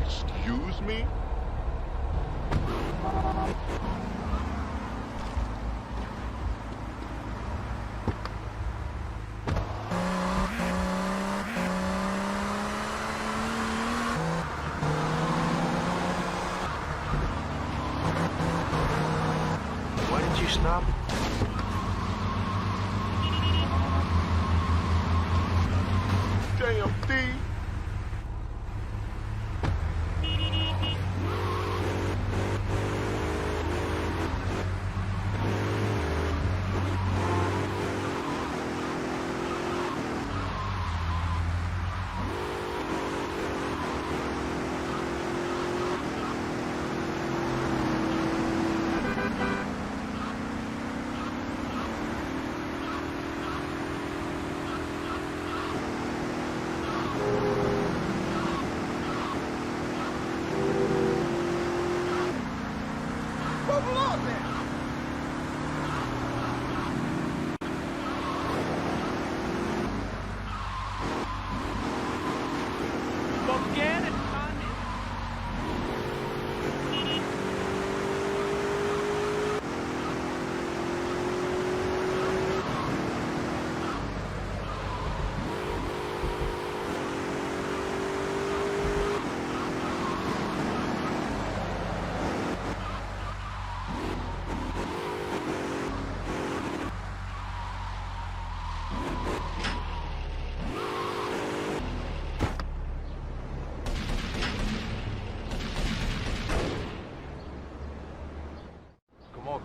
Excuse me? Why did you stop? Damn thief!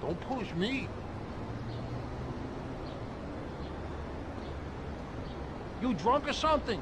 Don't push me. You drunk or something?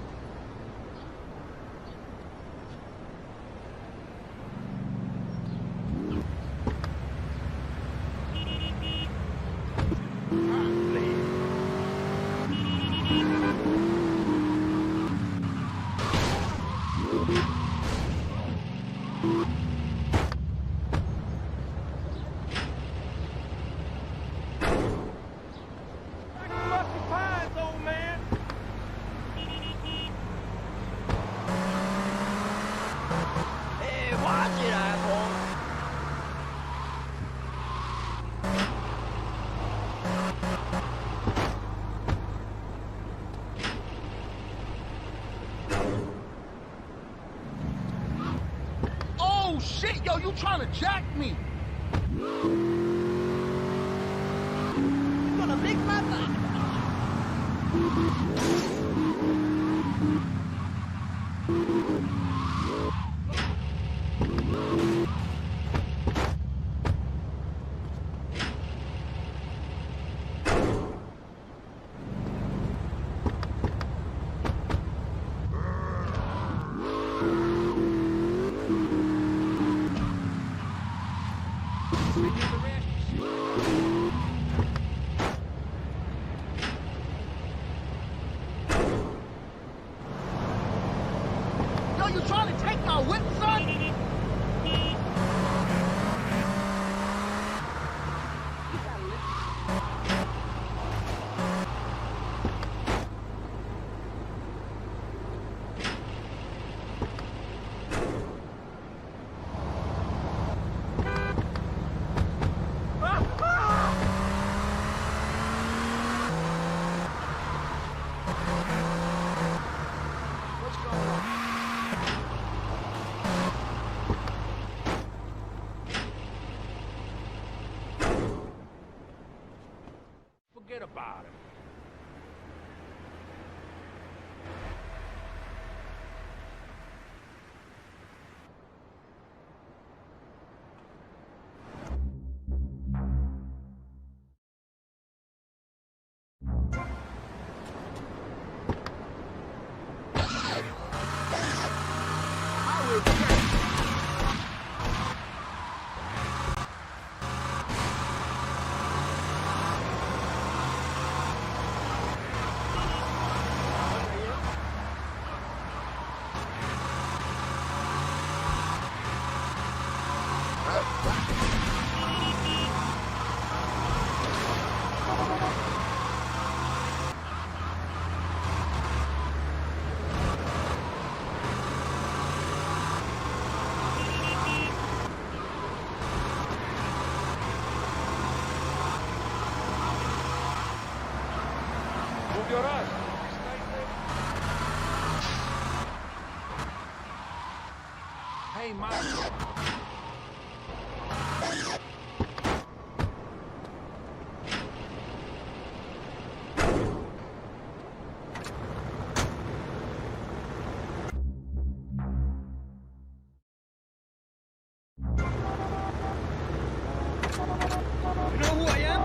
Oh shit, yo, you trying to jack me? You gonna lick my thigh? Yo, you trying to take my whip, son? Forget about it. Save your ass. Hey, Mario. You know who I am?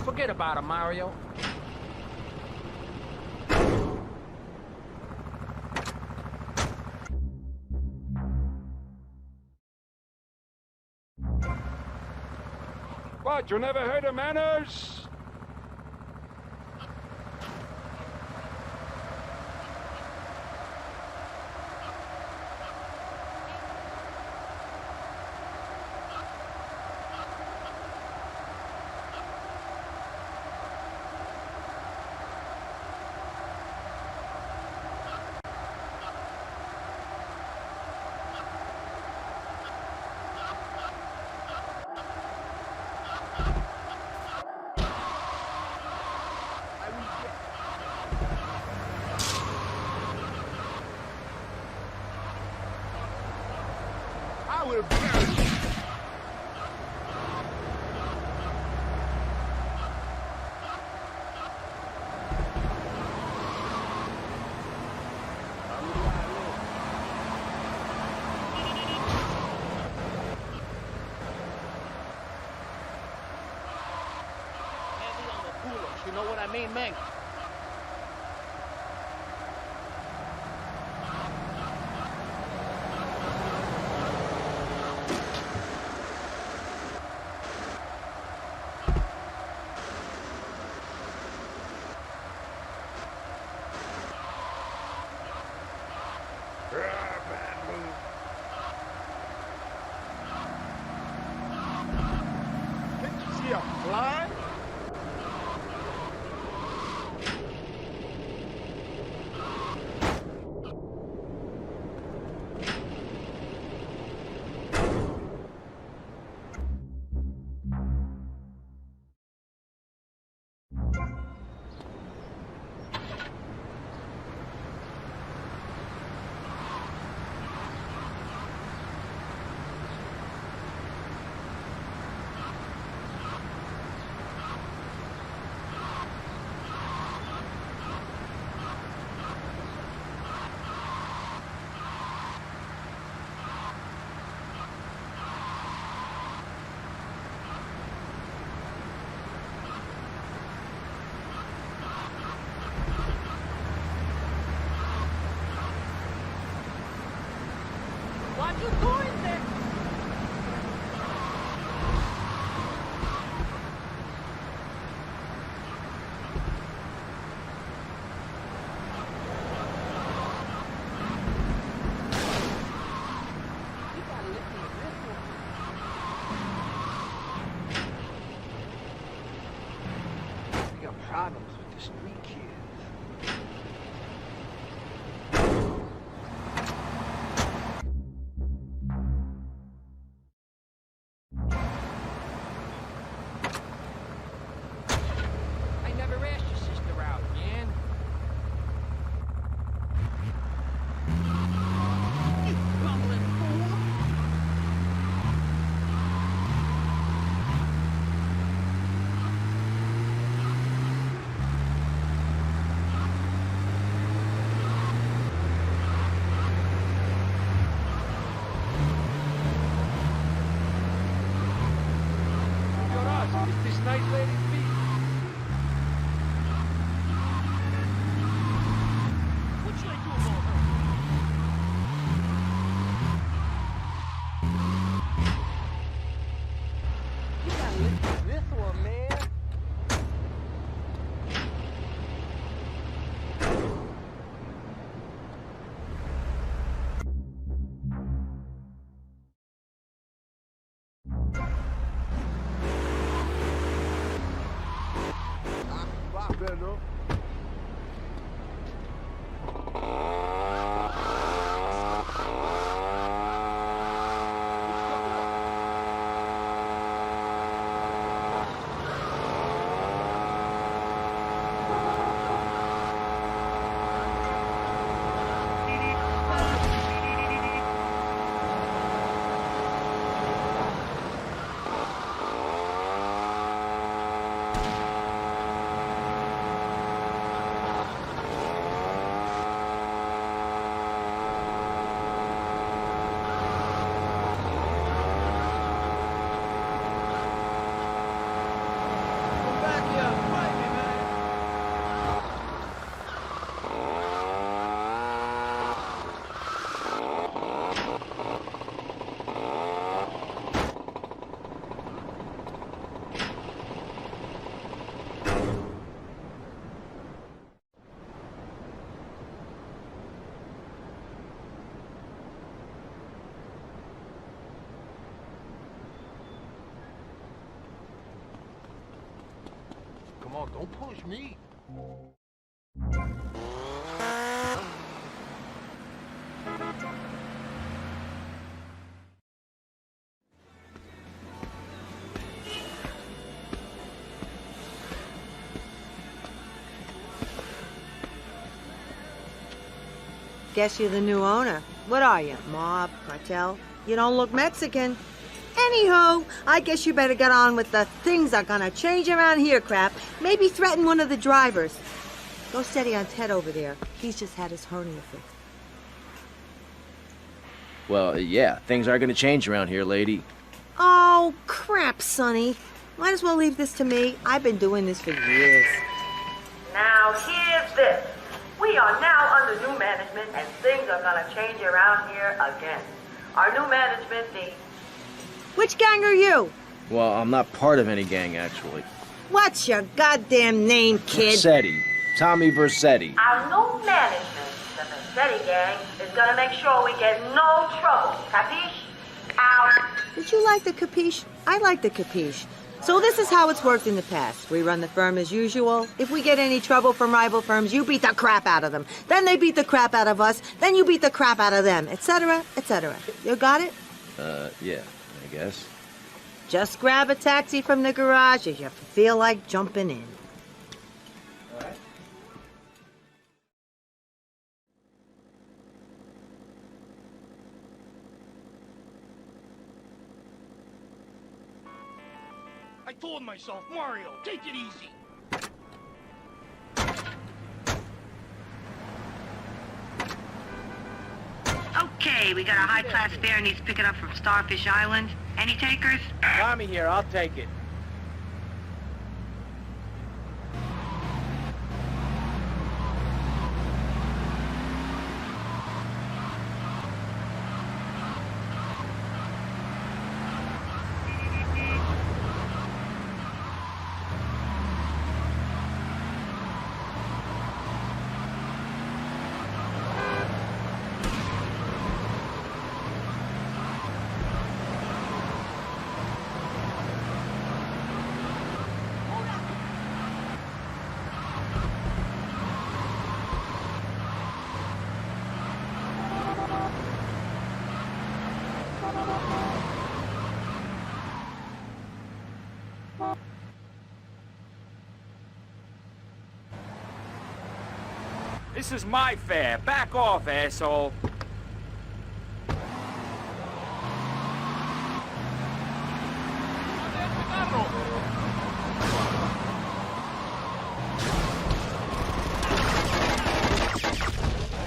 Forget about it, Mario. What, you never heard of manners? I would have buried you. You know what I mean, man? Didn't you see a fly? What you doing there? We got problems with the street kids. I never asked your sister out, man. You bumbling fool! no? Come on, don't push me. Guess you're the new owner. What are you, mob, cartel? You don't look Mexican. Anywho, I guess you better get on with the things are gonna change around here crap. Maybe threaten one of the drivers. Go steady on Ted over there. He's just had his hernia fixed. Well, yeah, things are gonna change around here, lady. Oh, crap, Sonny. Might as well leave this to me. I've been doing this for years. Now, here's this. We are now under new management, and things are gonna change around here again. Our new management, Which gang are you? Well, I'm not part of any gang, actually. What's your goddamn name, kid? Versetti. Tommy Versetti. our new management, the Massetti gang, is gonna make sure we get no trouble. Capiche? Out. Did you like the capiche? I like the capiche. So this is how it's worked in the past. We run the firm as usual. If we get any trouble from rival firms, you beat the crap out of them. Then they beat the crap out of us. Then you beat the crap out of them, etc., etc. You got it? Yeah, I guess. Just grab a taxi from the garage if you feel like jumping in. I told myself, Mario, take it easy. Okay, we got a high-class fare needs picking up from Starfish Island. Any takers? Tommy here, I'll take it. This is my fare. Back off, asshole.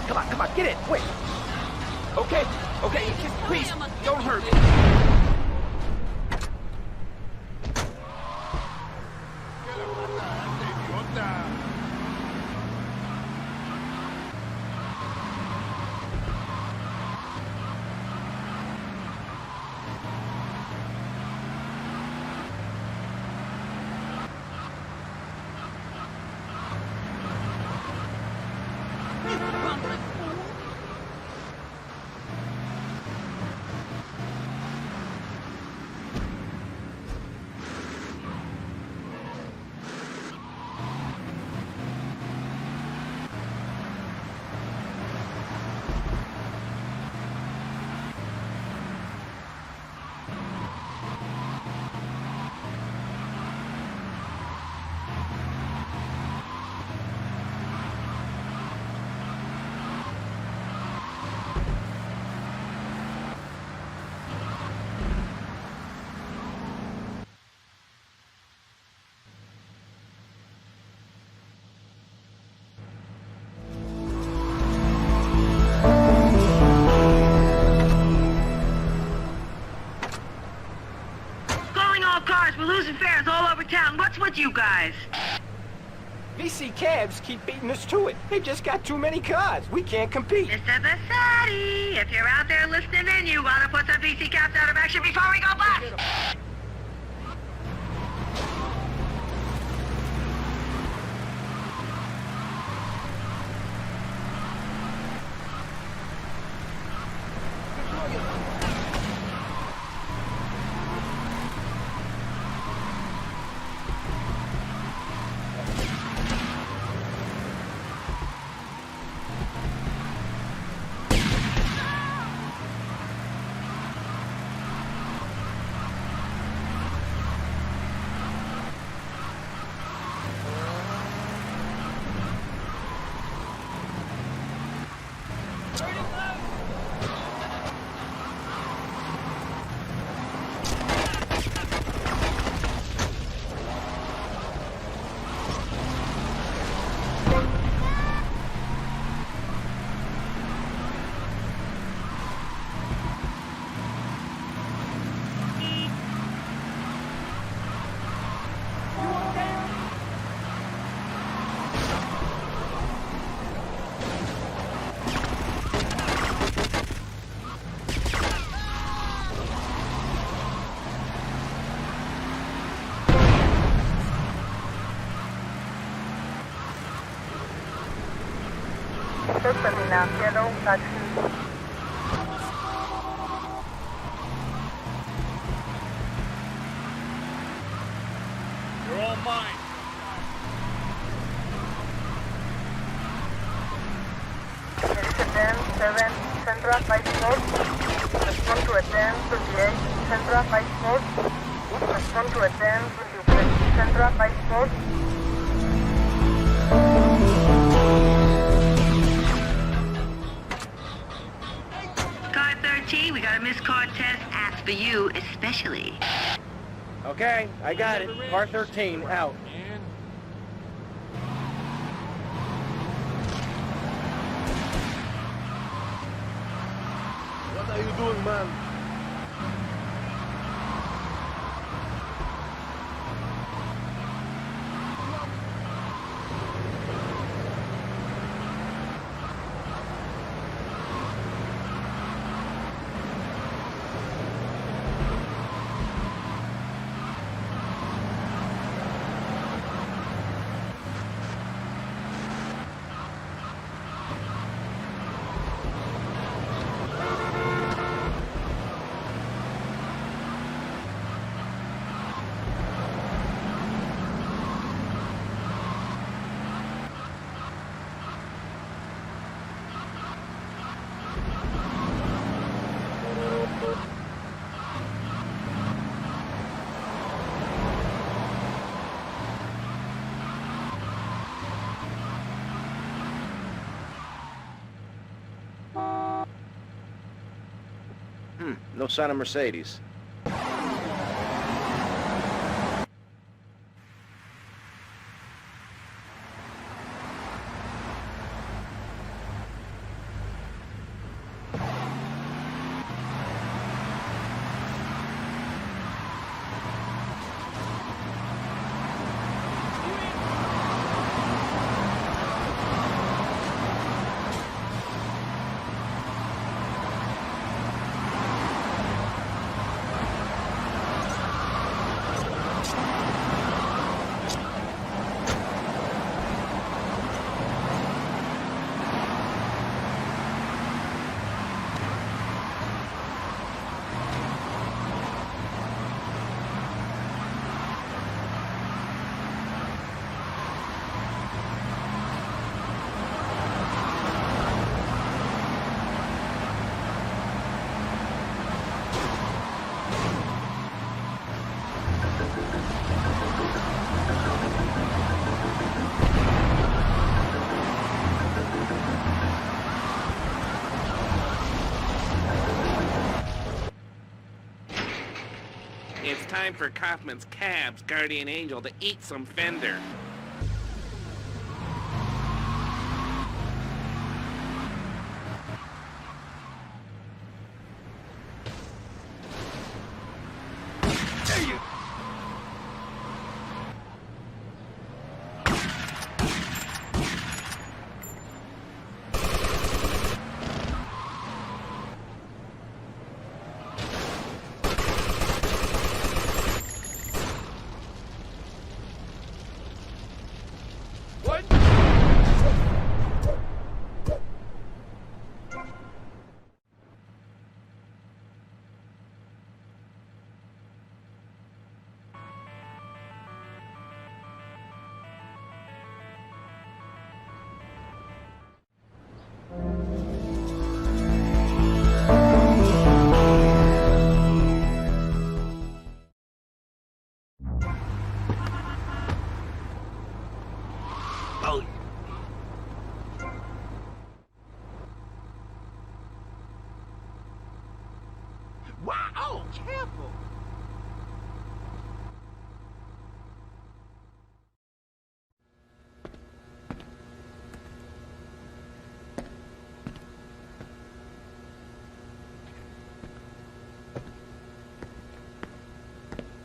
Come on, get it. Wait. Okay, just please, don't hurt me. fares all over town. What's with you guys? VC cabs keep beating us to it. They just got too many cars. We can't compete. Mr. Vasati, if you're out there listening in, you gotta put the VC caps out of action before we go bust. You're all mine. Central 54. Respond to a 1028. Central 54. Respond to a 1028. Central 54. Car 13, we got a missed car test asked for you especially. Okay, I got it. Car 13, out. What are you doing, man? No sign of Mercedes. It's time for Kaufman's Cab's guardian angel to eat some fender.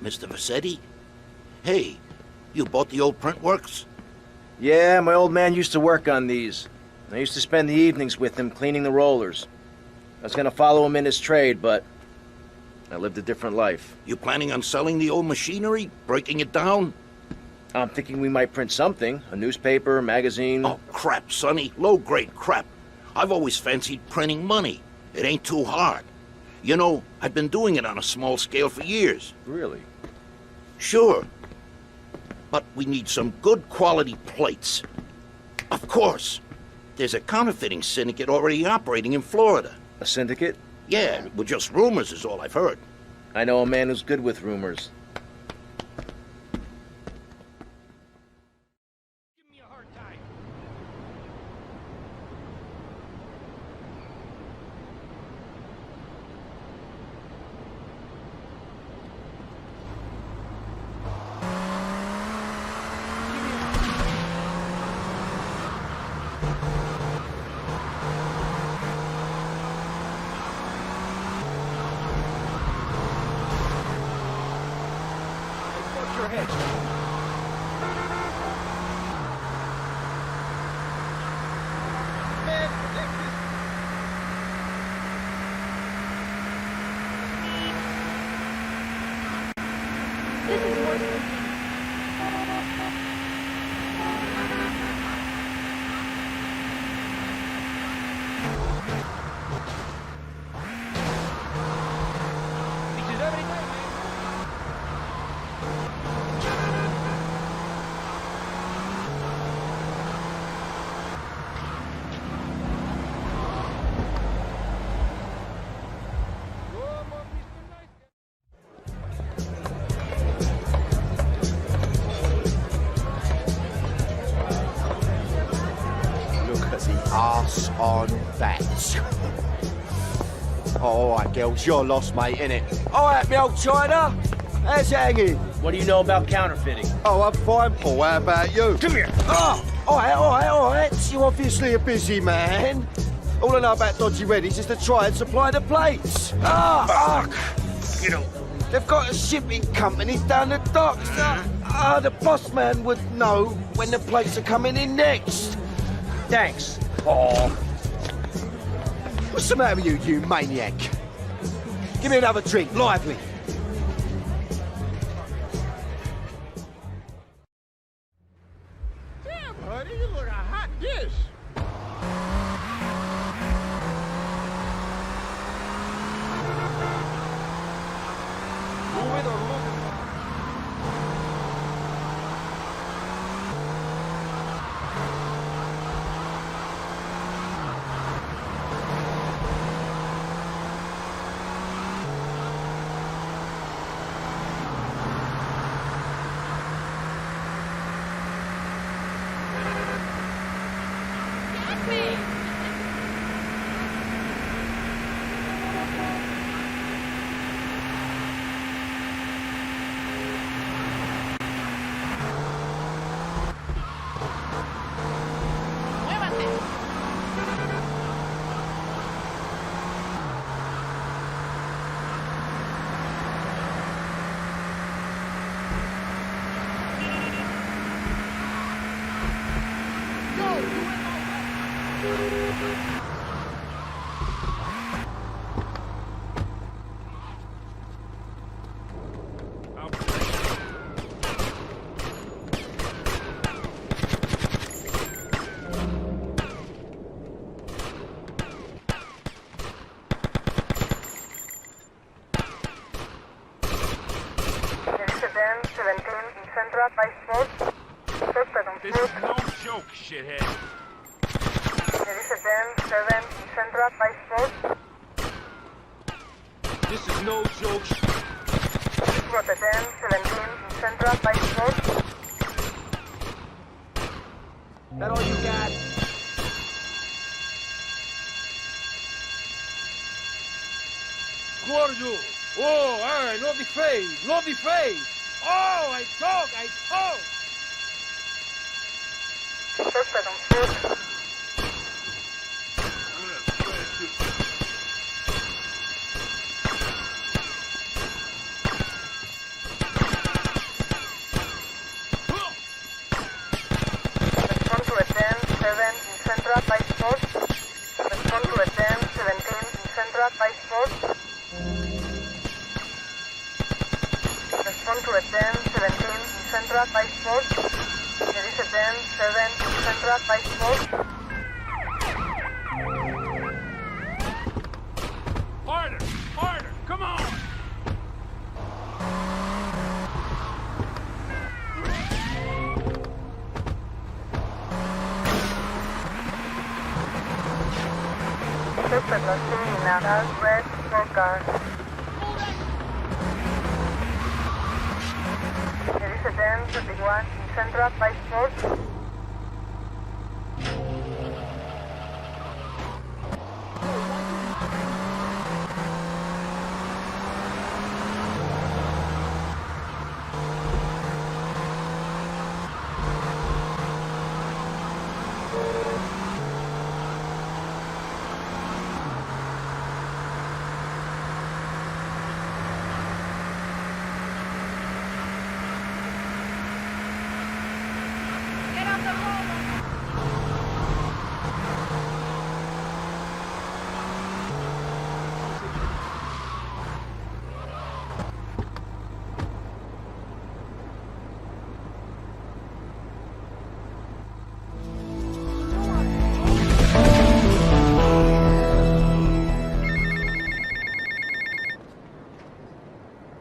Mr. Vassetti? Hey, you bought the old print works? Yeah, my old man used to work on these. I used to spend the evenings with him cleaning the rollers. I was gonna follow him in his trade, but I lived a different life. You planning on selling the old machinery? Breaking it down? I'm thinking we might print something. A newspaper, a magazine. Oh, crap, Sonny. Low-grade crap. I've always fancied printing money. It ain't too hard. You know, I've been doing it on a small scale for years. Really? Sure. But we need some good quality plates. Of course. There's a counterfeiting syndicate already operating in Florida. A syndicate? Yeah, with just rumors is all I've heard. I know a man who's good with rumors. Give me a hard time. Watch your head. This is worse than Teaches every day, man. Look at the arse on that. All right, girls, you're lost, mate, innit? All right, me old China. How's it hanging? What do you know about counterfeiting? Oh, I'm fine, Paul. How about you? Come here. Oh, all right. You're obviously a busy man. All I know about Dodgy Reddies is to try and supply the plates. You know. They've got a shipping company down the docks. The boss man would know when the plates are coming in next. Thanks, Paul. What's the matter with you, you maniac? Give me another drink, lively. Damn, buddy, you look a hot dish. Move it or move it. This is no joke, shithead. This is no joke. That all you got? Gordo. Oh, all right, no defeat, no defeat. Oh, I talk. Central by Sport. There is a 10-7 Central by Sport. Harder! Harder! Come on! Suspect was seen in a dark red sport car. There is a 10-31 Central by Sport.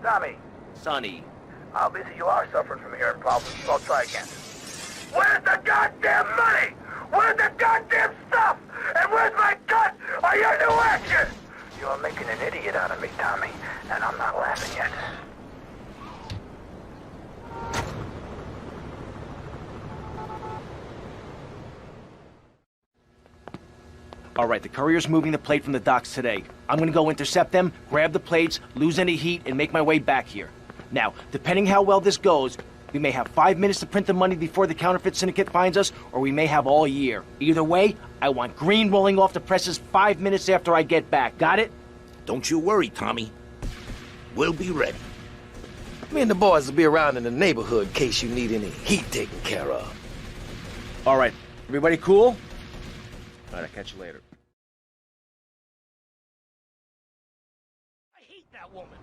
Tommy, Sonny. how busy you are suffering from hearing problems, so I'll try again. Where's the goddamn money? Where's the goddamn stuff? And where's my cut on your new action? You're making an idiot out of me, Tommy, and I'm not laughing yet. All right, the courier's moving the plate from the docks today. I'm gonna go intercept them, grab the plates, lose any heat, and make my way back here. Now, depending how well this goes, we may have 5 minutes to print the money before the counterfeit syndicate finds us, or we may have all year. Either way, I want green rolling off the presses 5 minutes after I get back. Got it? Don't you worry, Tommy. We'll be ready. Me and the boys will be around in the neighborhood in case you need any heat taken care of. All right, everybody cool? All right, I'll catch you later. I hate that woman.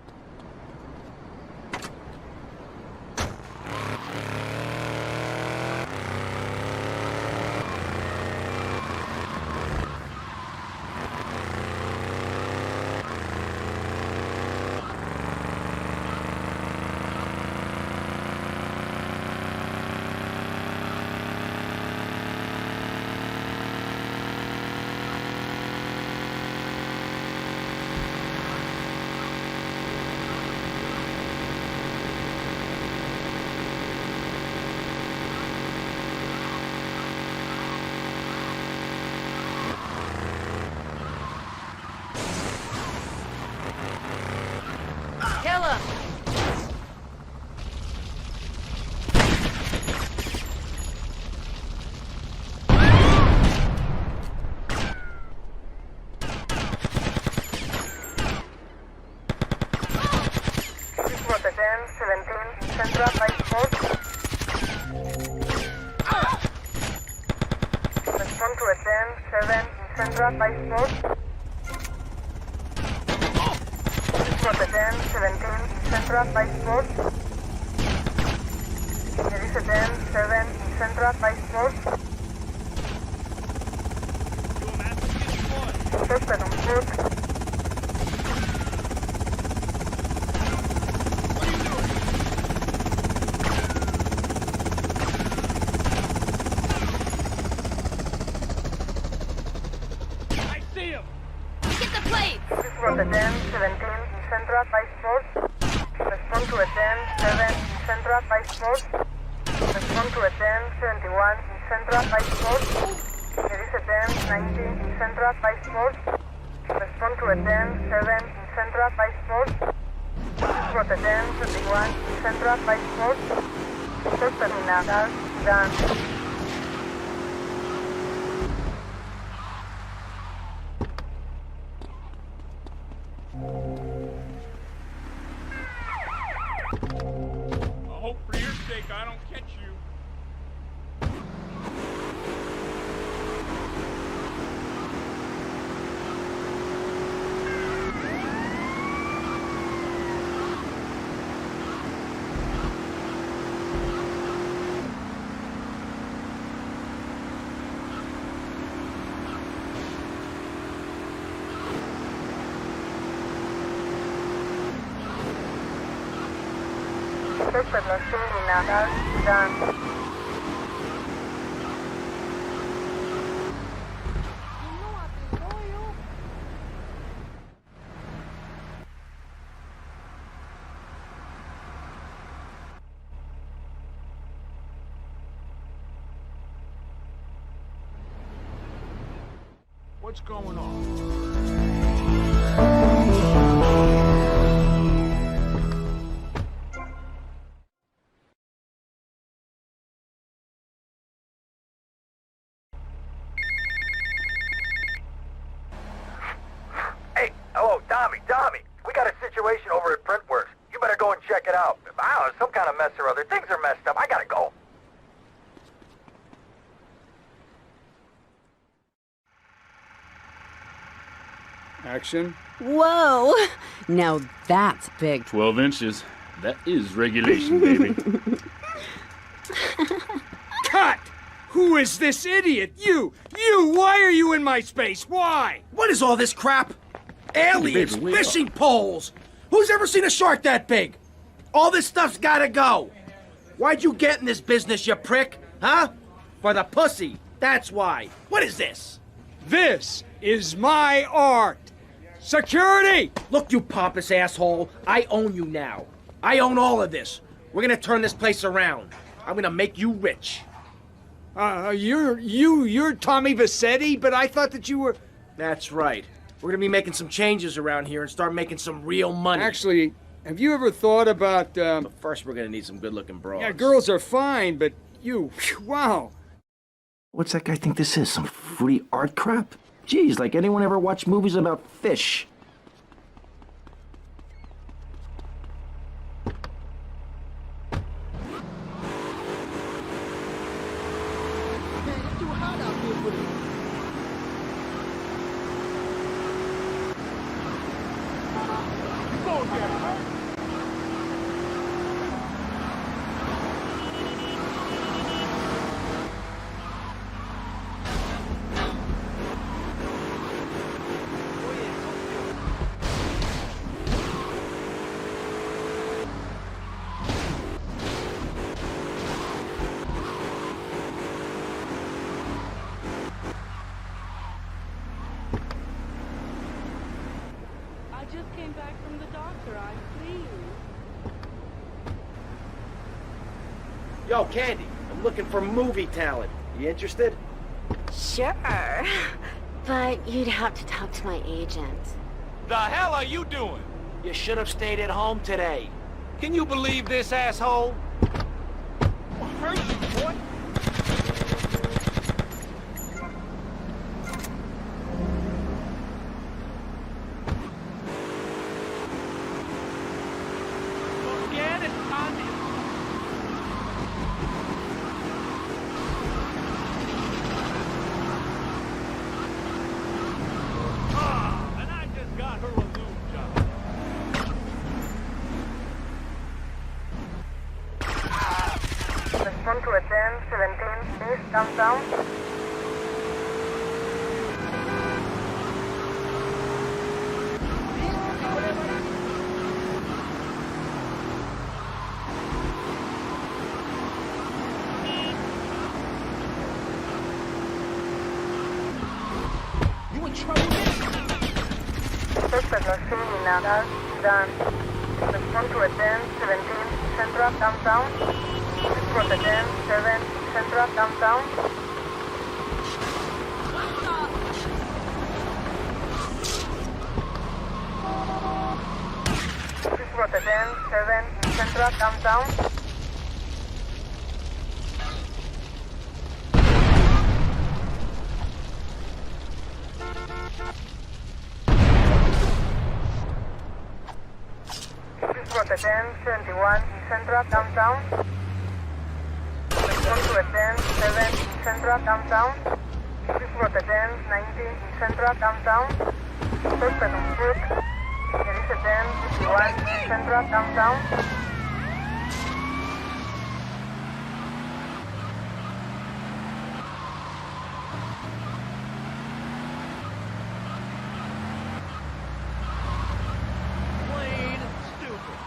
Central by Sport. Respond to a 10-7 Central by Sport. For the 10-17 Central by Sport. There is a 10-7 Central by Sport. Suspect on foot. For the 10-17 Central by Sport. Respond to a 10-7 Central by Sport. Respond to a 10-71 Central by Sport. There is a 10-19 Central by Sport. Respond to a 10-7 Central by Sport. For the 10-21 Central by Sport. Suspect in a dark sedan. I hope for your sake I don't catch you. Suspect lost in Natal, done. What's going on? Hey, hello, Tommy. We got a situation over at Printworks. You better go and check it out. I don't know, some kind of mess or other. Things are messed up. I gotta go. Action. Whoa! Now that's big. 12 inches. That is regulation, baby. Cut! Who is this idiot? You! Why are you in my space? Why? What is all this crap? Aliens, Baby, wake fishing poles. Who's ever seen a shark that big? All this stuff's gotta go. Why'd you get in this business, you prick? Huh? For the pussy. That's why. What is this? This is my art. Security! Look, you pompous asshole. I own you now. I own all of this. We're gonna turn this place around. I'm gonna make you rich. You're Tommy Vassetti, but I thought that you were... That's right. We're gonna be making some changes around here and start making some real money. Actually, have you ever thought about, But first we're gonna need some good-looking broads. Yeah, girls are fine, but you... Wow. What's that guy think this is? Some fruity art crap? Geez, like anyone ever watch movies about fish? Man, it's too hot out here for this. You gonna get hurt. I just came back from the doctor. I'm clean. Yo, Candy, I'm looking for movie talent. You interested? Sure. But you'd have to talk to my agent. The hell are you doing? You should have stayed at home today. Can you believe this, asshole? I'll hurt you, boy. Forget it, Tommy. And I just got her a new job. Respond to a 10-17 East downtown. You in trouble, man? Suspect lost in Natal, done. Respond to a 10-17 Central downtown. Respond to 10-7 Central downtown. Respond to 10-7 Central downtown. Respond to 10-71 Central downtown. Respond to a 10-7 Central downtown. Respond to 10-90 Central downtown. Suspect on foot. There is a 10-51 Central downtown. Plain stupid.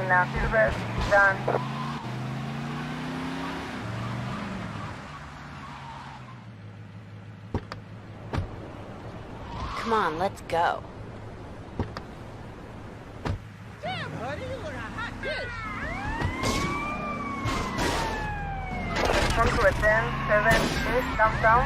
scene now. Silver, done. Come on, let's go. Damn, buddy, you look a hot dish. Respond to a 10, 7, East, downtown.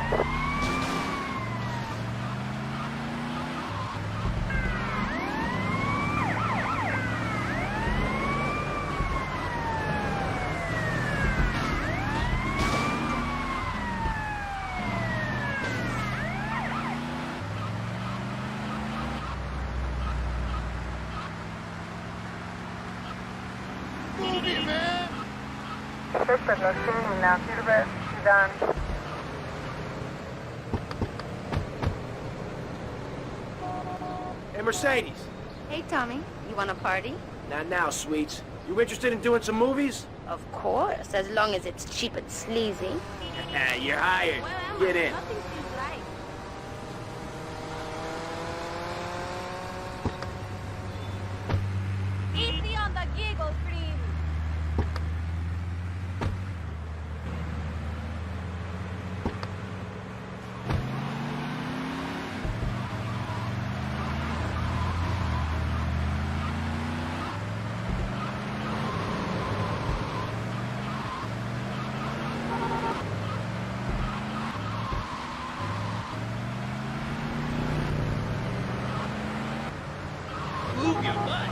Move it, man. Suspect no scene now. Silver, done. Hey, Mercedes. Hey, Tommy. You want a party? Not now, sweets. You interested in doing some movies? Of course, as long as it's cheap and sleazy. You're hired. Get in. Easy on the giggles, please. Move your butt.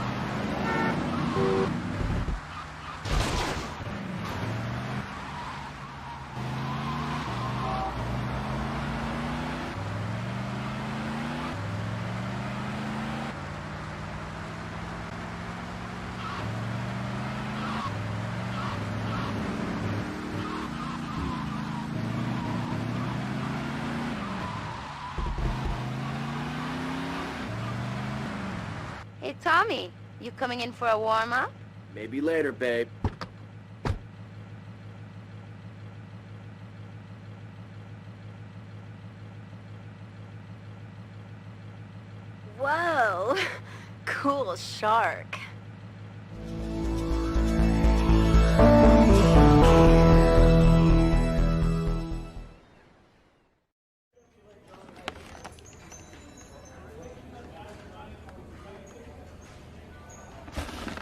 Hey, Tommy. You coming in for a warm-up? Maybe later, babe. Whoa. Cool shark.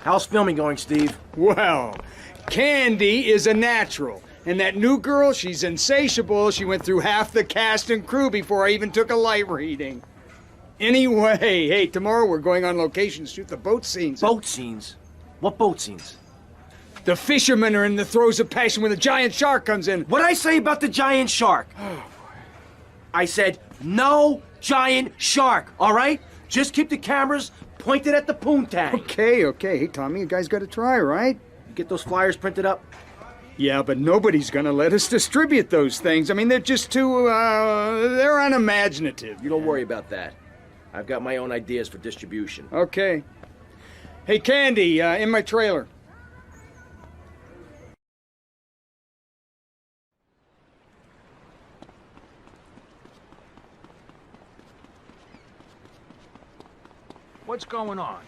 How's filming going, Steve? Well, Candy is a natural. And that new girl, she's insatiable. She went through half the cast and crew before I even took a light reading. Anyway, hey, tomorrow we're going on location to shoot the boat scenes. Boat scenes? What boat scenes? The fishermen are in the throes of passion when the giant shark comes in. What'd I say about the giant shark? I said, no giant shark, all right? Just keep the cameras pointed at the poontang. Okay. Hey, Tommy, you guys got to try, right? You get those flyers printed up? Yeah, but nobody's gonna let us distribute those things. I mean, they're just too, they're unimaginative. You don't worry about that. I've got my own ideas for distribution. Okay. Hey, Candy, in my trailer. What's going on?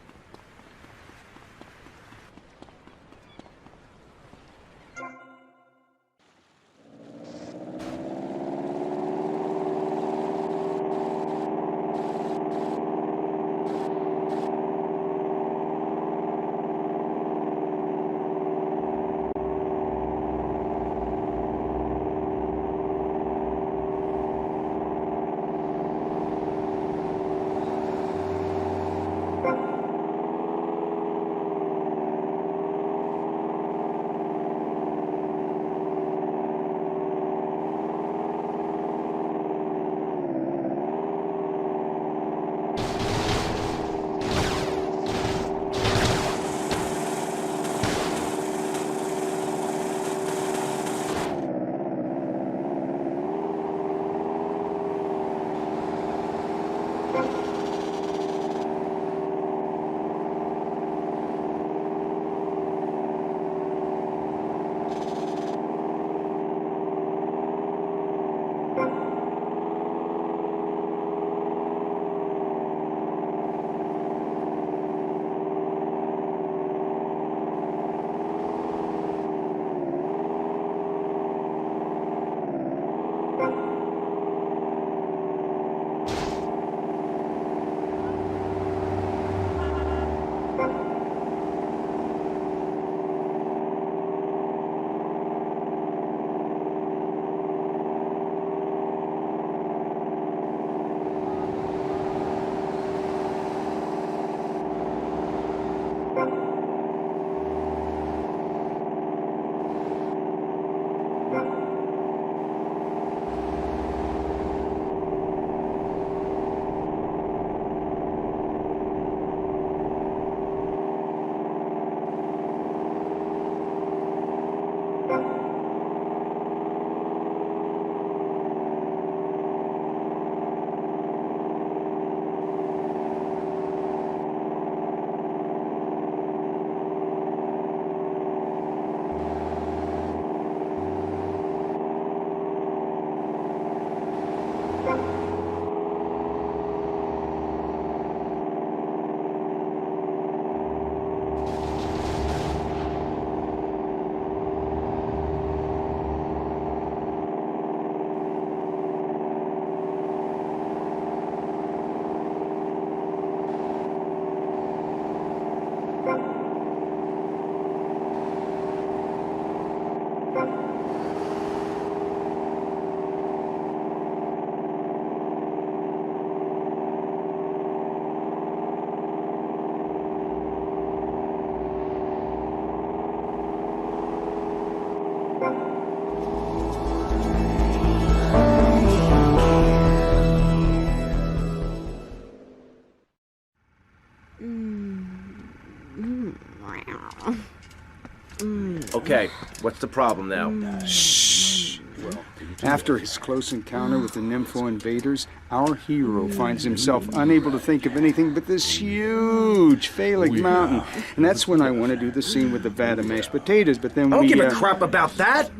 Okay, what's the problem now? Shh. Well, after his close encounter with the Nympho invaders, our hero finds himself unable to think of anything but this huge phallic mountain. And that's when I want to do the scene with the vat of mashed potatoes, but then I don't we... give a crap about that.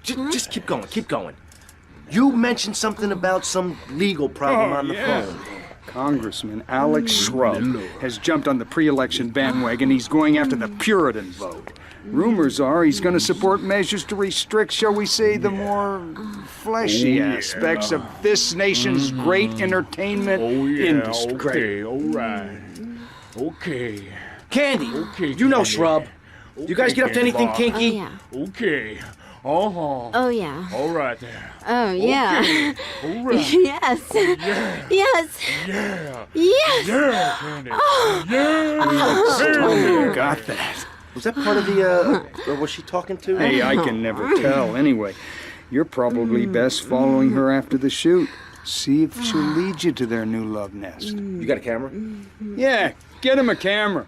Just keep going, keep going. You mentioned something about some legal problem on the phone. Congressman Alex Shrub has jumped on the pre-election bandwagon. He's going after the Puritan vote. Rumors are he's going to support measures to restrict, shall we say, the more fleshy aspects of this nation's great entertainment industry. Okay, all right. Okay. Candy, you know Shrub. You guys get up to anything kinky? Oh, yeah. Okay. Uh-huh. Oh, yeah. All right there. Oh, yeah. Okay. All right. Yes. Yeah. Yes. Yeah. Yes. Yeah, Candy. Oh. Yeah. You got that. Was that part of the, or was she talking to? Hey, I can never tell. Anyway, you're probably best following her after the shoot. See if she'll lead you to their new love nest. You got a camera? Yeah, get him a camera.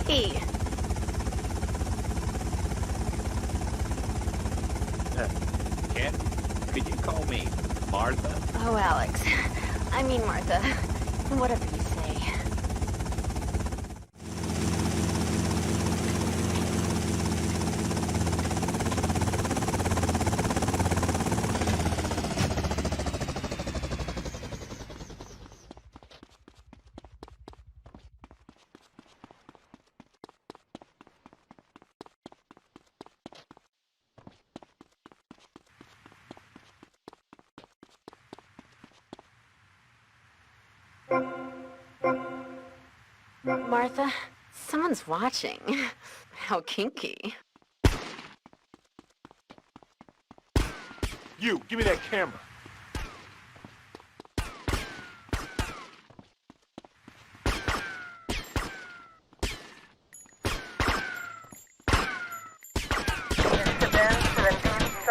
Hey. Ken, could you call me Martha? Oh, Alex. I mean Martha. Whatever you say. Martha, someone's watching. How kinky. You, give me that camera.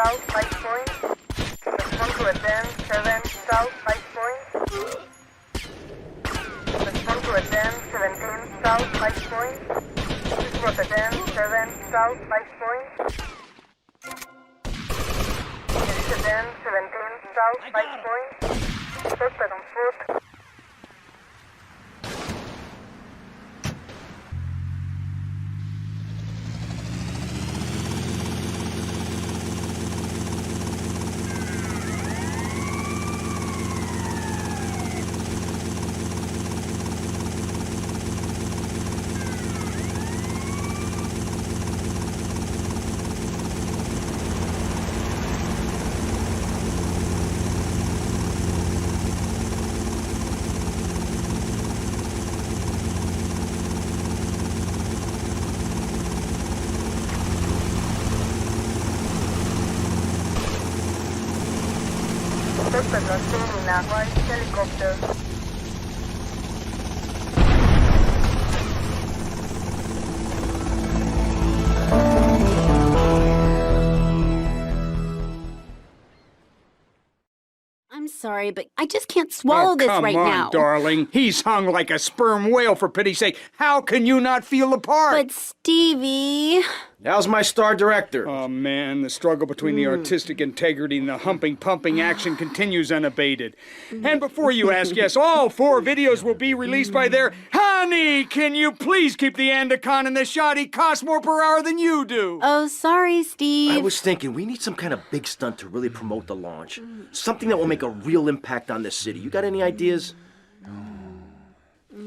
south 5 point. Respond to a 10, 7 south 5 point. Respond to a 10, 17 south 5 point. This was a 10, 7 south 5 point. This is a 10, 17 south 5 point. Suspect on foot. Suspect was seen in a white helicopter. I'm sorry, but I just can't swallow this right Come on, now. darling. He's hung like a sperm whale, for pity's sake. How can you not feel the part? But Stevie... How's my star director? Oh, man, the struggle between the artistic integrity and the humping, pumping action continues unabated. And before you ask, yes, all 4 videos will be released by their... Honey, can you please keep the Andacon in the shot? He costs more per hour than you do. Oh, sorry, Steve. I was thinking we need some kind of big stunt to really promote the launch. Something that will make a real impact on this city. You got any ideas?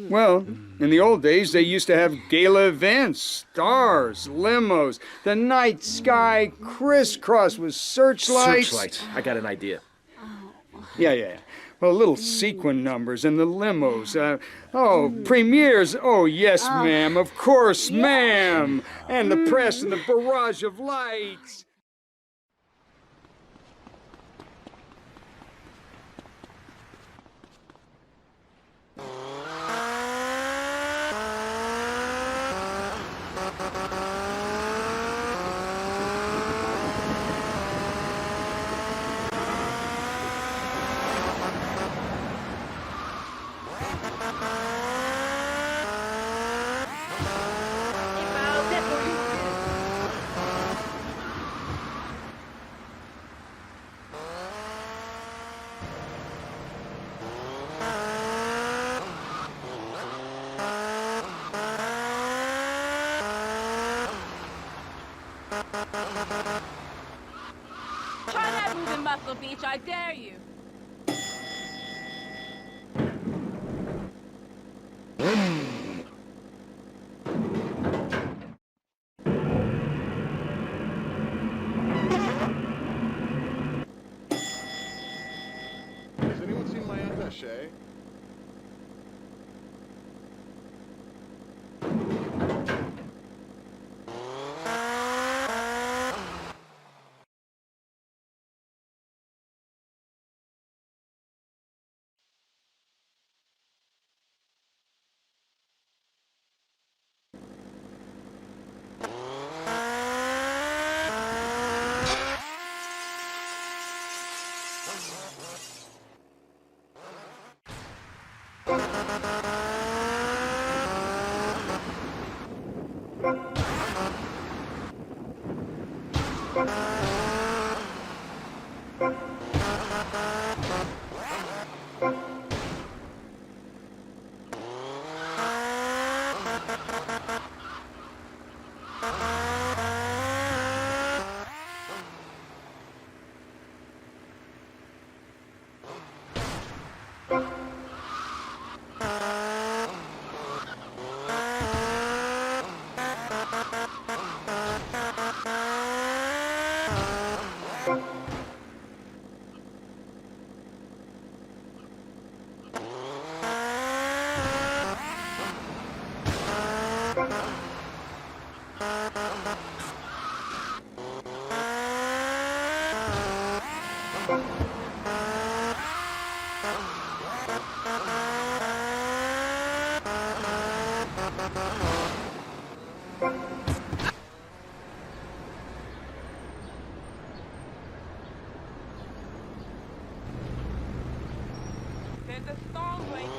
Well, in the old days, they used to have gala events, stars, limos, the night sky crisscross with searchlights. Searchlights. I got an idea. Yeah. Well, little sequin numbers and the limos. Premieres. Oh, yes, ma'am. Of course, ma'am. And the press and the barrage of lights. Try that moving muscle, Beach. I dare you. Has anyone seen my attaché? There's a storm breaking.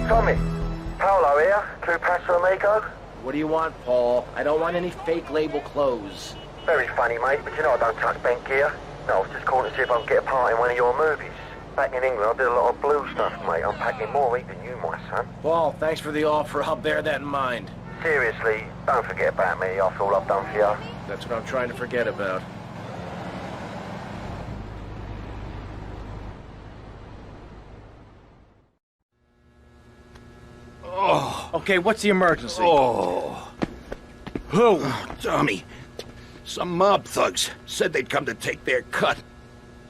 Tommy, Paolo here, True Paso Amigo. What do you want, Paul? I don't want any fake label clothes. Very funny, mate, but you know I don't touch bent gear. No, I was just calling to see if I can get a part in one of your movies. Back in England, I did a lot of blue stuff, mate. I'm packing more heat than you, my son. Paul, thanks for the offer. I'll bear that in mind. Seriously, don't forget about me after all I've done for you. That's what I'm trying to forget about. Oh. Okay, what's the emergency? Oh. Tommy, some mob thugs said they'd come to take their cut.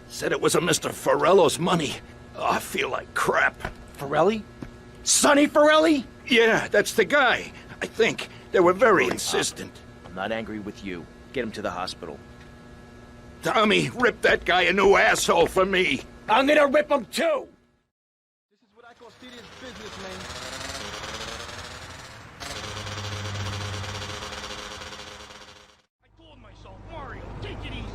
Said it was a Mr. Forello's money. Oh, I feel like crap. Forelli? Sonny Forelli? Yeah, that's the guy. I think. They were very insistent. I'm not angry with you. Get him to the hospital. Tommy, rip that guy a new asshole for me. I'm gonna rip him too! This is what I call serious business, man. I told myself, Mario, take it easy.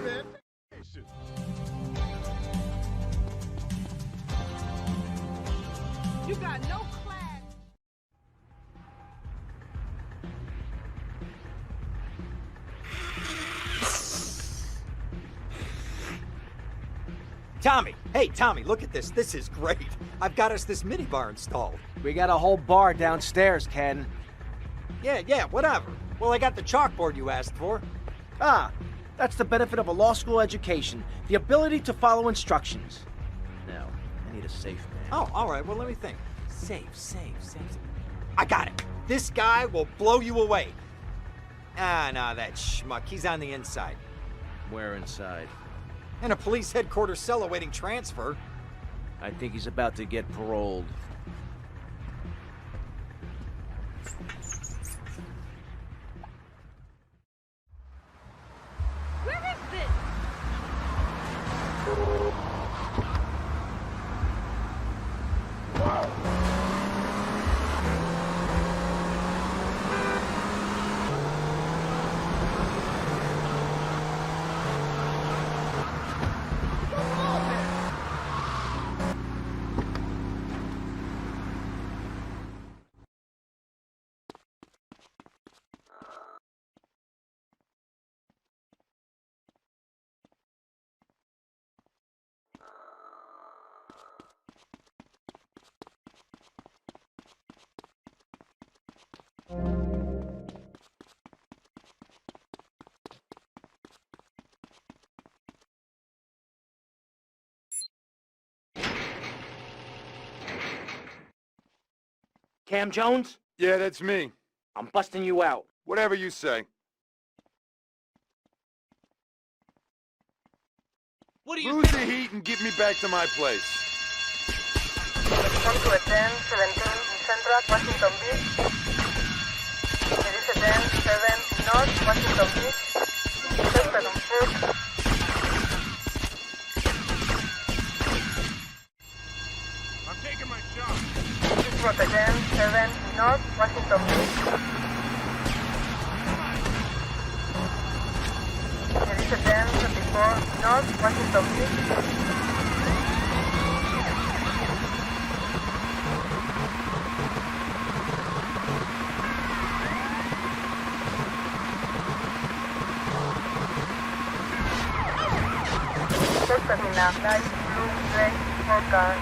man. You got no class. Tommy! Hey, Tommy, look at this. This is great. I've got us this minibar installed. We got a whole bar downstairs, Ken. Yeah, whatever. Well, I got the chalkboard you asked for. Ah, that's the benefit of a law school education. The ability to follow instructions. Now, I need a safe man. Oh, all right. Well, let me think. Safe. I got it. This guy will blow you away. Ah, nah, that schmuck. He's on the inside. Where inside? In a police headquarters cell awaiting transfer. I think he's about to get paroled. Where is this? Cam Jones? Yeah, that's me. I'm busting you out. Whatever you say. What do you Lose the heat and get me back to my place. Respond to a 10-17 in Central Washington Beach. There is a 10-7 North Washington Beach. Suspect on foot. I'm taking my shot. This was a 10-7 North Washington Beach. There is a 10-24 North Washington Beach. Suspect in a light blue gray sport car.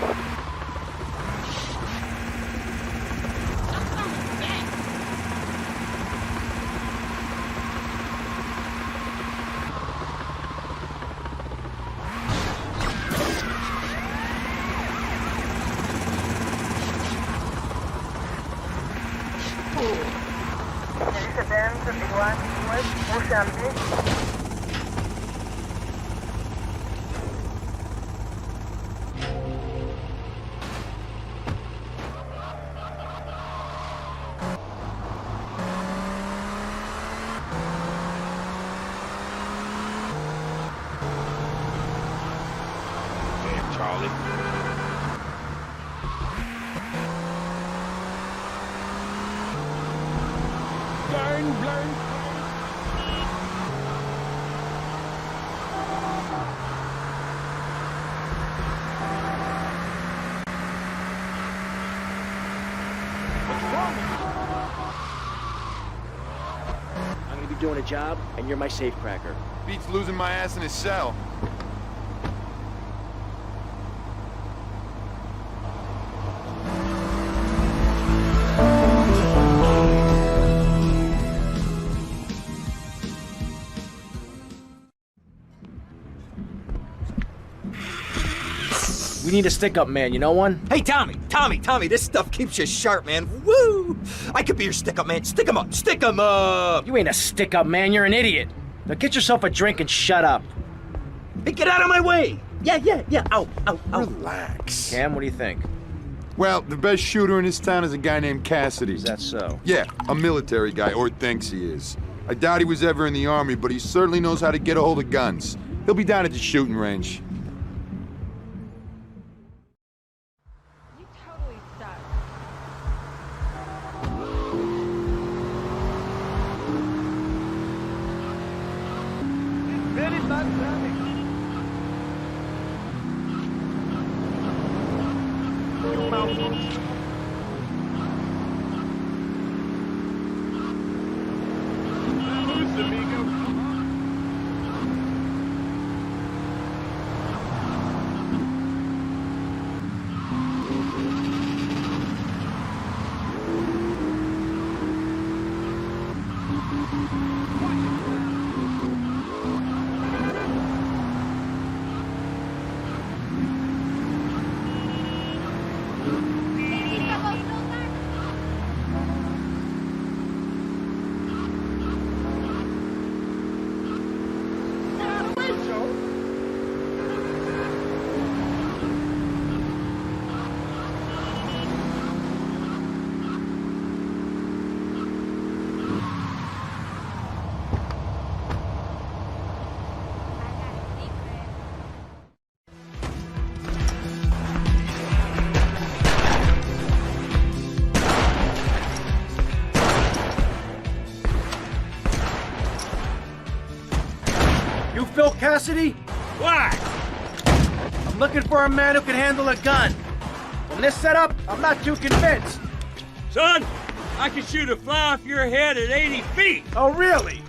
There is a 10-31 West Ocean Beach. Damn, Charlie. I'm gonna be doing a job, and you're my safecracker. Beats losing my ass in his cell. We need a stick-up man, you know one? Hey, Tommy, this stuff keeps you sharp, man. Woo! I could be your stick-up man. Stick 'em up, stick 'em up! You ain't a stick-up man, you're an idiot. Now get yourself a drink and shut up. Hey, get out of my way! Yeah. Ow. Relax. Cam, what do you think? Well, the best shooter in this town is a guy named Cassidy. Is that so? Yeah, a military guy, or thinks he is. I doubt he was ever in the army, but he certainly knows how to get a hold of guns. He'll be down at the shooting range. You totally suck. Very bad traffic. You malfunction. Loose, amigo. You Phil Cassidy? Why? I'm looking for a man who can handle a gun. From this setup, I'm not too convinced. Son, I can shoot a fly off your head at 80 feet. Oh, really?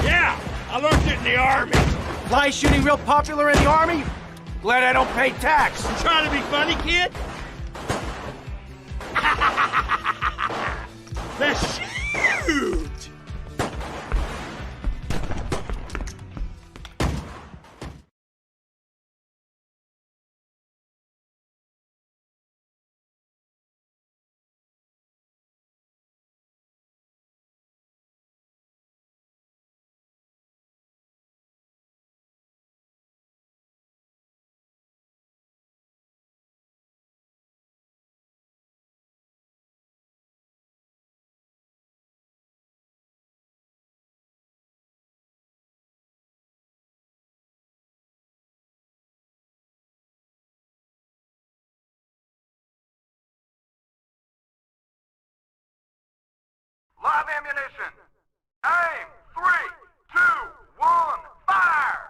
Yeah, I learned it in the Army. Fly shooting real popular in the Army? Glad I don't pay tax. You trying to be funny, kid? Let's shoot! Live ammunition. Aim. 3, 2, 1, fire!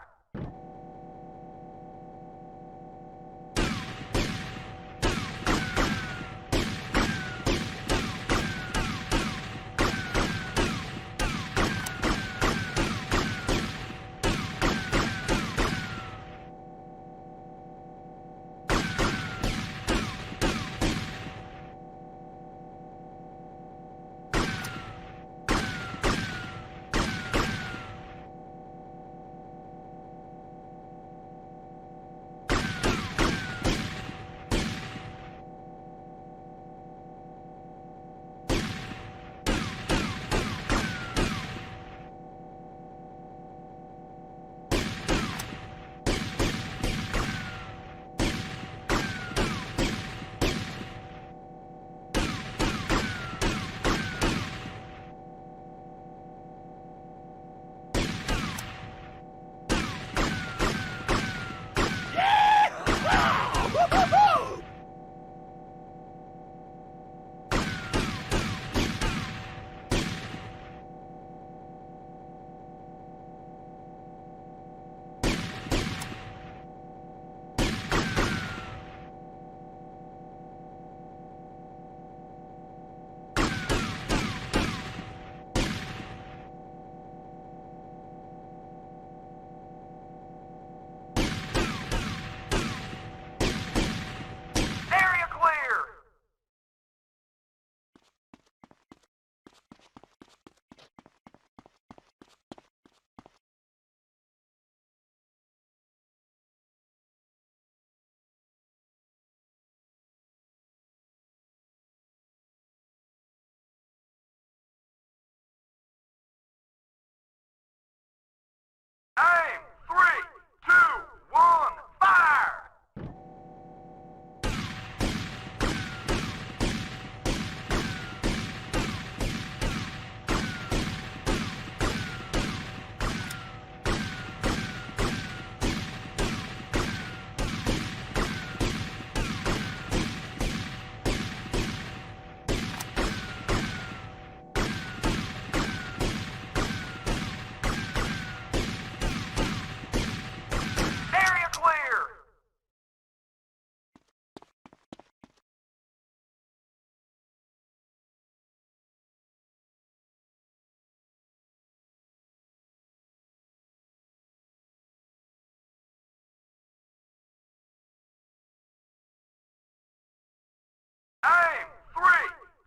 3,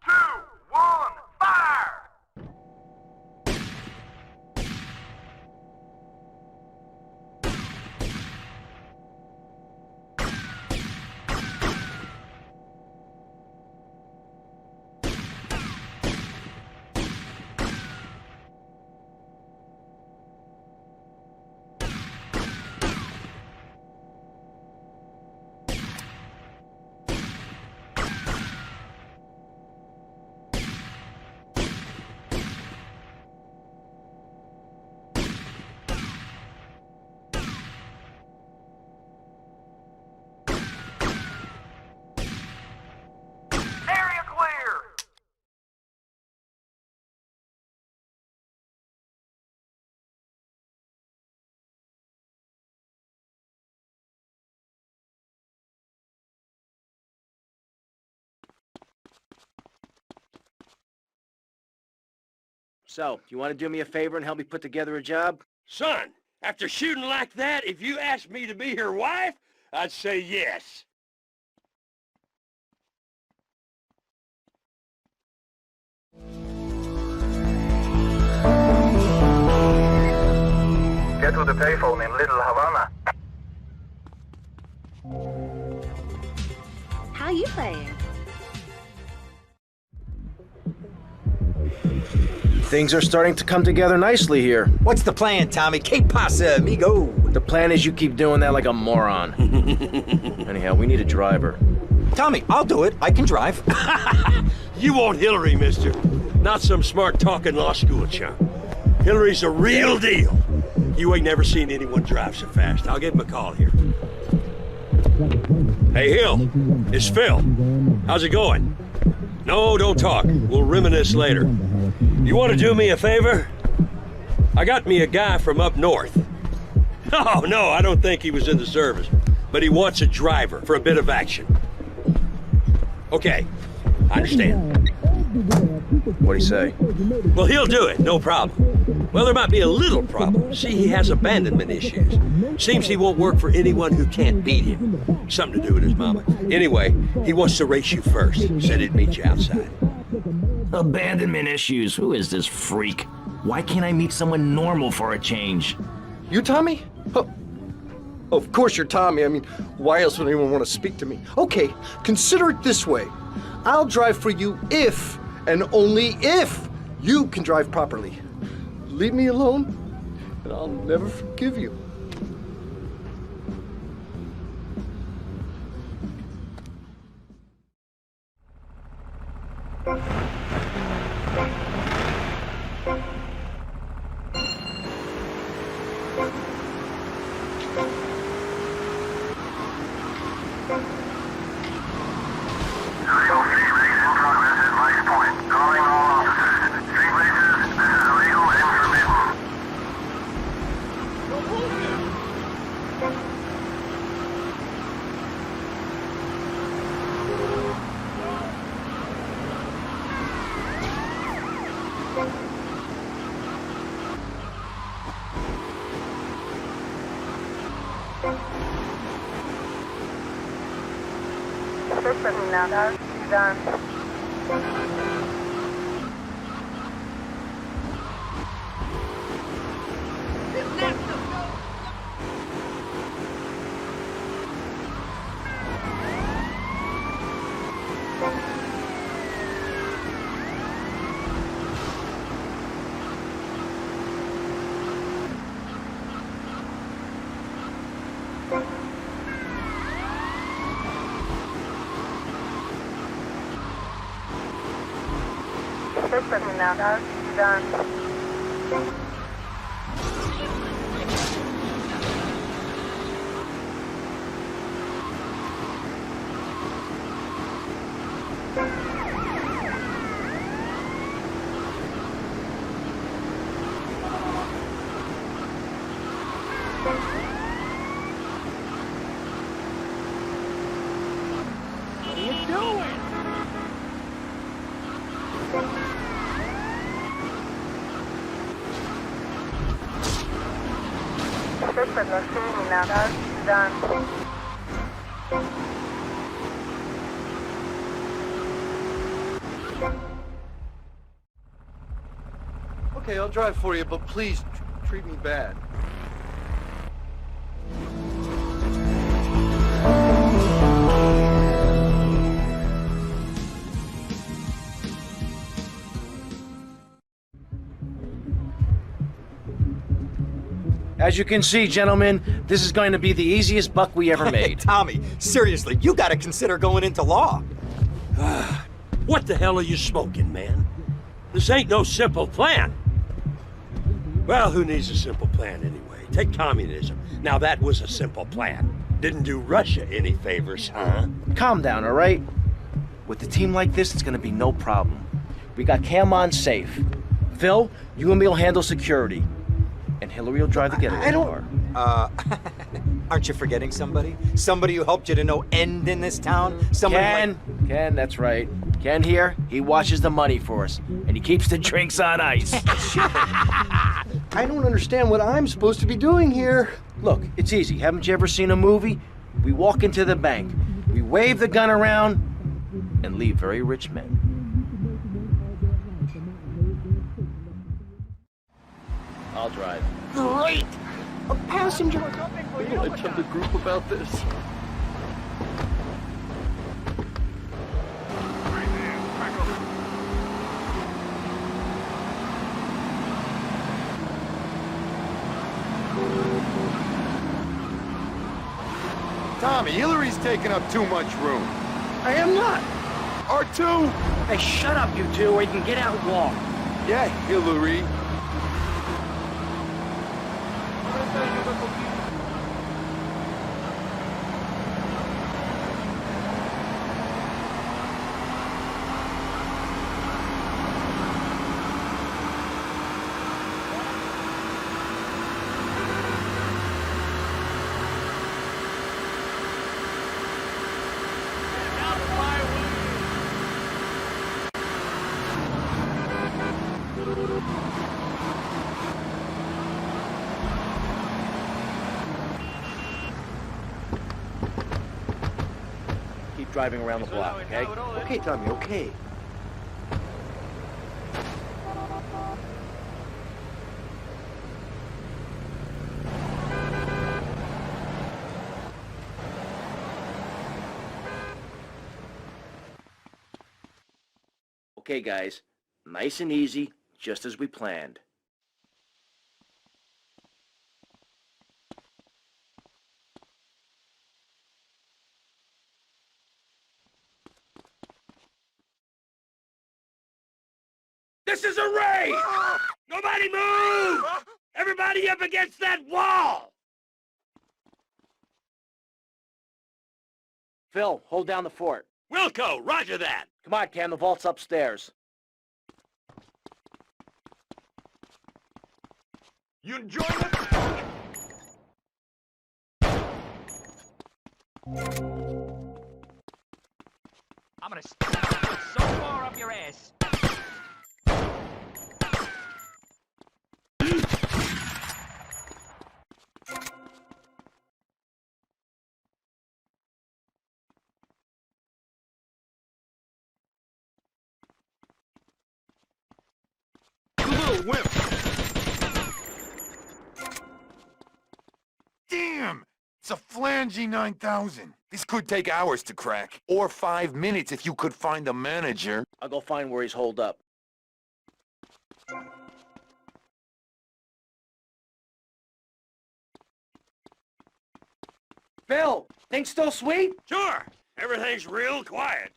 2, 1, fire! Area clear! So, you want to do me a favor and help me put together a job? Son, after shooting like that, if you asked me to be your wife, I'd say yes. Get to the payphone in Little Havana. How you playing? Things are starting to come together nicely here. What's the plan, Tommy? Que pasa, amigo? The plan is you keep doing that like a moron. Anyhow, we need a driver. Tommy, I'll do it. I can drive. You want Hillary, mister. Not some smart-talking law school chump. Hillary's a real deal. You ain't never seen anyone drive so fast. I'll give him a call here. Hey, Hill. It's Phil. How's it going? No, don't talk. We'll reminisce later. You want to do me a favor? I got me a guy from up north. Oh, no, I don't think he was in the service. But he wants a driver for a bit of action. Okay, I understand. What'd he say? Well, he'll do it, no problem. Well, there might be a little problem. See, he has abandonment issues. Seems he won't work for anyone who can't beat him. Something to do with his mama. Anyway, he wants to race you first. Said he'd meet you outside. Abandonment issues. Who is this freak? Why can't I meet someone normal for a change? You Tommy? Oh, of course you're Tommy. I mean, why else would anyone want to speak to me? Okay, consider it this way. I'll drive for you if, and only if, you can drive properly. Leave me alone, and I'll never forgive you. Terminada, Sudan. Terminada, Sudan. What are you doing? Terminada, Sudan. Okay, I'll drive for you, but please treat me bad. As you can see, gentlemen, this is going to be the easiest buck we ever made. Tommy, seriously, you gotta consider going into law. What the hell are you smoking, man? This ain't no simple plan. Well, who needs a simple plan anyway? Take communism. Now that was a simple plan. Didn't do Russia any favors, huh? Calm down, all right? With a team like this, it's gonna be no problem. We got Cam on safe. Phil, you and me will handle security. And Hillary will drive the getaway car. Aren't you forgetting somebody? Somebody who helped you to no end in this town? Somebody Ken, that's right. Ken here, he washes the money for us. And he keeps the drinks on ice. I don't understand what I'm supposed to be doing here. Look, it's easy. Haven't you ever seen a movie? We walk into the bank, we wave the gun around, and leave very rich men. I'll drive. Great! A passenger! Will I tell the group about this? Tommy, Hillary's taking up too much room. I am not. R2! Hey, shut up, you two, or you can get out and walk. Yeah, Hillary. Keep driving around the block, okay? Okay, Tommy, okay. Okay, guys. Nice and easy, just as we planned. This is a raid! Nobody move! Everybody up against that wall! Phil, hold down the fort. Wilco, roger that! Come on, Cam, the vault's upstairs. You join it? I'm gonna stick my foot so far up your ass. Wimp. Damn! It's a Flangy 9000. This could take hours to crack. Or 5 minutes if you could find the manager. I'll go find where he's holed up. Phil, things still sweet? Sure. Everything's real quiet.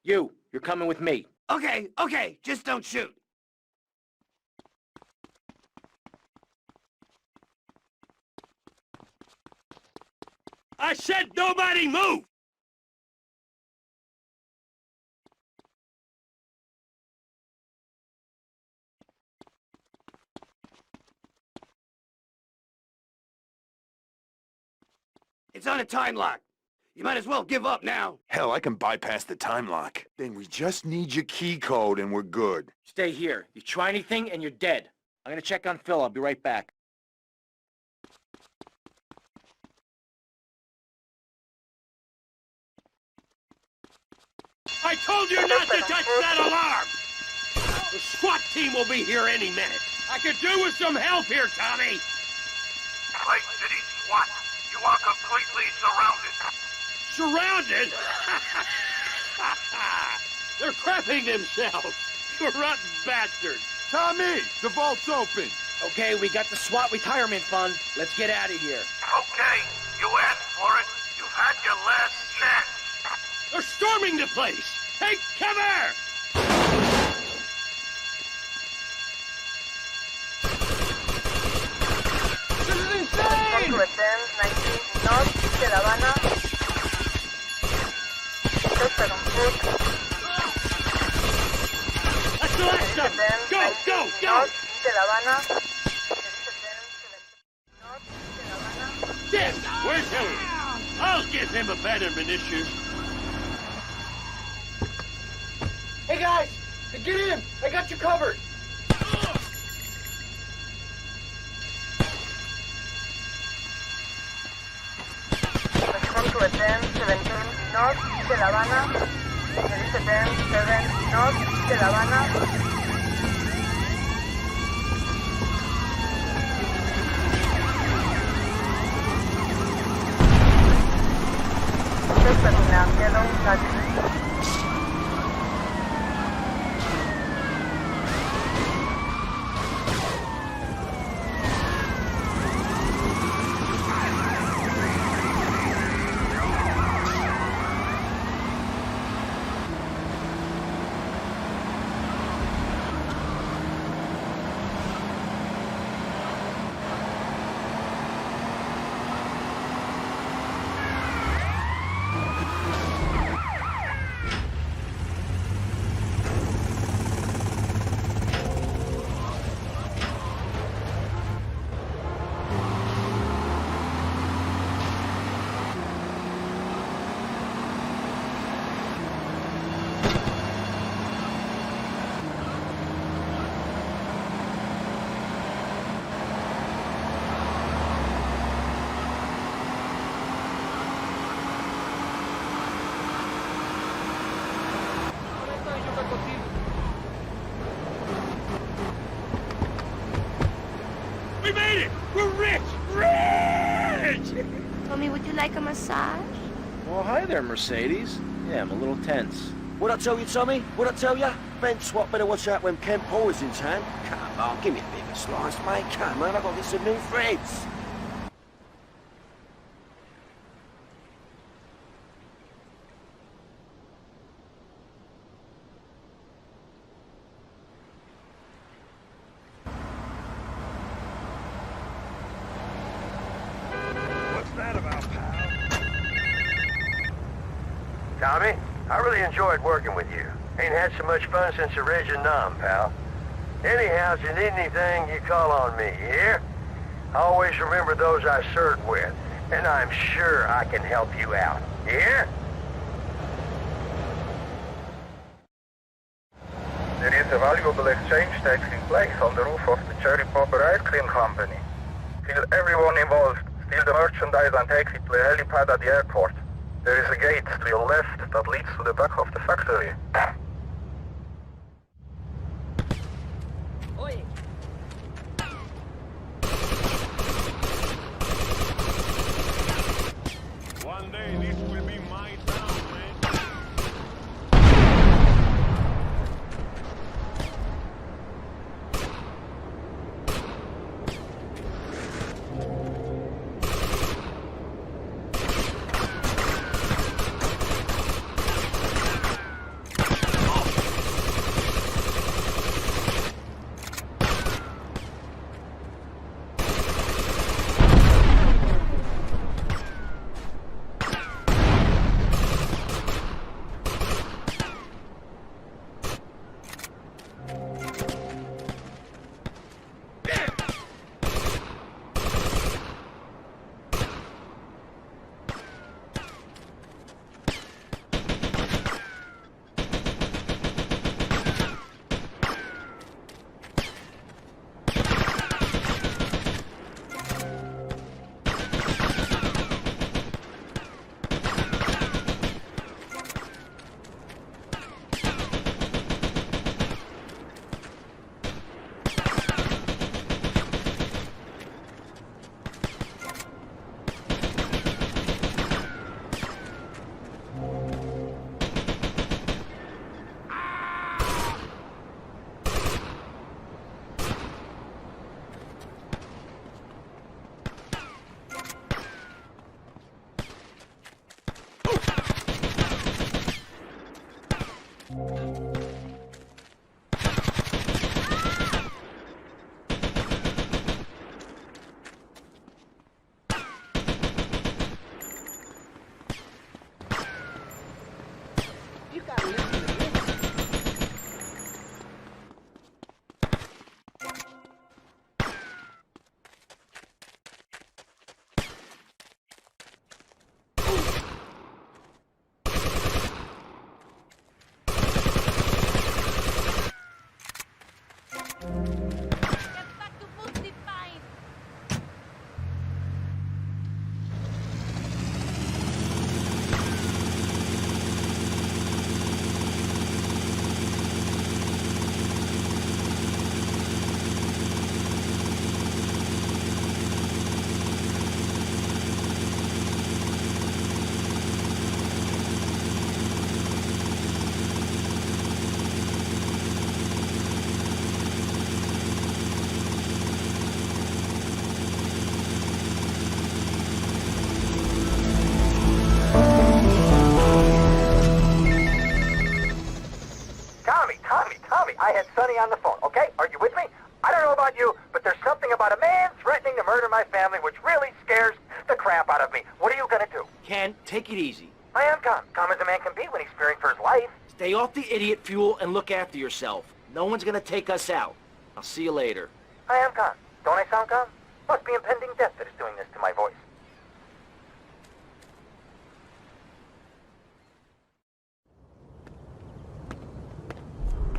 You're coming with me. Okay, just don't shoot. I said nobody move! It's on a time lock. You might as well give up now. Hell, I can bypass the time lock. Then we just need your key code and we're good. Stay here. You try anything and you're dead. I'm gonna check on Phil. I'll be right back. I told you not to touch that alarm! team will be here any minute. I could do with some help here, Tommy. Clay City SWAT, you are completely surrounded. Surrounded? They're crapping themselves. You rotten bastards. Tommy, the vault's open. Okay, we got the SWAT retirement fund. Let's get out of here. Okay, you asked for it. You've had your last chance. They're storming the place. Take cover! Respond to attend 19 North de La Habana. Suspect on foot. That's the last of them. Go, go, go! North de La Habana. Jim, where's Hillary? I'll give him abandonment issues. Hey guys, get in. I got you covered. Respond to attend 17 North de La Habana. Police attend 7 North de La Habana. Suspect now, yellow, taxi. We made it! We're rich! Rich! Tommy, would you like a massage? Well, hi there, Mercedes. Yeah, I'm a little tense. What'd I tell you, Tommy? What'd I tell you? Ben Swat better watch out when Ken Paul is in town. Come on, give me a bigger slice, mate. Come on, I've got some new friends. What's that about, pal? Tommy, I really enjoyed working with you. Ain't had so much fun since the Reg and Nom, pal. Anyhow, if you need anything, you call on me, you hear? Always remember those I served with, and I'm sure I can help you out. You hear? There is a valuable exchange taking place on the roof of the Cherry Popper Ice Cream Company. Kill everyone involved, steal the merchandise and take it to a helipad at the airport. There is a gate to your left that leads to the back of the factory. One day this will be my town, man. I had Sonny on the phone, okay? Are you with me? I don't know about you, but there's something about a man threatening to murder my family which really scares the crap out of me. What are you gonna do? Ken, take it easy. I am calm. Calm as a man can be when he's fearing for his life. Stay off the idiot fuel and look after yourself. No one's gonna take us out. I'll see you later. I am calm. Don't I sound calm? Must be impending death that is doing this to my voice.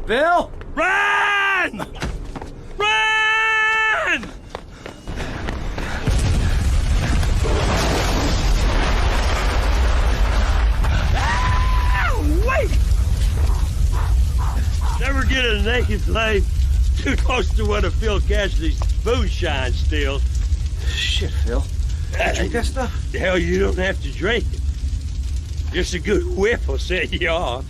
Bill! Run! Run! Ah, wait! Never get a naked flame too close to one of Phil Cassidy's moonshine stills. Shit, Phil. Drink that stuff? Hell, you don't have to drink it. Just a good whiff will set you off.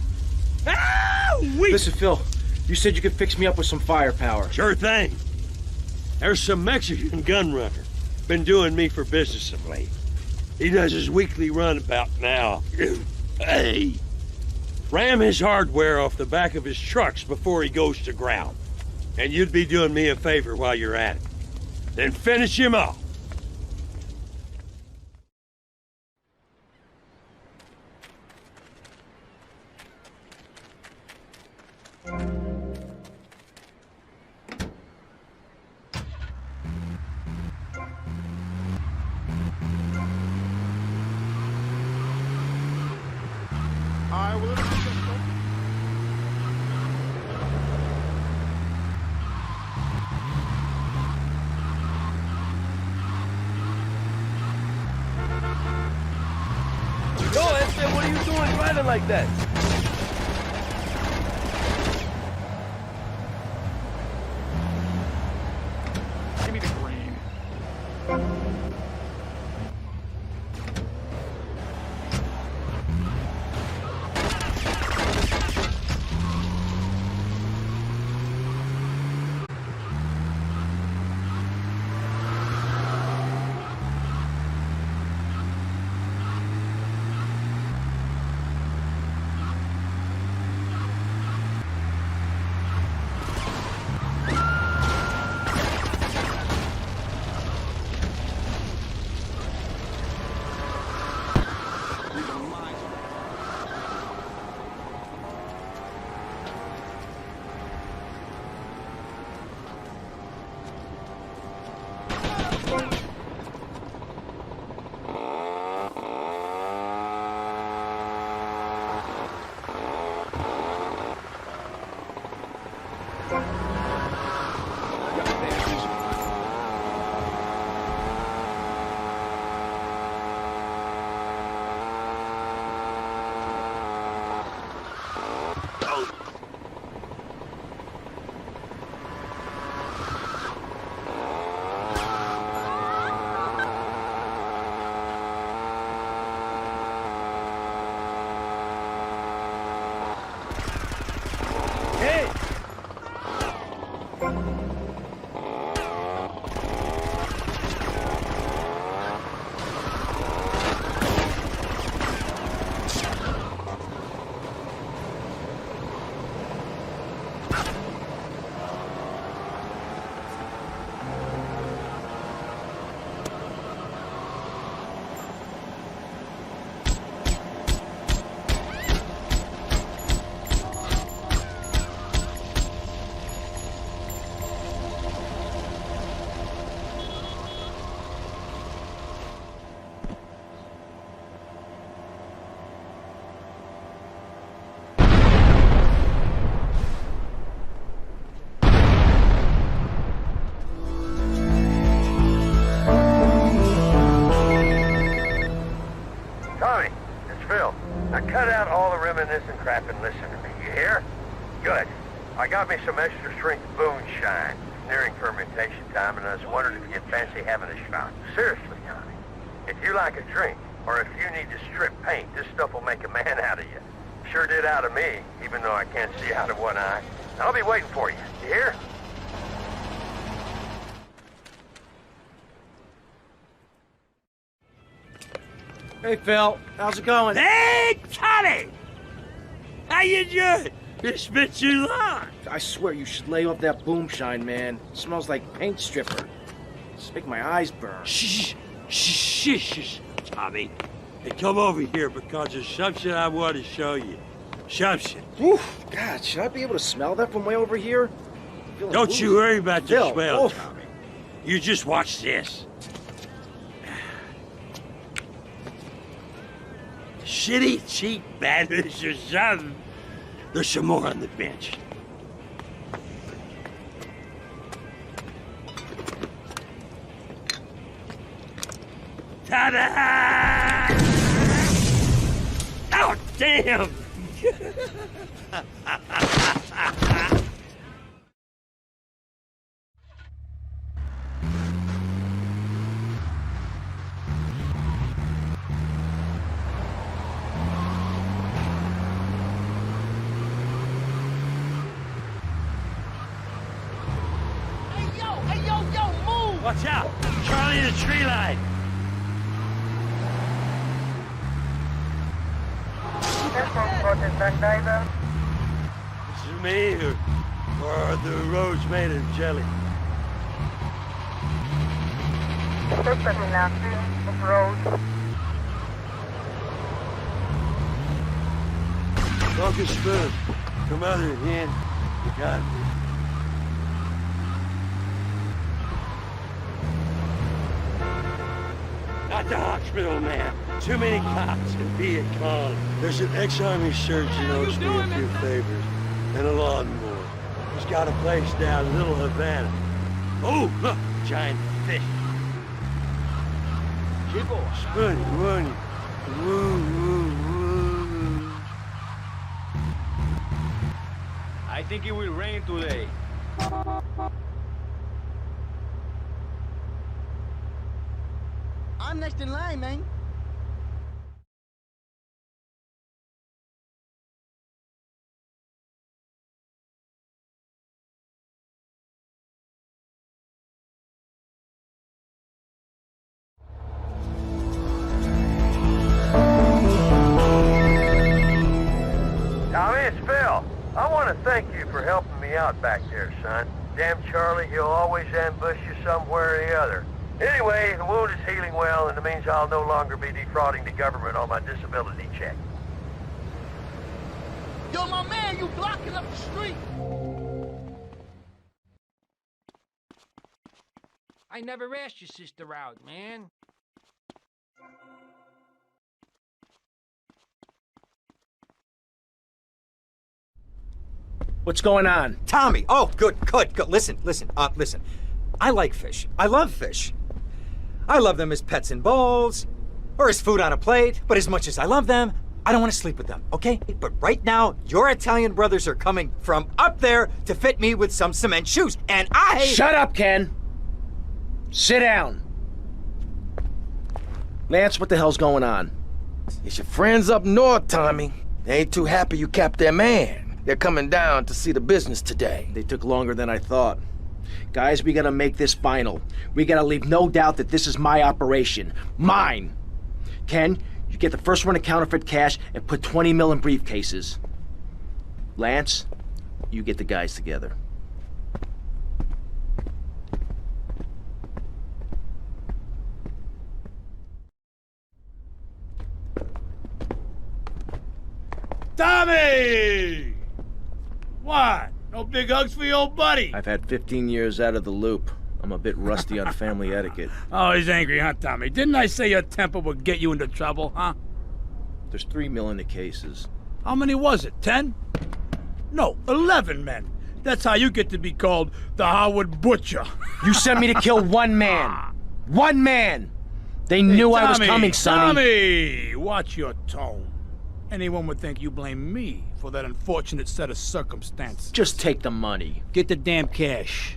Listen, Phil, you said you could fix me up with some firepower. Sure thing. There's some Mexican gun runner. Been doing me for business of late. He does his weekly run about now. Hey, ram his hardware off the back of his trucks before he goes to ground. And you'd be doing me a favor while you're at it. Then finish him off. What are you doing driving like that? Give me the green. reminiscent crap and listen to me, you hear? Good. I got me some extra strength moonshine. It's nearing fermentation time, and I was wondering if you'd fancy having a shot. Seriously, Tommy. If you like a drink, or if you need to strip paint, this stuff will make a man out of you. Sure did out of me, even though I can't see out of one eye. I'll be waiting for you. You hear? Hey, Phil. How's it going? Hey, Tommy! How you doing? It's been too long. I swear you should lay off that boom shine, man. It smells like paint stripper. It's making my eyes burn. Shh, shh, shh, shh, Tommy. Hey, come over here because there's something I want to show you. Something. Oof, God, should I be able to smell that from way over here? Don't you worry about the Phil, smell, oof. Tommy. You just watch this. Shitty, cheap bandits or something. There's some more on the bench. Ta-da! Oh, damn! Hey, yo, move! Watch out! Charlie in the tree line! This is me, or are the roads made of jelly? Focus spoon. Come out here, hand. You got me. Not the hospital, man. Too many cops and Viet Cong. There's an ex-army surgeon owes me a few favors and a lawnmower. He's got a place down in Little Havana. Oh, look, giant fish. Spoony, woony. Woo, woo, woo. I think it will rain today. I'm next in line, man. Tommy, it's Phil. I want to thank you for helping me out back there, son. Damn Charlie, he'll always ambush you somewhere or the other. Anyway, the wound is healing well, and it means I'll no longer be defrauding the government on my disability check. Yo, my man, you blocking up the street. I never asked your sister out, man. What's going on? Tommy! Oh, good. Listen. I like fish. I love fish. I love them as pets in bowls, or as food on a plate, but as much as I love them, I don't want to sleep with them, okay? But right now, your Italian brothers are coming from up there to fit me with some cement shoes, and I... Shut up, Ken! Sit down. Lance, what the hell's going on? It's your friends up north, Tommy. They ain't too happy you capped their man. They're coming down to see the business today. They took longer than I thought. Guys, we gotta make this final. We gotta leave no doubt that this is my operation. Mine! Ken, you get the first run of counterfeit cash and put 20 mil in briefcases. Lance, you get the guys together. Tommy! What? No big hugs for your old buddy? I've had 15 years out of the loop. I'm a bit rusty on family etiquette. Oh, he's angry, huh, Tommy? Didn't I say your temper would get you into trouble, huh? There's 3 mil in the cases. How many was it? 10? No, 11 men. That's how you get to be called the Howard Butcher. You sent me to kill one man. One man! They knew I was coming, Sonny. Tommy, watch your tone. Anyone would think you blame me for that unfortunate set of circumstances. Just take the money. Get the damn cash.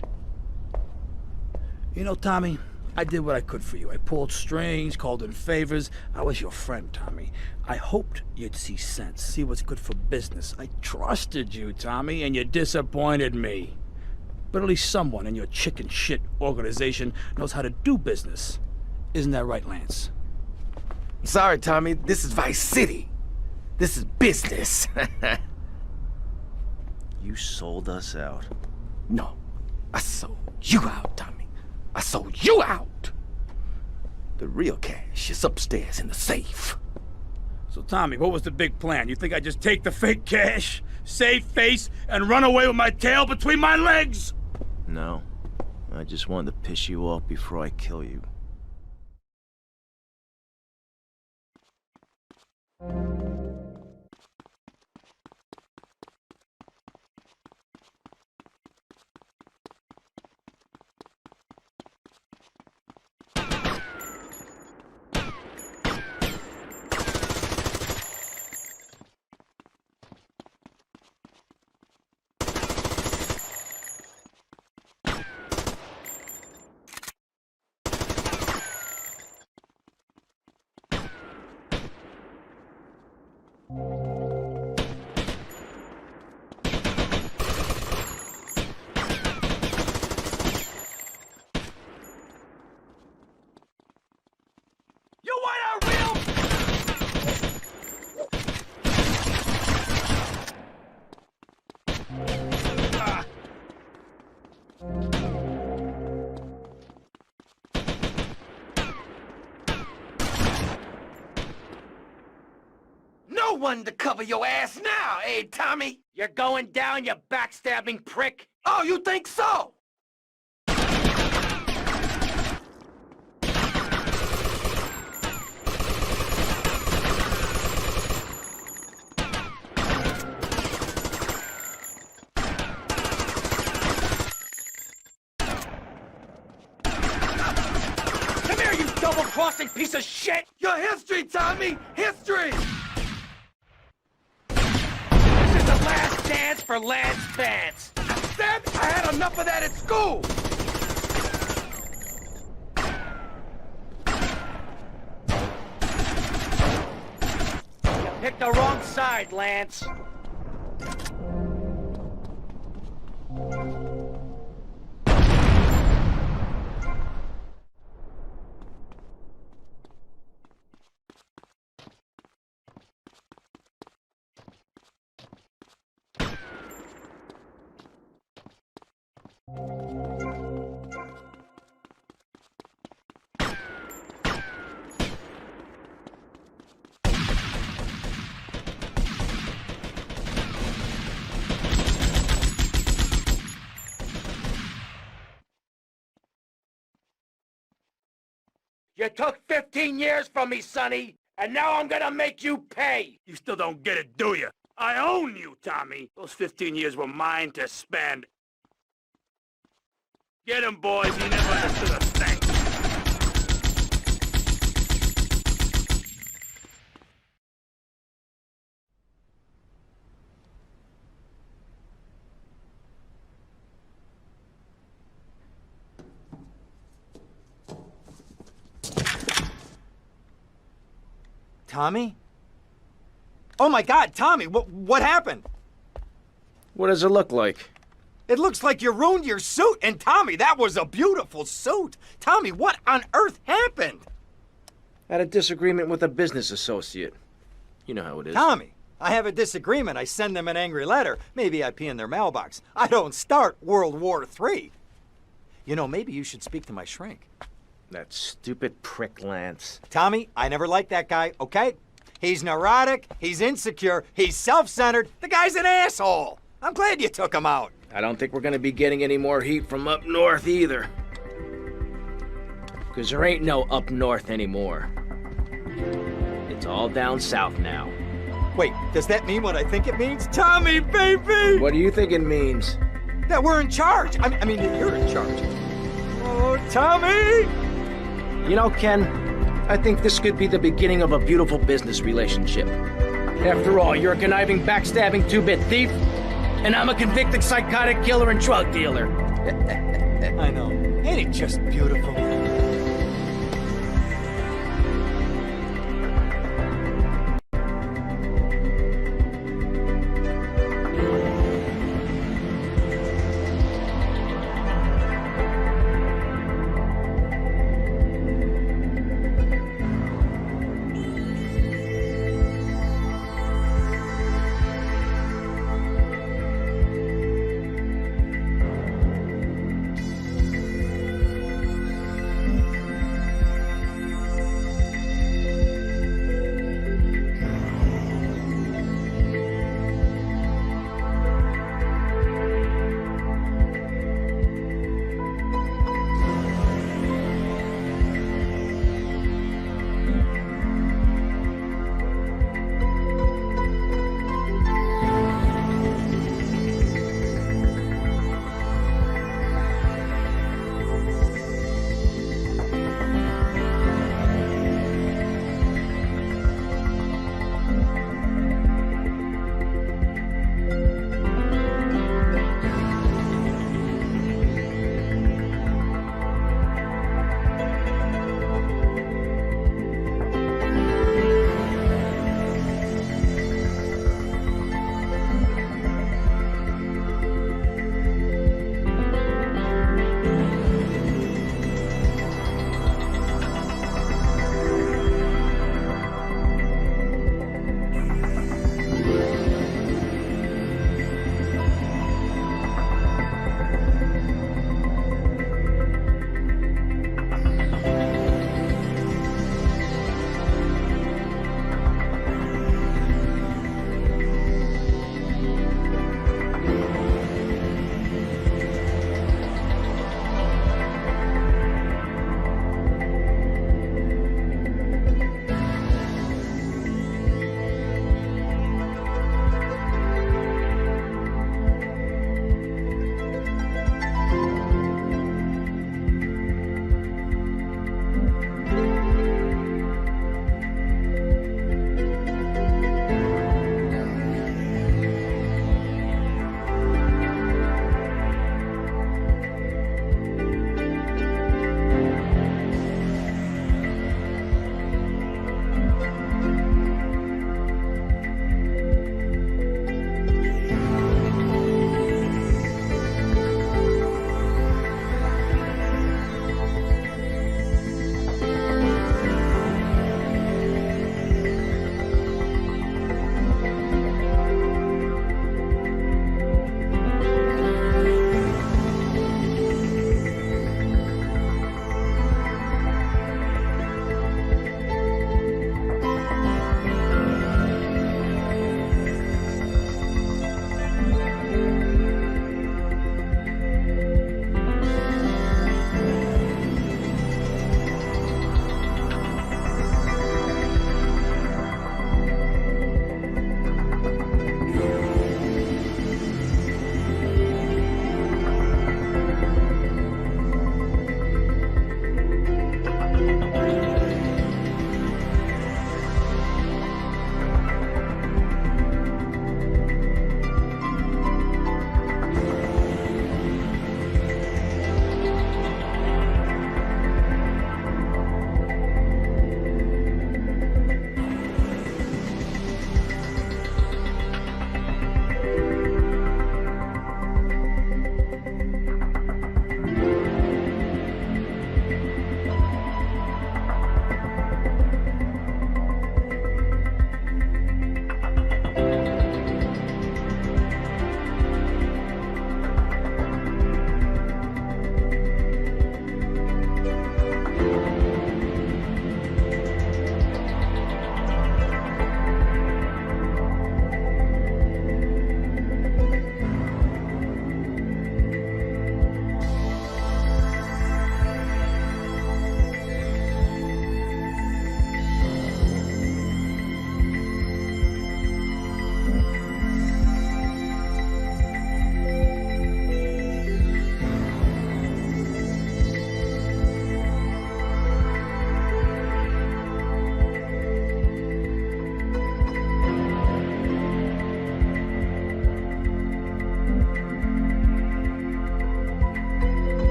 You know, Tommy, I did what I could for you. I pulled strings, called in favors. I was your friend, Tommy. I hoped you'd see sense, see what's good for business. I trusted you, Tommy, and you disappointed me. But at least someone in your chicken shit organization knows how to do business. Isn't that right, Lance? Sorry, Tommy. This is Vice City. This is business. You sold us out. No, I sold you out, Tommy. I sold you out. The real cash is upstairs in the safe. So, Tommy, what was the big plan? You think I just take the fake cash, save face, and run away with my tail between my legs? No. I just wanted to piss you off before I kill you. No one to cover your ass now, eh, Tommy? You're going down, you backstabbing prick! Oh, you think so? Come here, you double-crossing piece of shit! Your history, Tommy! History! This is the last dance for Lance Vance! Dad, I had enough of that at school! You picked the wrong side, Lance! You took 15 years from me, Sonny, and now I'm gonna make you pay! You still don't get it, do you? I own you, Tommy. Those 15 years were mine to spend. Get him, boys. He never understood a thing. Tommy? Oh my God, Tommy, what happened? What does it look like? It looks like you ruined your suit, and Tommy, that was a beautiful suit. Tommy, what on earth happened? I had a disagreement with a business associate. You know how it is. Tommy, I have a disagreement. I send them an angry letter. Maybe I pee in their mailbox. I don't start World War III. You know, maybe you should speak to my shrink. That stupid prick, Lance. Tommy, I never liked that guy, okay? He's neurotic, he's insecure, he's self-centered. The guy's an asshole. I'm glad you took him out. I don't think we're gonna be getting any more heat from up north either. Because there ain't no up north anymore. It's all down south now. Wait, does that mean what I think it means? Tommy, baby! What do you think it means? That we're in charge. I mean that you're in charge. Oh, Tommy! You know, Ken, I think this could be the beginning of a beautiful business relationship. After all, you're a conniving, backstabbing two-bit thief, and I'm a convicted psychotic killer and drug dealer. I know. Ain't it just beautiful?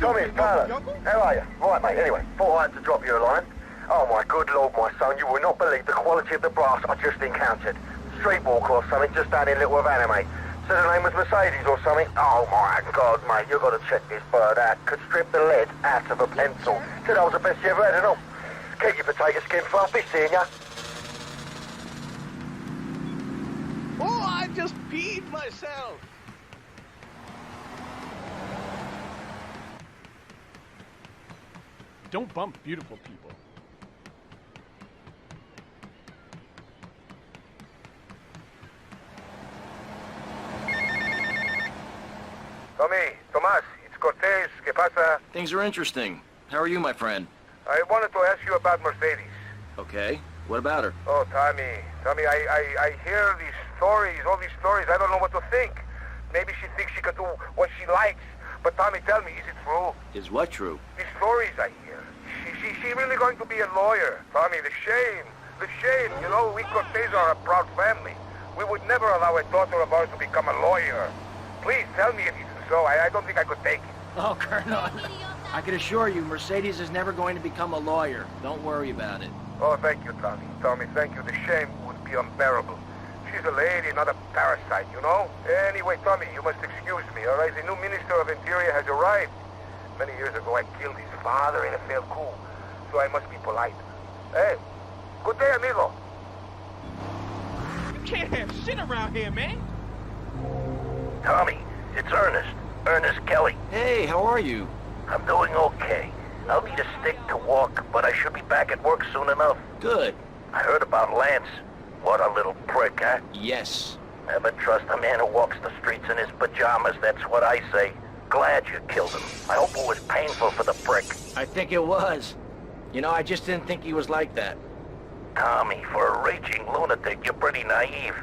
Tommy, it's Tyler. How are you? Right, mate, anyway, thought I had to drop you a line. Oh, my good lord, my son, you will not believe the quality of the brass I just encountered. Streetwalker or something, just down in Little Havana, mate. Said her name was Mercedes or something. Oh, my God, mate, you've got to check this bird out. Could strip the lead out of a pencil. Said I was the best you ever had and all. Keep your potato skin fluffy, seeing ya. Oh, I just peed myself. Don't bump beautiful people. Tommy, Tomas, it's Cortez. ¿Qué pasa? Things are interesting. How are you, my friend? I wanted to ask you about Mercedes. Okay. What about her? Oh, Tommy, I hear these stories, all these stories. I don't know what to think. Maybe she thinks she can do what she likes. But Tommy, tell me, is it true? Is what true? These stories I hear. She really going to be a lawyer? Tommy, the shame. The shame. You know, we Cortez are a proud family. We would never allow a daughter of ours to become a lawyer. Please tell me if it's so. I don't think I could take it. Oh, Colonel, I can assure you, Mercedes is never going to become a lawyer. Don't worry about it. Oh, thank you, Tommy. Tommy, thank you. The shame would be unbearable. She's a lady, not a parasite, you know? Anyway, Tommy, you must excuse me, all right? The new Minister of Interior has arrived. Many years ago, I killed his father in a failed coup, so I must be polite. Hey, good day, amigo. You can't have shit around here, man. Tommy, it's Ernest. Ernest Kelly. Hey, how are you? I'm doing okay. I'll need a stick to walk, but I should be back at work soon enough. Good. I heard about Lance. What a little prick, huh? Yes. Never trust a man who walks the streets in his pajamas, that's what I say. Glad you killed him. I hope it was painful for the prick. I think it was. You know, I just didn't think he was like that. Tommy, for a raging lunatic, you're pretty naive.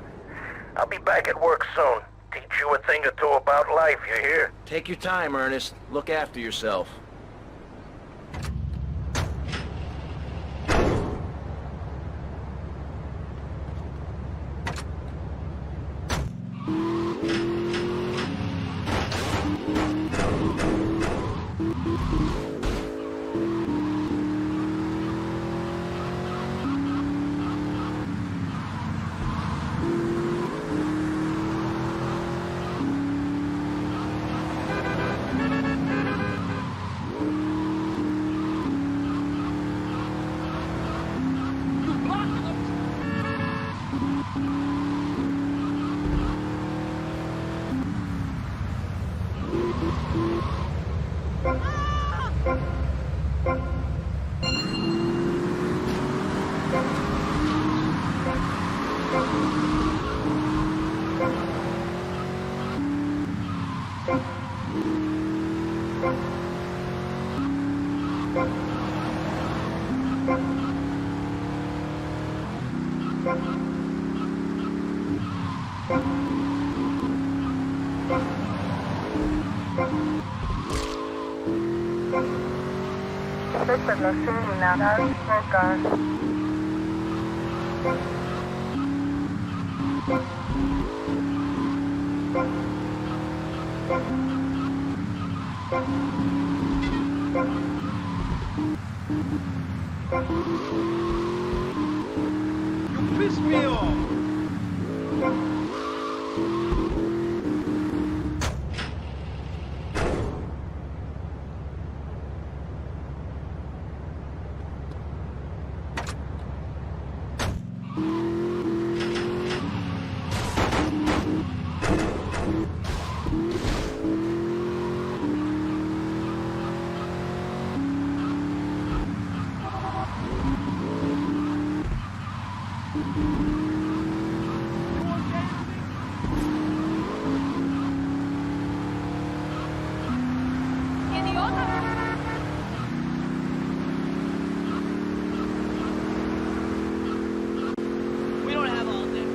I'll be back at work soon. Teach you a thing or two about life, you hear? Take your time, Ernest. Look after yourself. Suspect was seen in a Harry car. You pissed me off. We don't have all day.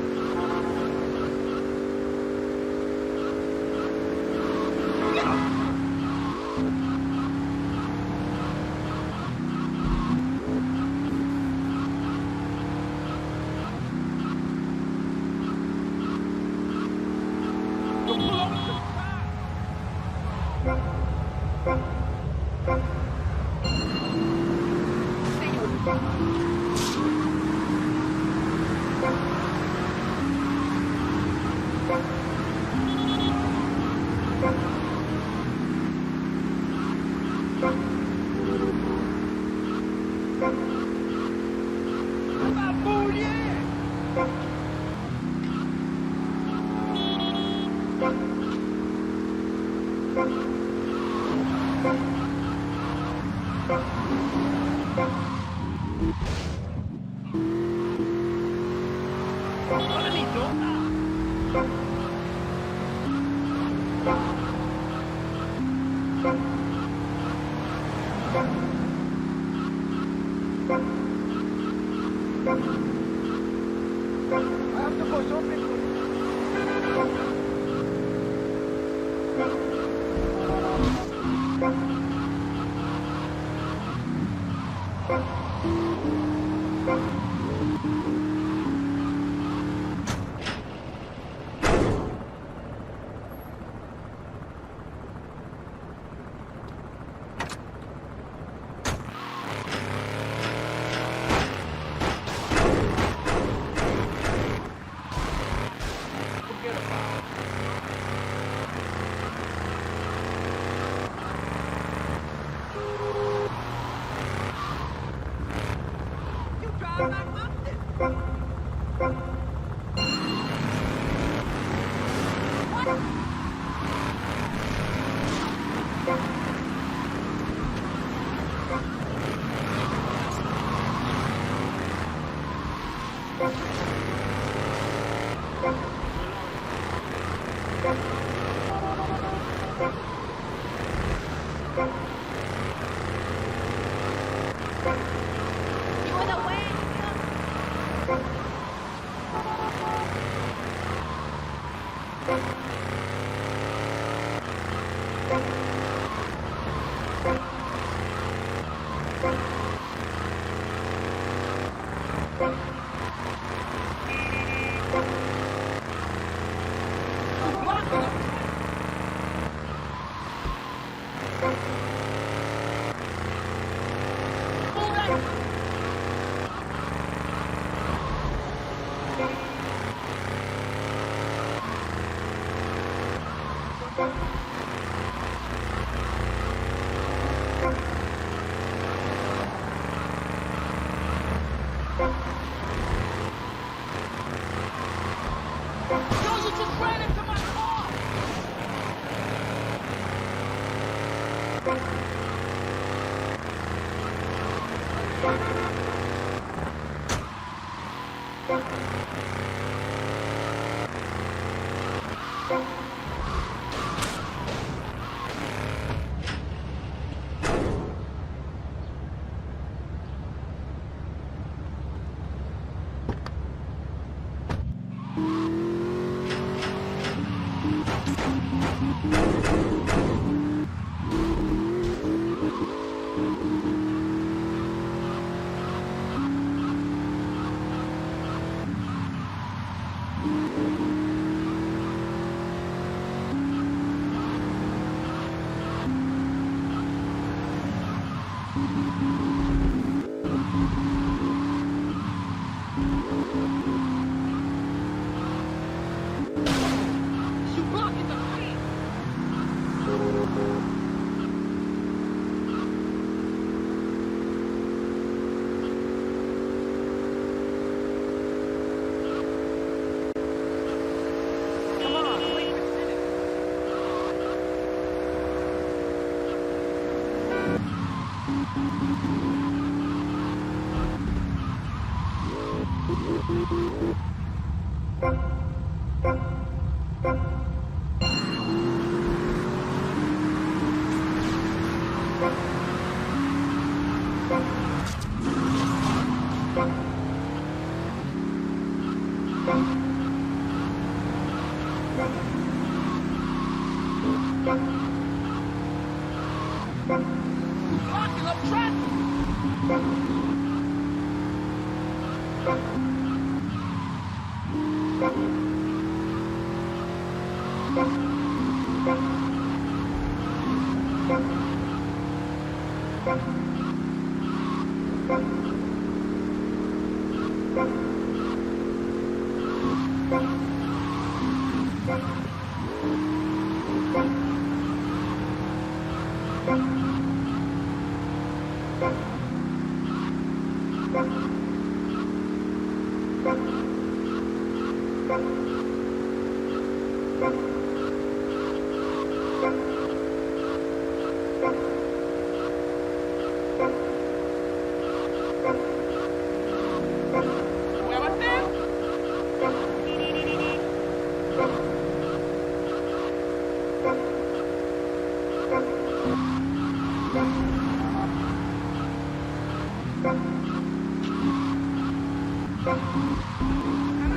I'm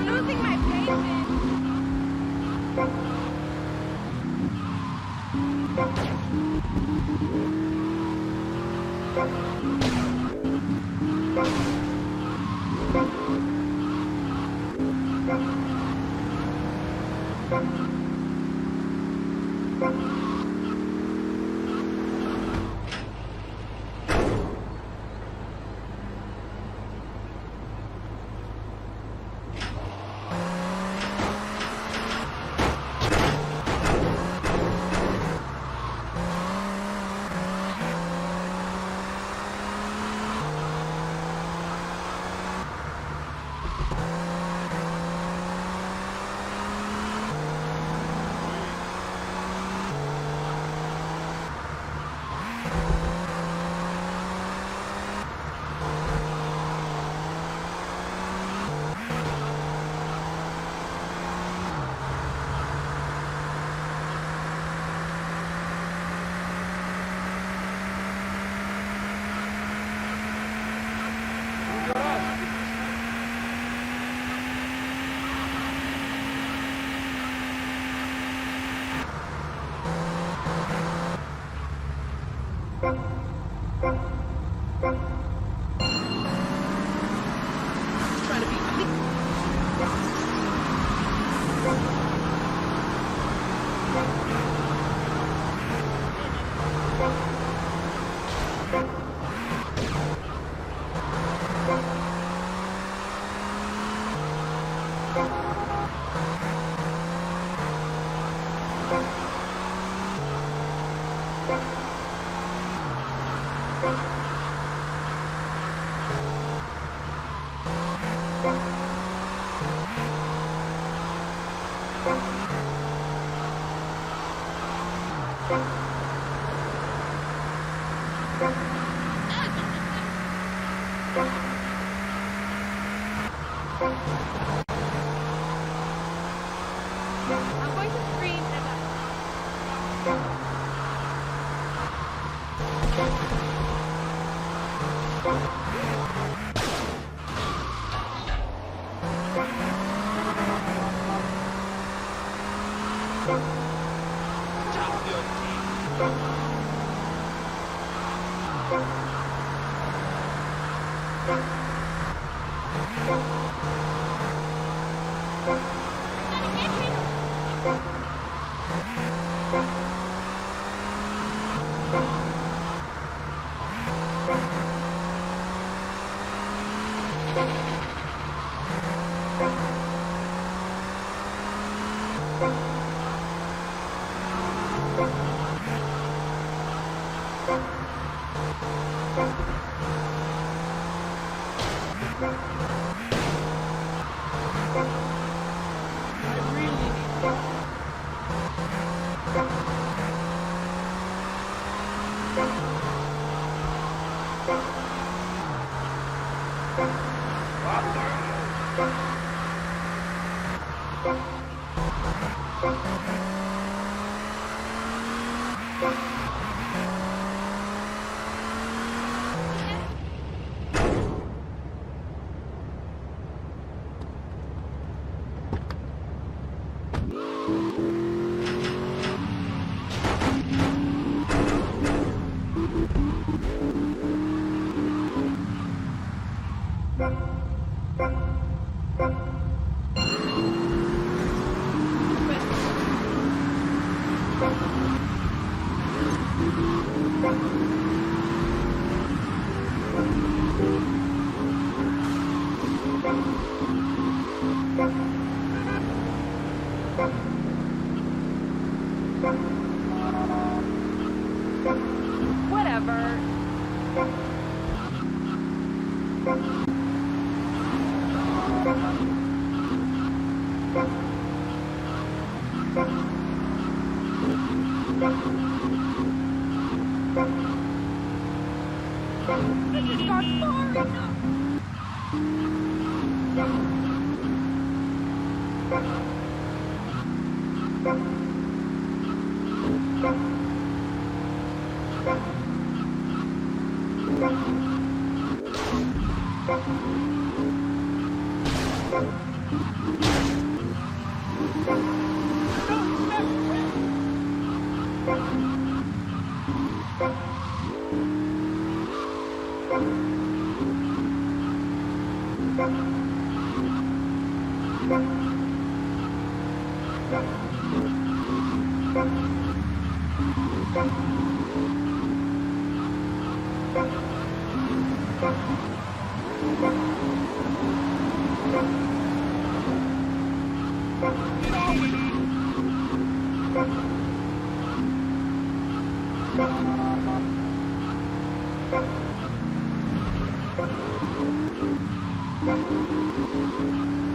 losing my patience. I'm going to scream and Whatever. This has gone far enough.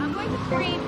I'm going to scream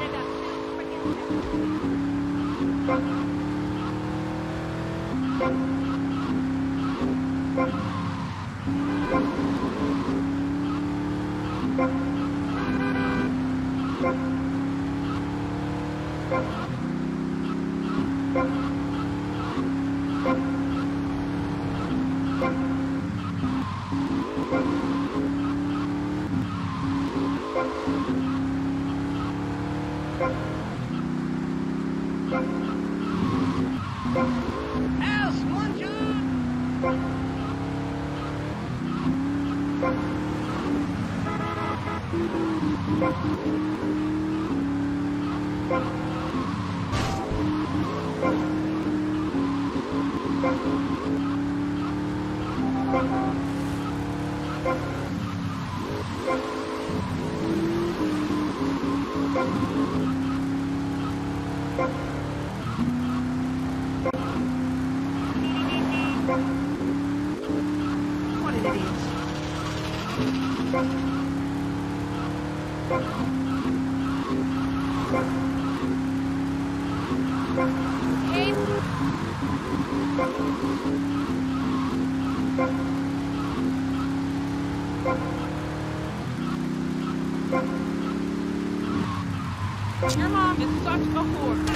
and your mom is such a whore.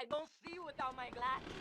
don't see without my glasses.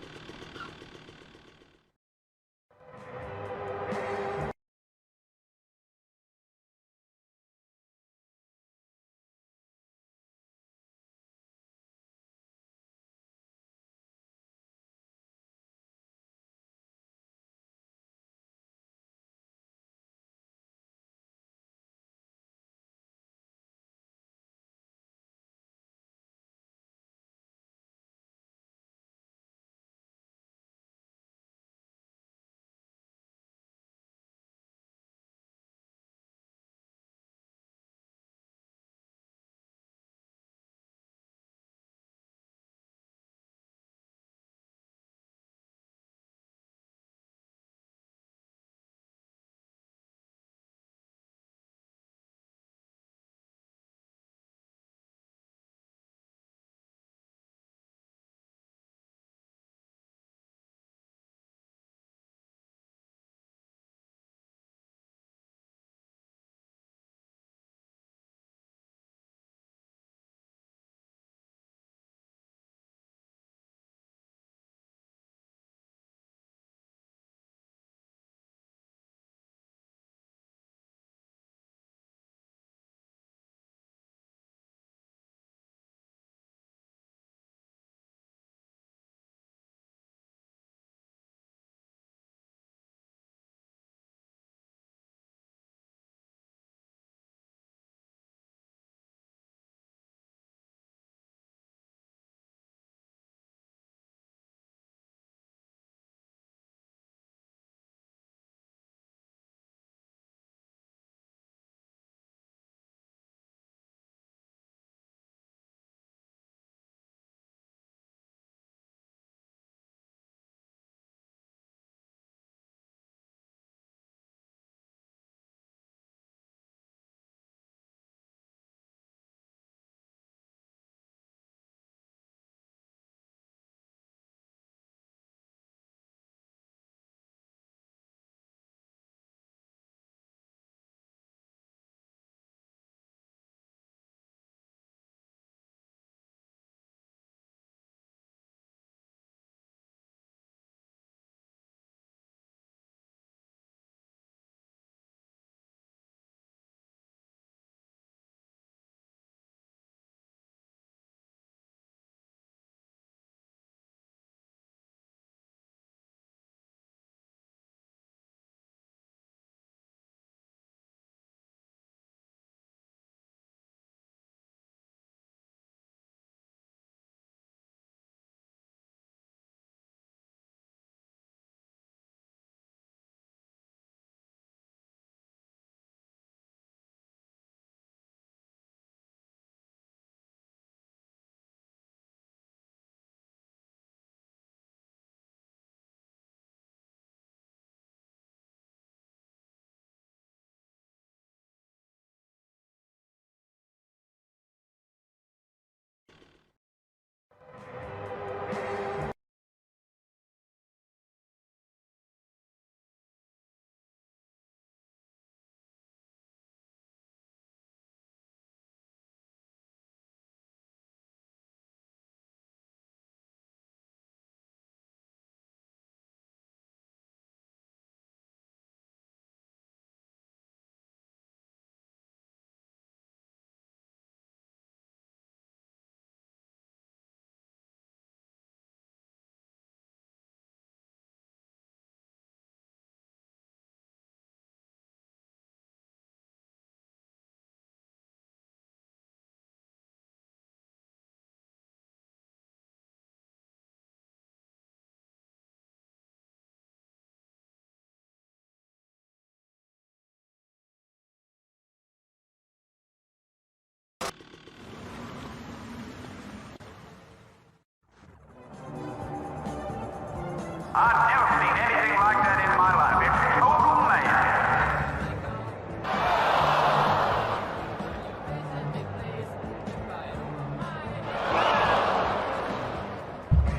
I've never seen anything like that in my life. It's total mayhem.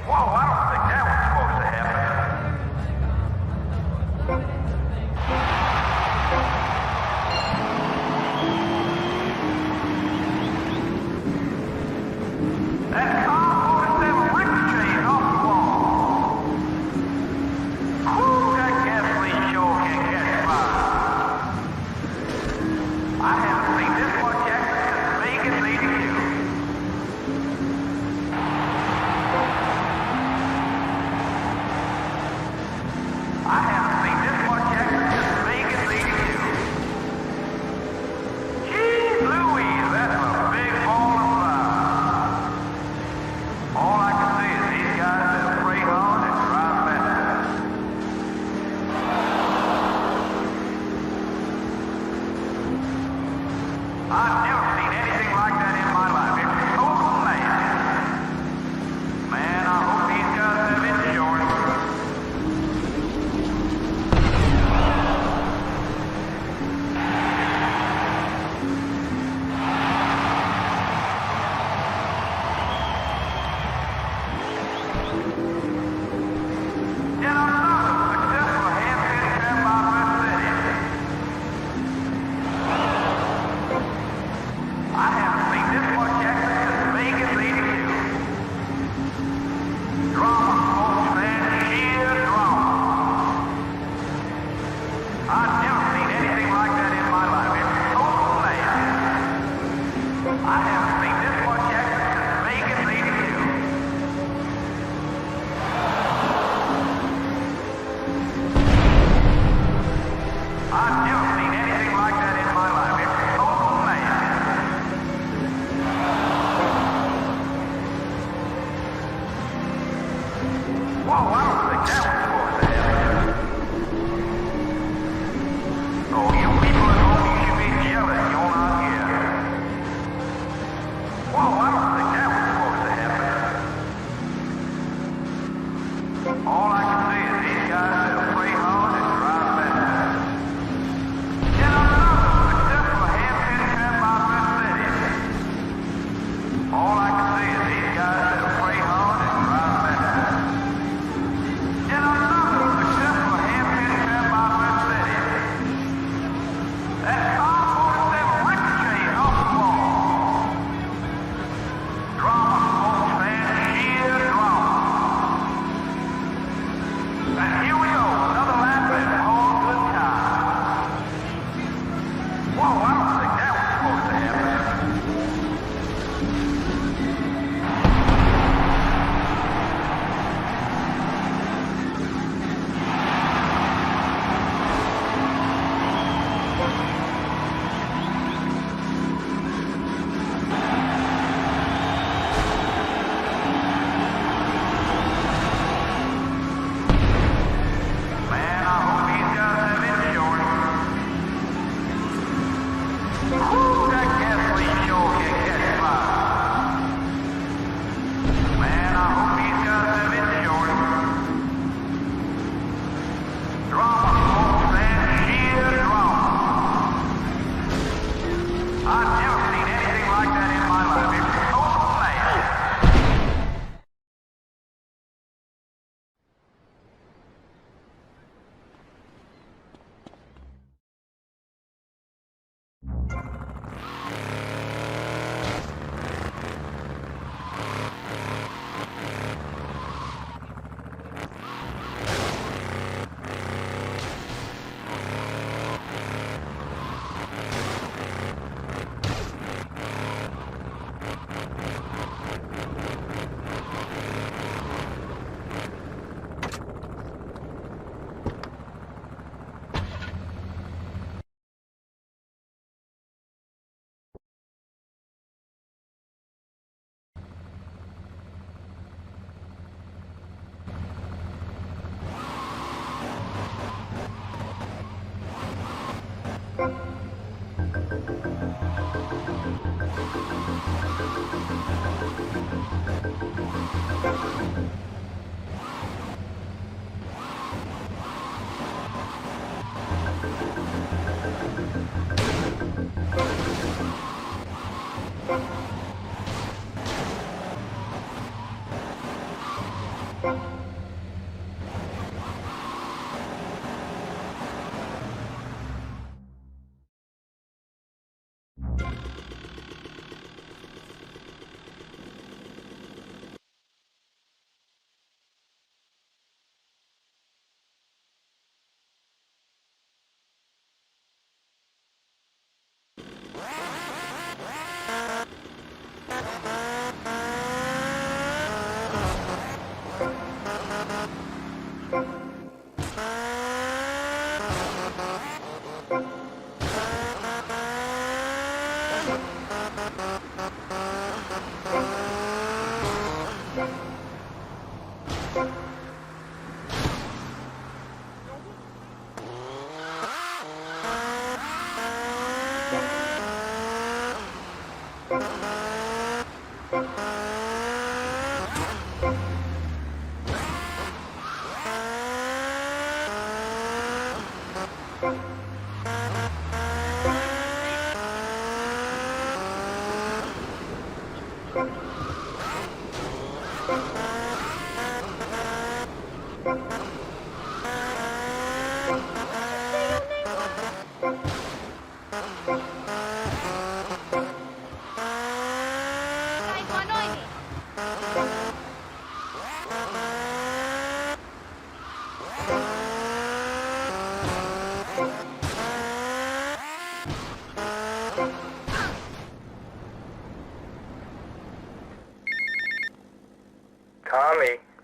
Whoa, I don't think that was supposed to happen. That car 47 ricochet I've never seen anything like that in my life. It's total mayhem. Man, I hope these guys have insurance.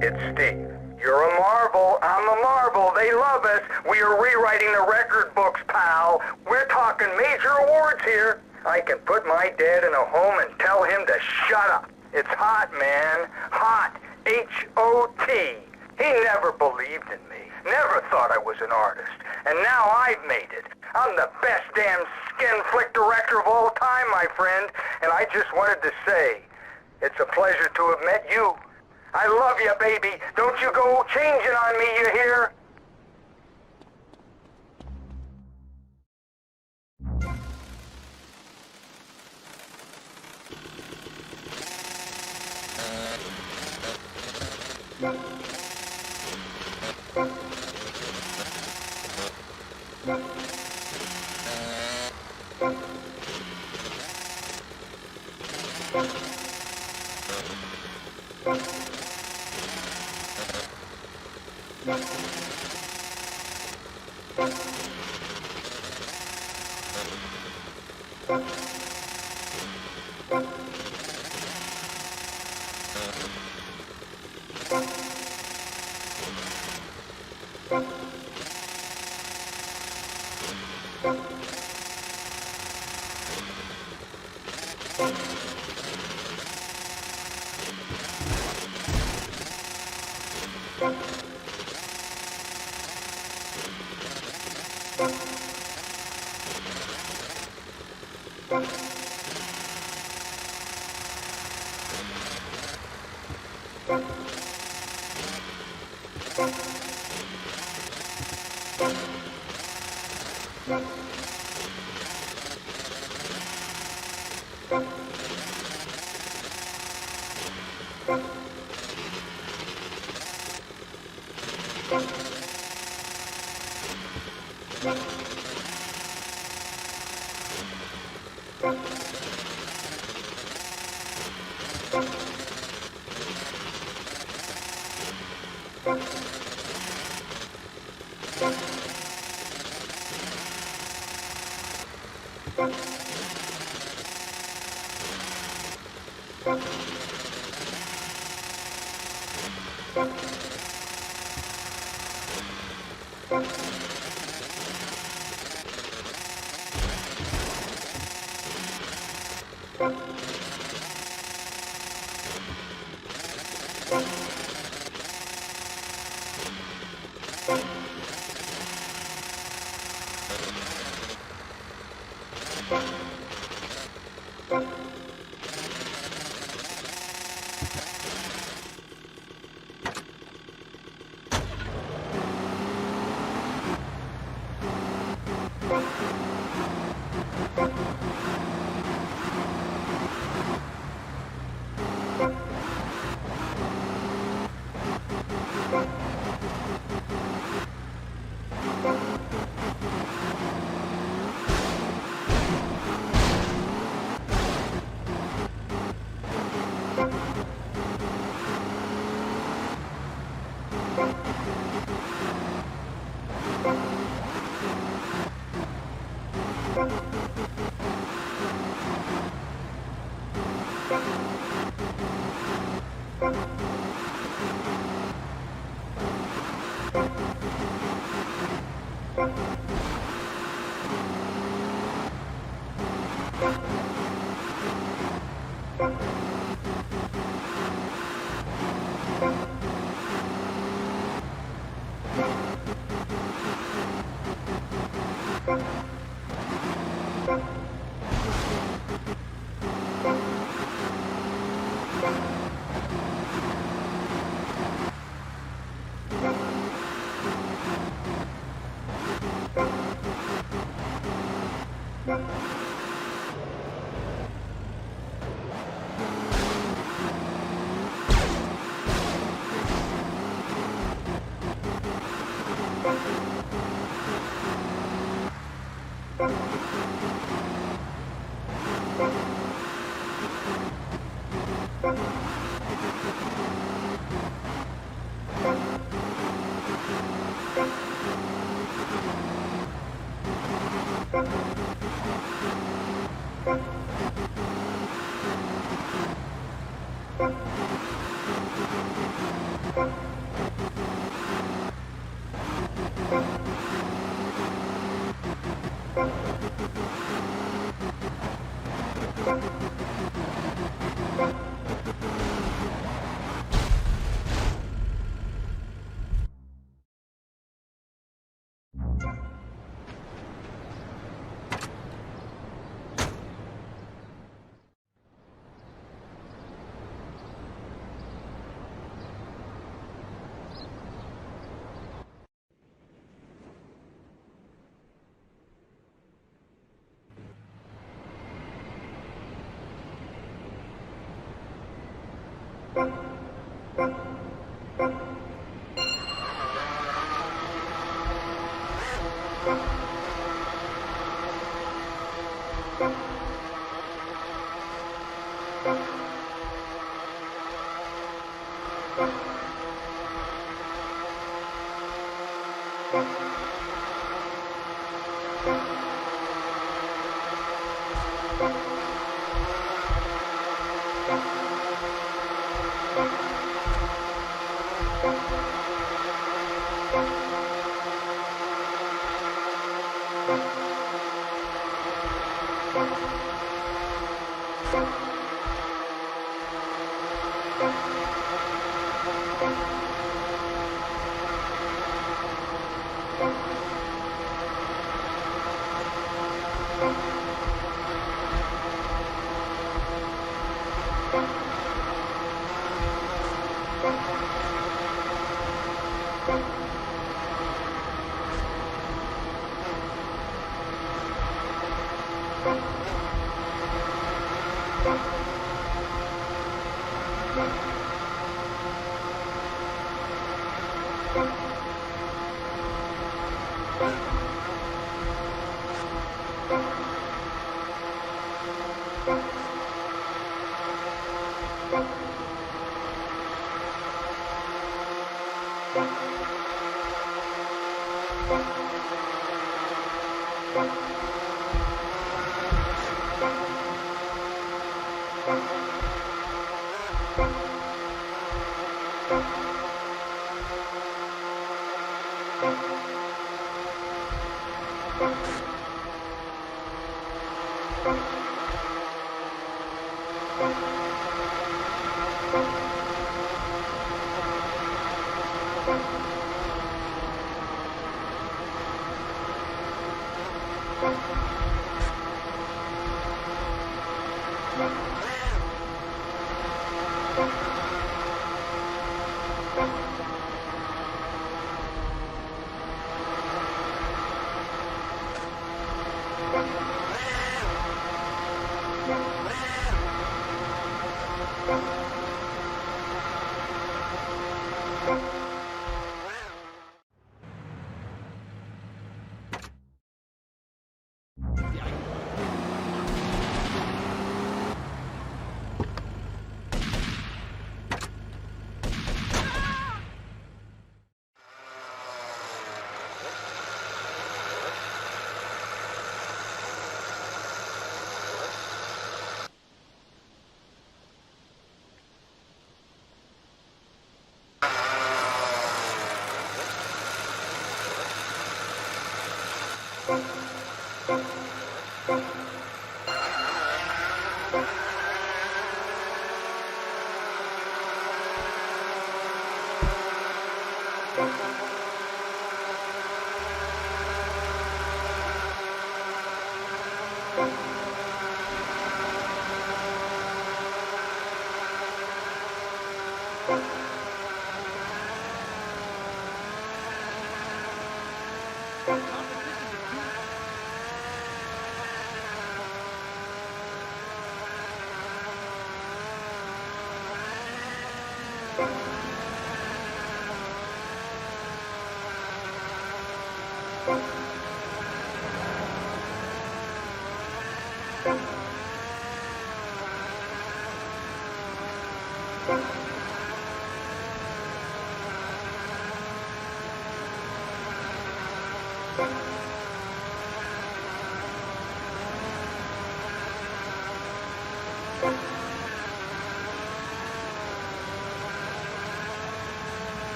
It's Steve. You're a marvel. I'm a marvel. They love us. We are rewriting the record books, pal. We're talking major awards here. I can put my dad in a home and tell him to shut up. It's hot, man. Hot. H-O-T. He never believed in me. Never thought I was an artist. And now I've made it. I'm the best damn skin flick director of all time, my friend. And I just wanted to say, it's a pleasure to have met you. I love you, baby. Don't you go changing on me, you hear?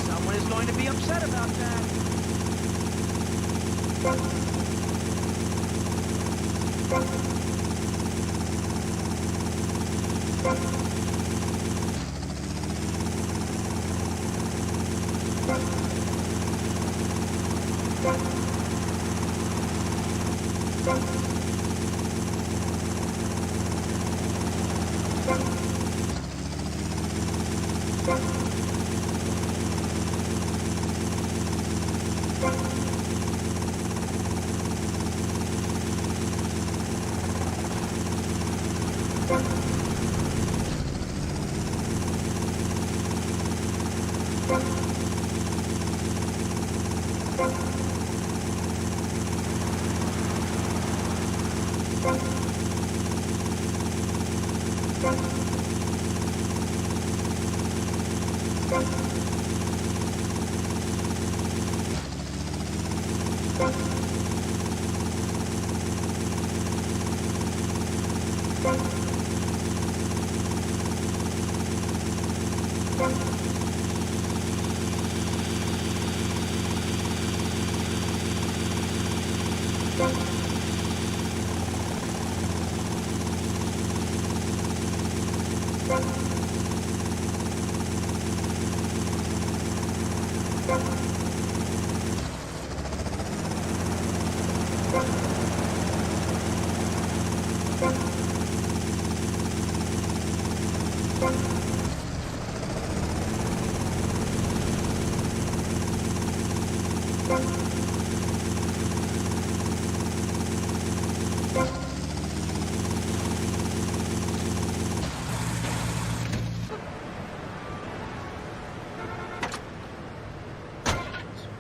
Someone is going to be upset about that.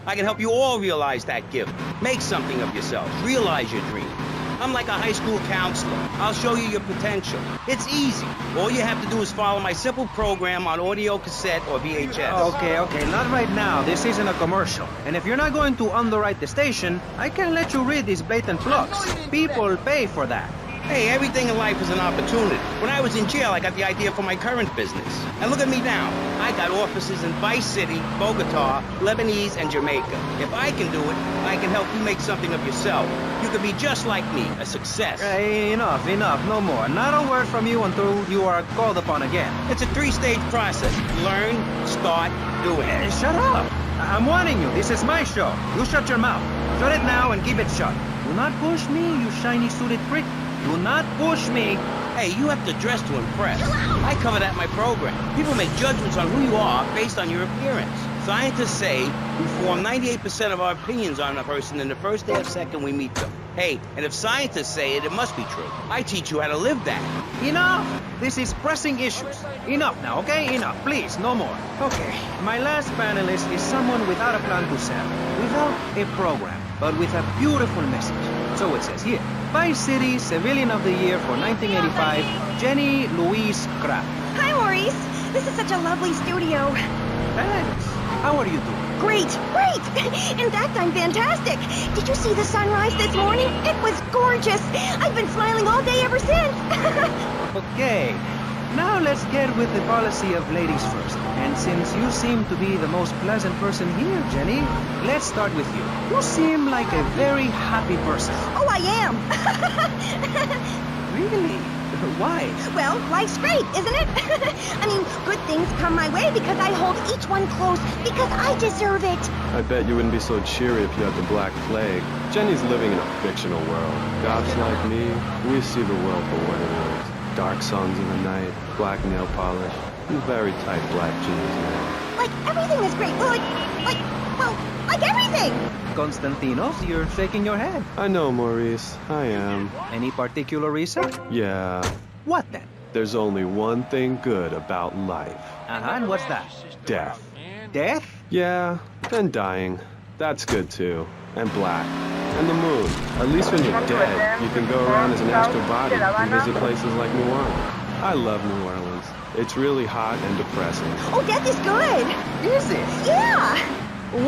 I can help you all realize that gift. Make something of yourselves. Realize your dream. I'm like a high school counselor. I'll show you your potential. It's easy. All you have to do is follow my simple program on audio cassette or VHS. Okay, not right now. This isn't a commercial. And if you're not going to underwrite the station, I can let you read these blatant plugs. People pay for that. Hey, everything in life is an opportunity. When I was in jail, I got the idea for my current business. And look at me now. I got offices in Vice City, Bogota, Lebanese, and Jamaica. If I can do it, I can help you make something of yourself. You could be just like me, a success. Hey, enough, no more. Not a word from you until you are called upon again. It's a 3-stage process. Learn, start, do it. Hey, shut up. I'm warning you, this is my show. You shut your mouth. Shut it now and keep it shut. Do not push me, you shiny suited prick. Do not push me. Hey, you have to dress to impress. I cover that in my program. People make judgments on who you are based on your appearance. Scientists say we form 98% of our opinions on a person in the first day or second we meet them. Hey, and if scientists say it, it must be true. I teach you how to live that. Enough! This is pressing issues. Enough now, okay? Enough. Please, no more. Okay, my last panelist is someone without a plan to sell, without a program, but with a beautiful message. So it says here, Vice City Civilian of the Year for 1985, Jenny Louise Kraft. Hi, Maurice. This is such a lovely studio. Thanks. How are you doing? Great. In fact, I'm fantastic. Did you see the sunrise this morning? It was gorgeous. I've been smiling all day ever since. Okay. Now let's get with the policy of ladies first. And since you seem to be the most pleasant person here, Jenny, let's start with you. You seem like a very happy person. Oh, I am. Really? Why? Well, life's great, isn't it? I mean, good things come my way because I hold each one close because I deserve it. I bet you wouldn't be so cheery if you had the Black Plague. Jenny's living in a fictional world. Gods like me, we see the world for what it is. Dark songs in the night, black nail polish, and very tight black jeans, man. Like, everything is great. Well, like everything. Constantinos, you're shaking your head. I know, Maurice. I am. Any particular reason? Yeah. What then? There's only one thing good about life. And what's that? Death. Death? Yeah, and dying. That's good too. And black. And the moon. At least when you're dead, you can go around as an astral body and visit places like New Orleans. I love New Orleans. It's really hot and depressing. Oh, death is good. Is it? Yeah.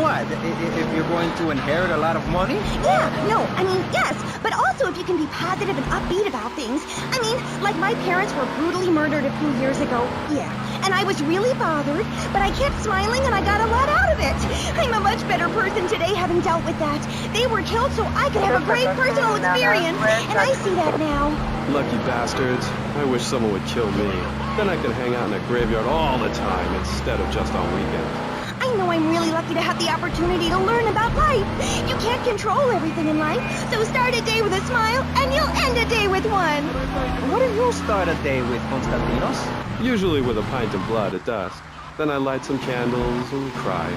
What? If you're going to inherit a lot of money? Yeah, no, I mean, yes. But also if you can be positive and upbeat about things. I mean, like my parents were brutally murdered a few years ago. Yeah. And I was really bothered, but I kept smiling and I got a lot out of it. I'm a much better person today having dealt with that. They were killed so I could have a great personal experience, and I see that now. Lucky bastards. I wish someone would kill me. Then I could hang out in a graveyard all the time instead of just on weekends. I know I'm really lucky to have the opportunity to learn about life. You can't control everything in life, so start a day with a smile, and you'll end a day with one. What do you start a day with, Constantinos? Usually with a pint of blood at dusk. Then I light some candles and cry.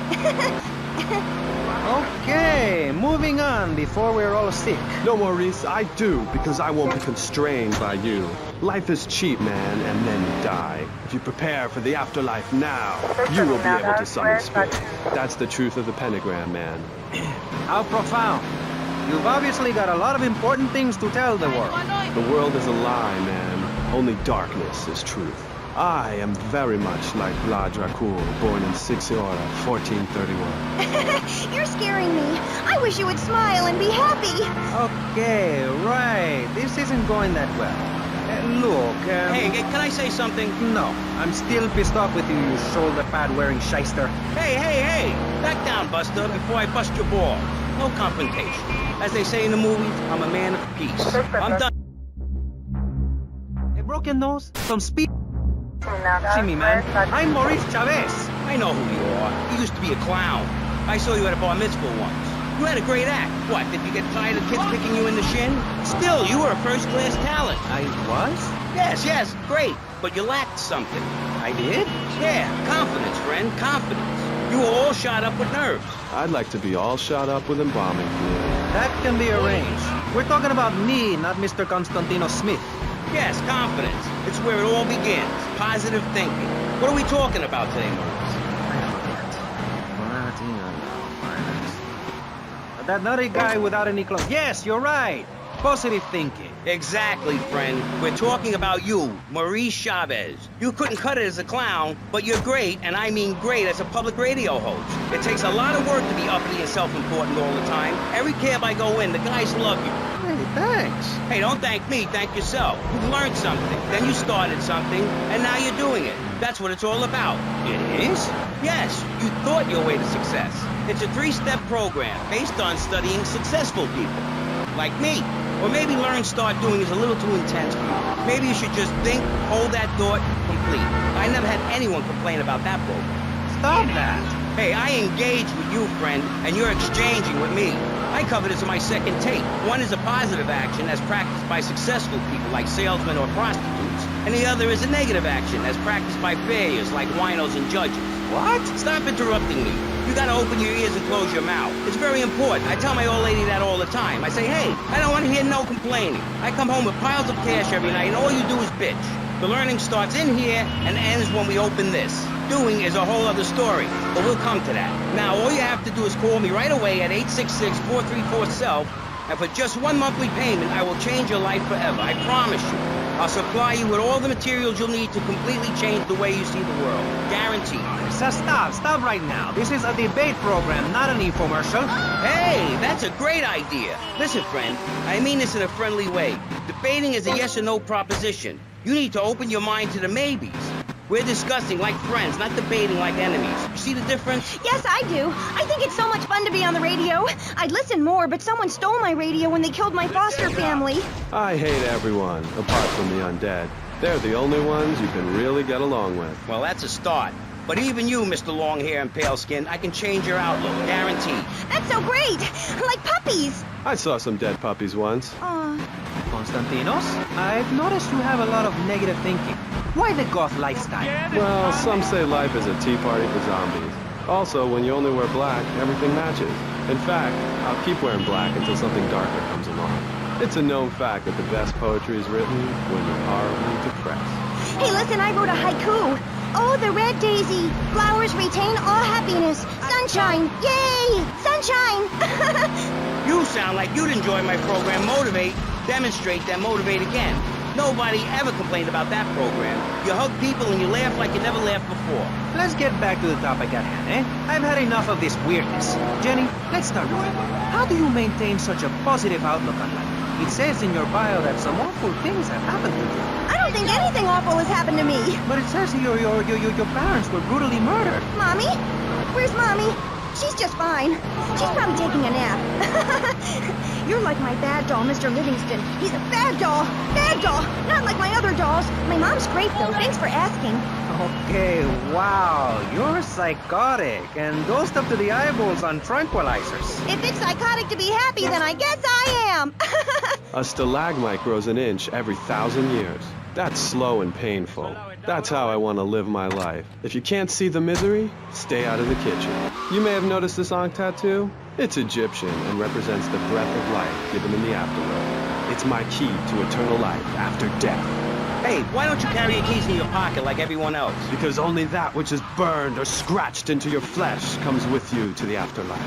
Okay, moving on before we're all sick. No, Maurice, I do, because I won't be constrained by you. Life is cheap, man, and then you die. If you prepare for the afterlife now, you will be able to summon spirit. That's the truth of the pentagram, man. How profound. You've obviously got a lot of important things to tell the world. The world is a lie, man. Only darkness is truth. I am very much like Vlad Dracul, born in Sixiora, 1431. You're scaring me. I wish you would smile and be happy. Okay, right. This isn't going that well. Look, Hey, can I say something? No, I'm still pissed off with you, you shoulder pad wearing shyster. Hey! Back down, Buster, before I bust your ball. No confrontation. As they say in the movies, I'm a man of peace. I'm done. A broken nose? Some speed? See me, man. I'm Maurice Chavez. I know who you are. You used to be a clown. I saw you at a bar mitzvah once. You had a great act. What, did you get tired of kids kicking you in the shin? Still, you were a first-class talent. I was? Yes, great. But you lacked something. I did? Yeah, confidence, friend, confidence. You were all shot up with nerves. I'd like to be all shot up with embalming fluid. That can be arranged. We're talking about me, not Mr. Constantino Smith. Yes, confidence. It's where it all begins. Positive thinking. What are we talking about today, Maurice? That nutty guy without any clothes. Yes, you're right. Positive thinking. Exactly, friend. We're talking about you, Maurice Chavez. You couldn't cut it as a clown, but you're great, and I mean great, as a public radio host. It takes a lot of work to be uppity and self-important all the time. Every cab I go in, the guys love you. Hey, thanks. Hey, don't thank me, thank yourself. You've learned something, then you started something, and now you're doing it. That's what it's all about. It is? Yes, you thought your way to success. It's a 3-step program based on studying successful people. Like me. Or maybe learn, start doing is a little too intense for you. Maybe you should just think, hold that thought, complete. I never had anyone complain about that program. Stop that. Hey, I engage with you, friend, and you're exchanging with me. I cover this in my second tape. One is a positive action as practiced by successful people like salesmen or prostitutes, and the other is a negative action as practiced by failures like winos and judges. What? Stop interrupting me. You gotta open your ears and close your mouth. It's very important. I tell my old lady that all the time. I say, hey, I don't want to hear no complaining. I come home with piles of cash every night, and all you do is bitch. The learning starts in here and ends when we open this. Doing is a whole other story, but we'll come to that. Now, all you have to do is call me right away at 866-434-SELF, and for just one monthly payment, I will change your life forever. I promise you. I'll supply you with all the materials you'll need to completely change the way you see the world. Guaranteed. So stop right now. This is a debate program, not an infomercial. Hey, that's a great idea. Listen, friend, I mean this in a friendly way. Debating is a yes or no proposition. You need to open your mind to the maybes. We're discussing like friends, not debating like enemies. You see the difference? Yes, I do. I think it's so much fun to be on the radio. I'd listen more, but someone stole my radio when they killed my foster family. I hate everyone, apart from the undead. They're the only ones you can really get along with. Well, that's a start. But even you, Mr. Long Hair and Pale Skin, I can change your outlook, guaranteed. That's so great! Like puppies! I saw some dead puppies once. Constantinos, I've noticed you have a lot of negative thinking. Why the goth lifestyle? Well, some say life is a tea party for zombies. Also, when you only wear black, everything matches. In fact, I'll keep wearing black until something darker comes along. It's a known fact that the best poetry is written when you're horribly depressed. Hey, listen, I wrote a haiku. Oh, the red daisy. Flowers retain all happiness. Sunshine. Yay! Sunshine! You sound like you'd enjoy my program Motivate, Demonstrate, then Motivate Again. Nobody ever complained about that program. You hug people and you laugh like you never laughed before. Let's get back to the topic at hand, eh? I've had enough of this weirdness. Jenny, let's start with you. How do you maintain such a positive outlook on life? It says in your bio that some awful things have happened to you. I don't think anything awful has happened to me. But it says your parents were brutally murdered. Mommy? Where's Mommy? She's just fine. She's probably taking a nap. You're like my bad doll, Mr. Livingston. He's a bad doll. Bad doll. Not like my other dolls. My mom's great, though. Thanks for asking. Okay, wow. You're psychotic and dosed up to the eyeballs on tranquilizers. If it's psychotic to be happy, then I guess I am. A stalagmite grows an inch every 1,000 years. That's slow and painful. That's how I want to live my life. If you can't see the misery, stay out of the kitchen. You may have noticed this on tattoo. It's Egyptian and represents the breath of life given in the afterworld. It's my key to eternal life after death. Hey, why don't you carry your keys in your pocket like everyone else? Because only that which is burned or scratched into your flesh comes with you to the afterlife.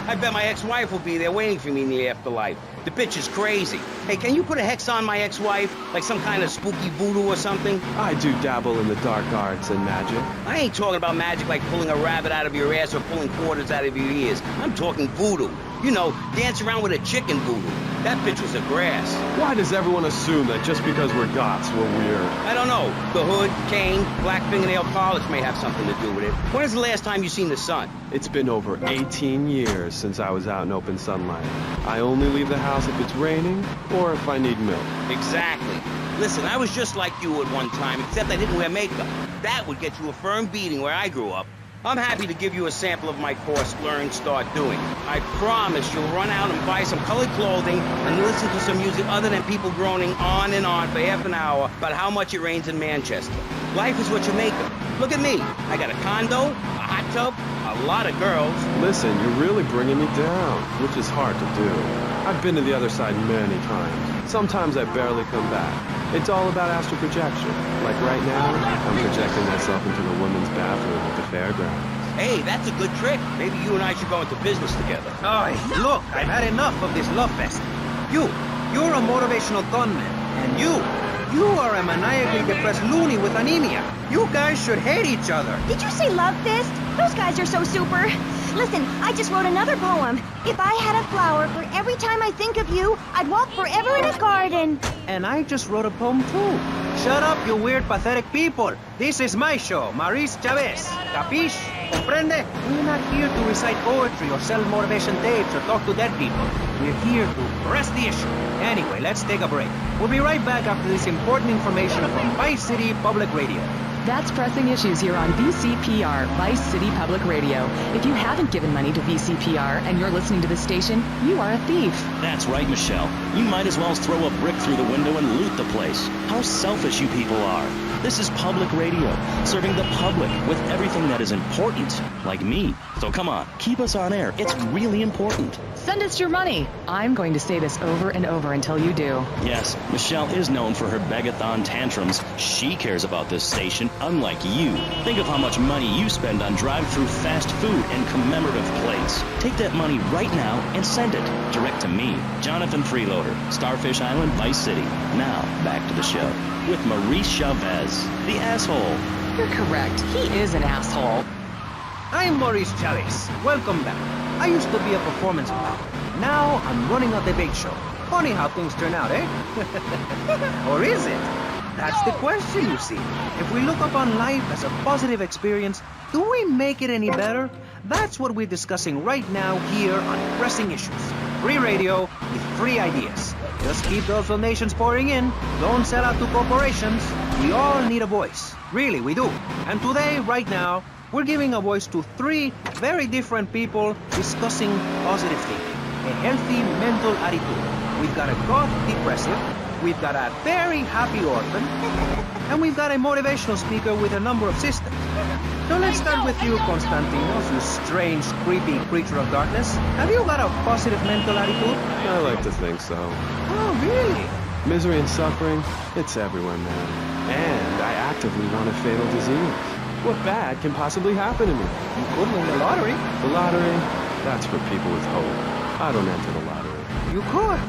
I bet my ex-wife will be there waiting for me in the afterlife. The bitch is crazy. Hey, can you put a hex on my ex-wife? Like some kind of spooky voodoo or something? I do dabble in the dark arts and magic. I ain't talking about magic like pulling a rabbit out of your ass or pulling quarters out of your ears. I'm talking voodoo. You know, dance around with a chicken voodoo. That bitch was a grass. Why does everyone assume that just because we're goths, we're weird? I don't know. The hood, cane, black fingernail polish may have something to do with it. When is the last time you seen the sun? It's been over 18 years since I was out in open sunlight. I only leave the house if it's raining or if I need milk. Exactly. Listen, I was just like you at one time, except I didn't wear makeup. That would get you a firm beating where I grew up. I'm happy to give you a sample of my course, Learn, Start Doing. I promise you'll run out and buy some colored clothing and listen to some music other than people groaning on and on for half an hour about how much it rains in Manchester. Life is what you make of. Look at me. I got a condo, a hot tub, a lot of girls. Listen, you're really bringing me down, which is hard to do. I've been to the other side many times. Sometimes I barely come back. It's all about astral projection. Like right now, I'm projecting myself into the women's bathroom at the fairgrounds. Hey, that's a good trick. Maybe you and I should go into business together. Oh, look, I've had enough of this love fest. You're a motivational gunman. And you are a maniacally depressed loony with anemia. You guys should hate each other. Did you say love fist? Those guys are so super. Listen, I just wrote another poem. If I had a flower for every time I think of you, I'd walk forever in a garden. And I just wrote a poem too. Shut up, you weird, pathetic people. This is my show, Maurice Chavez. Capiche? Comprende? We're not here to recite poetry or sell motivation tapes or talk to dead people. We're here to press the issue. Anyway, let's take a break. We'll be right back after this important information from Vice City Public Radio. That's Pressing Issues here on VCPR, Vice City Public Radio. If you haven't given money to VCPR and you're listening to this station, you are a thief. That's right, Michelle. You might as well throw a brick through the window and loot the place. How selfish you people are. This is public radio, serving the public with everything that is important, like me. So come on, keep us on air. It's really important. Send us your money. I'm going to say this over and over until you do. Yes, Michelle is known for her begathon tantrums. She cares about this station, unlike you. Think of how much money you spend on drive-through fast food and commemorative plates. Take that money right now and send it direct to me, Jonathan Freeloader, Starfish Island, Vice City. Now, back to the show with Maurice Chavez, the asshole. You're correct. He is an asshole. I'm Maurice Chavez. Welcome back. I used to be a performance pal. Now I'm running a debate show. Funny how things turn out, eh? Or is it? That's the question, you see. If we look upon life as a positive experience, do we make it any better? That's what we're discussing right now here on Pressing Issues. Free radio with free ideas. Just keep those donations pouring in. Don't sell out to corporations. We all need a voice. Really, we do. And today, right now, we're giving a voice to three very different people discussing positive thinking, a healthy mental attitude. We've got a goth depressive, we've got a very happy orphan, and we've got a motivational speaker with a number of systems. So let's start with you, Constantinos, you strange, creepy creature of darkness. Have you got a positive mental attitude? I like to think so. Oh, really? Misery and suffering, it's everywhere, man. And I actively want a fatal disease. What bad can possibly happen to me? You could win the lottery. The lottery? That's for people with hope. I don't enter the lottery. You could.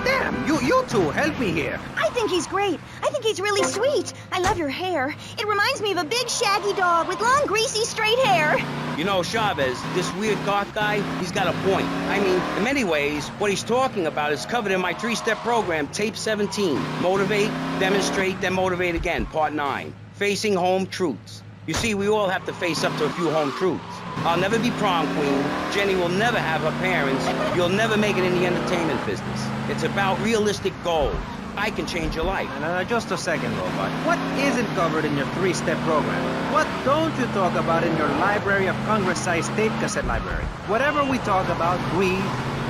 Damn, you two, help me here. I think he's great. I think he's really sweet. I love your hair. It reminds me of a big shaggy dog with long, greasy, straight hair. You know, Chavez, this weird goth guy, he's got a point. I mean, in many ways, what he's talking about is covered in my 3-step program, Tape 17. Motivate, demonstrate, then motivate again, Part 9. Facing home truths. You see, we all have to face up to a few home truths. I'll never be prom queen. Jenny will never have her parents. You'll never make it in the entertainment business. It's about realistic goals. I can change your life. Just a second, Robot. What isn't covered in your 3-step program? What don't you talk about in your Library of Congress-sized tape cassette library? Whatever we talk about, greed,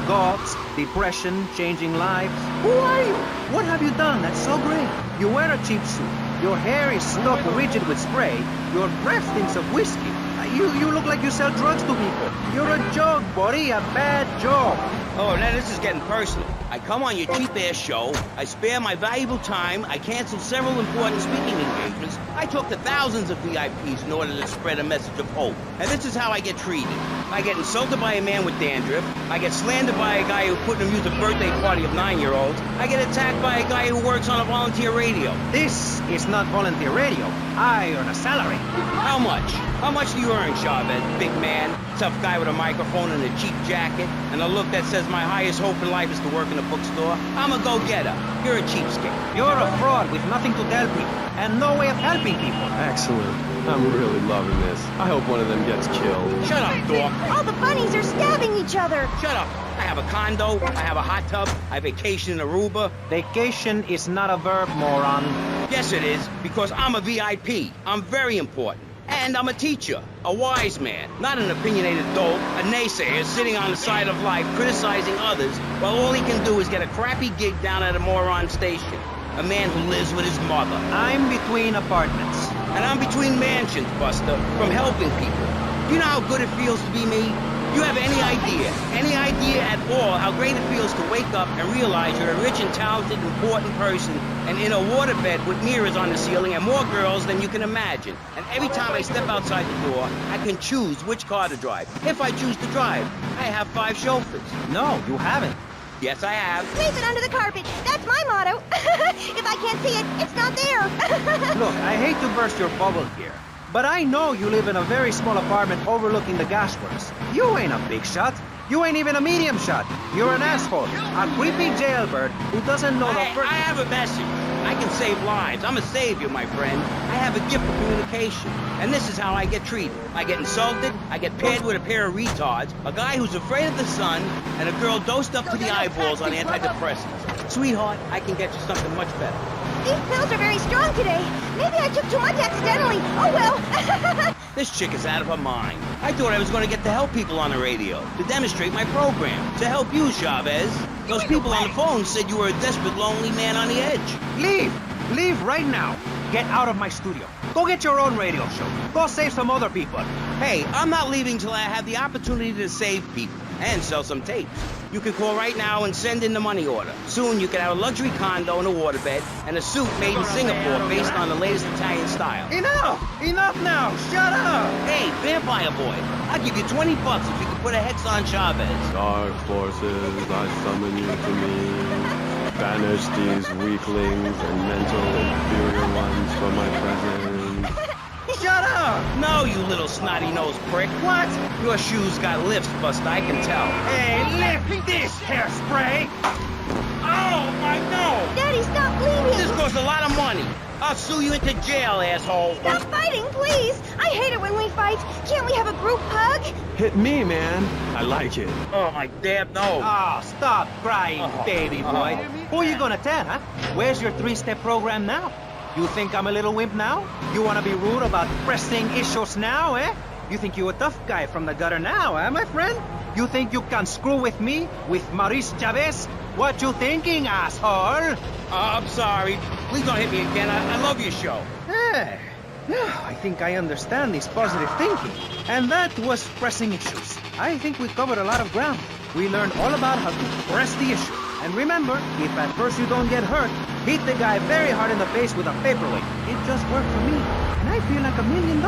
goths, depression, changing lives. Who are you? What have you done that's so great? You wear a cheap suit. Your hair is stuck rigid with spray. Your breath stinks of whiskey. You look like you sell drugs to people. You're a joke, buddy, a bad joke. Oh, now this is getting personal. I come on your cheap-ass show, I spare my valuable time, I cancel several important speaking engagements, I talk to thousands of VIPs in order to spread a message of hope. And this is how I get treated. I get insulted by a man with dandruff, I get slandered by a guy who couldn't amuse a birthday party of 9-year-olds, I get attacked by a guy who works on a volunteer radio. This is not volunteer radio. I earn a salary. How much? How much do you earn, Chavez, big man, tough guy with a microphone and a cheap jacket, and a look that says my highest hope in life is to work in a bookstore? I'm a go-getter. You're a cheapskate. You're a fraud with nothing to tell people, and no way of helping people. Excellent. I'm really loving this. I hope one of them gets killed. Shut up, dork. All the bunnies are stabbing each other. Shut up. I have a condo, I have a hot tub, I vacation in Aruba. Vacation is not a verb, moron. Yes, it is, because I'm a VIP. I'm very important. And I'm a teacher, a wise man, not an opinionated dolt, a naysayer sitting on the side of life criticizing others while all he can do is get a crappy gig down at a moron station. A man who lives with his mother. I'm between apartments. And I'm between mansions, Buster, from helping people. Do you know how good it feels to be me? Do you have any idea at all how great it feels to wake up and realize you're a rich and talented, important person and in a waterbed with mirrors on the ceiling and more girls than you can imagine. And every time I step outside the door, I can choose which car to drive. If I choose to drive, I have 5 chauffeurs. No, you haven't. Yes, I have. Sweep it under the carpet. That's my motto. If I can't see it, it's not there. Look, I hate to burst your bubble here, but I know you live in a very small apartment overlooking the gasworks. You ain't a big shot. You ain't even a medium shot. You're an asshole. A creepy jailbird who doesn't know the first... I have a message. I can save lives. I'm a savior, my friend. I have a gift for communication. And this is how I get treated. I get insulted, I get paired with a pair of retards, a guy who's afraid of the sun, and a girl dosed up to the eyeballs on antidepressants. Sweetheart, I can get you something much better. These pills are very strong today. Maybe I took too much accidentally. Oh well. This chick is out of her mind. I thought I was going to get to help people on the radio, to demonstrate my program, to help you, Chavez. Those people on the phone said you were a desperate, lonely man on the edge. Leave! Leave right now. Get out of my studio. Go get your own radio show. Go save some other people. Hey, I'm not leaving till I have the opportunity to save people and sell some tapes. You can call right now and send in the money order. Soon you can have a luxury condo and a waterbed and a suit made in Singapore based on the latest Italian style. Enough! Enough now! Shut up! Hey, Vampire Boy, I'll give you $20 if you can put a hex on Chavez. Dark forces, I summon you to me. Banish these weaklings and mental inferior ones from my presence. Shut up! No, you little snotty-nosed prick. What? Your shoes got lifts, Buster, I can tell. Hey, lift this hairspray! Oh, my nose! Daddy, stop bleeding! This costs a lot of money. I'll sue you into jail, asshole. Stop fighting, please! I hate it when we fight. Can't we have a group hug? Hit me, man. I like it. Oh, my damn nose. Oh, stop crying, baby boy. Who are you gonna tell, huh? Where's your 3-step program now? You think I'm a little wimp now? You wanna be rude about pressing issues now, eh? You think you're a tough guy from the gutter now, eh, my friend? You think you can screw with me? With Maurice Chavez? What you thinking, asshole? I'm sorry. Please don't hit me again. I love your show. Hey, now I think I understand this positive thinking. And that was pressing issues. I think we covered a lot of ground. We learned all about how to press the issue. And remember, if at first you don't get hurt, hit the guy very hard in the face with a paperweight. It just worked for me. And I feel like $1 million.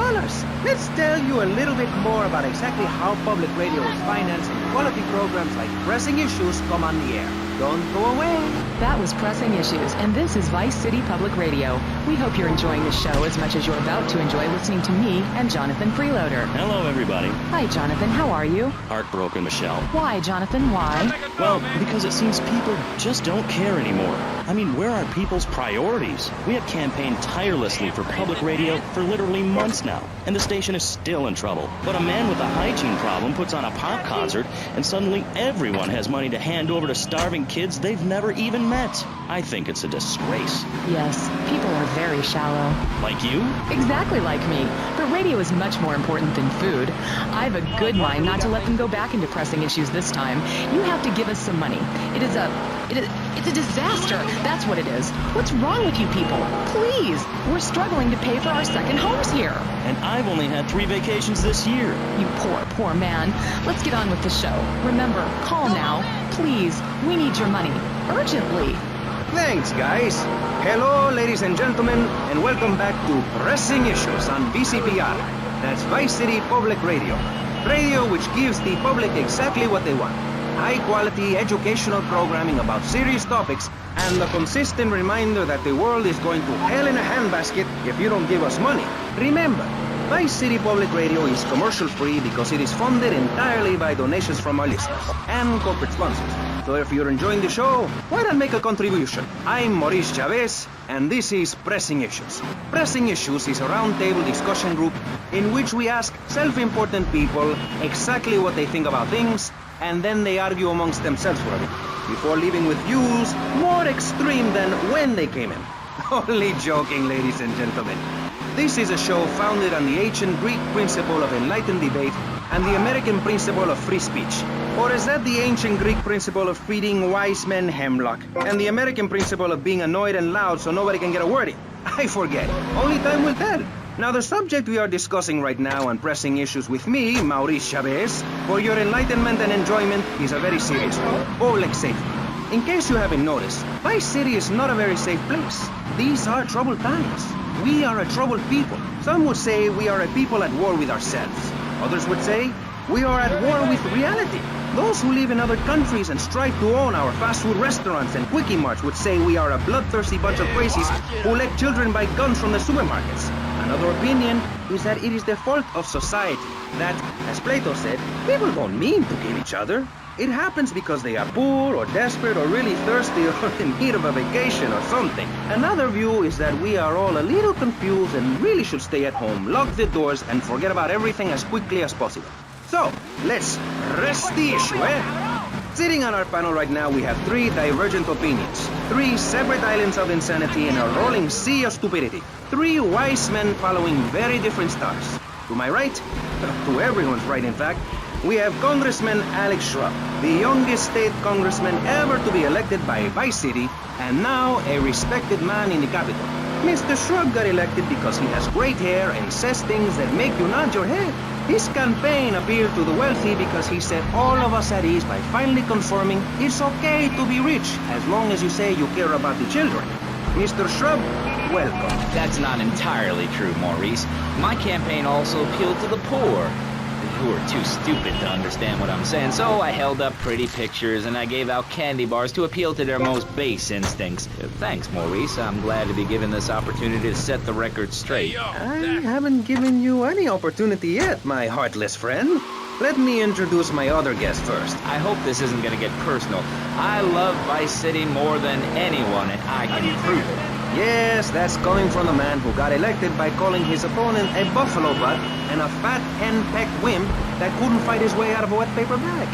Let's tell you a little bit more about exactly how public radio is financing quality programs like Pressing Issues come on the air. Don't go away. That was Pressing Issues, and this is Vice City Public Radio. We hope you're enjoying the show as much as you're about to enjoy listening to me and Jonathan Freeloader. Hello, everybody. Hi, Jonathan. How are you? Heartbroken, Michelle. Why, Jonathan? Why? Well, because it seems people just don't care anymore. I mean, where are people's priorities? We have campaigned tirelessly for public radio for literally months now, and the station is still in trouble. But a man with a hygiene problem puts on a pop concert, and suddenly everyone has money to hand over to starving kids they've never even met. I think it's a disgrace. Yes, people are very shallow. Like you? Exactly like me. But radio is much more important than food. I have a good mind not to let them go back into Pressing Issues this time. You have to give us some money. It's a disaster. That's what it is. What's wrong with you people? Please. We're struggling to pay for our second homes here. And I've only had 3 vacations this year. You poor man. Let's get on with the show. Remember, call now. Please. We need your money. Urgently. Thanks, guys. Hello, ladies and gentlemen, and welcome back to Pressing Issues on VCPR. That's Vice City Public Radio. Radio which gives the public exactly what they want. High-quality educational programming about serious topics and the consistent reminder that the world is going to hell in a handbasket if you don't give us money. Remember, Vice City Public Radio is commercial-free because it is funded entirely by donations from our listeners and corporate sponsors. So if you're enjoying the show, why not make a contribution? I'm Maurice Chavez, and this is Pressing Issues. Pressing Issues is a roundtable discussion group in which we ask self-important people exactly what they think about things, and then they argue amongst themselves for a bit, before leaving with views more extreme than when they came in. Only joking, ladies and gentlemen. This is a show founded on the ancient Greek principle of enlightened debate and the American principle of free speech. Or is that the ancient Greek principle of feeding wise men hemlock? And the American principle of being annoyed and loud so nobody can get a word in? I forget. Only time will tell. Now, the subject we are discussing right now on pressing issues with me, Maurice Chavez, for your enlightenment and enjoyment is a very serious one. Public safety. In case you haven't noticed, Vice City is not a very safe place. These are troubled times. We are a troubled people. Some would say we are a people at war with ourselves. Others would say we are at war with reality. Those who live in other countries and strive to own our fast food restaurants and quickie marts would say we are a bloodthirsty bunch of crazies who let children buy guns from the supermarkets. Another opinion is that it is the fault of society, that, as Plato said, people don't mean to kill each other. It happens because they are poor or desperate or really thirsty or in need of a vacation or something. Another view is that we are all a little confused and really should stay at home, lock the doors, and forget about everything as quickly as possible. So, let's rest the issue, Sitting on our panel right now, we have three divergent opinions. Three separate islands of insanity in a rolling sea of stupidity. Three wise men following very different stars. To my right, to everyone's right in fact, we have Congressman Alex Shrub, the youngest state congressman ever to be elected by Vice City, and now a respected man in the Capitol. Mr. Shrub got elected because he has great hair and says things that make you nod your head. His campaign appealed to the wealthy because he set all of us at ease by finally confirming it's okay to be rich as long as you say you care about the children. Mr. Shrub, welcome. That's not entirely true, Maurice. My campaign also appealed to the poor, who are too stupid to understand what I'm saying. So I held up pretty pictures and I gave out candy bars to appeal to their most base instincts. Thanks, Maurice. I'm glad to be given this opportunity to set the record straight. I haven't given you any opportunity yet, my heartless friend. Let me introduce my other guest first. I hope this isn't gonna get personal. I love Vice City more than anyone, and I can prove it. Yes, that's coming from the man who got elected by calling his opponent a buffalo butt and a fat hen-pecked wimp that couldn't fight his way out of a wet paper bag.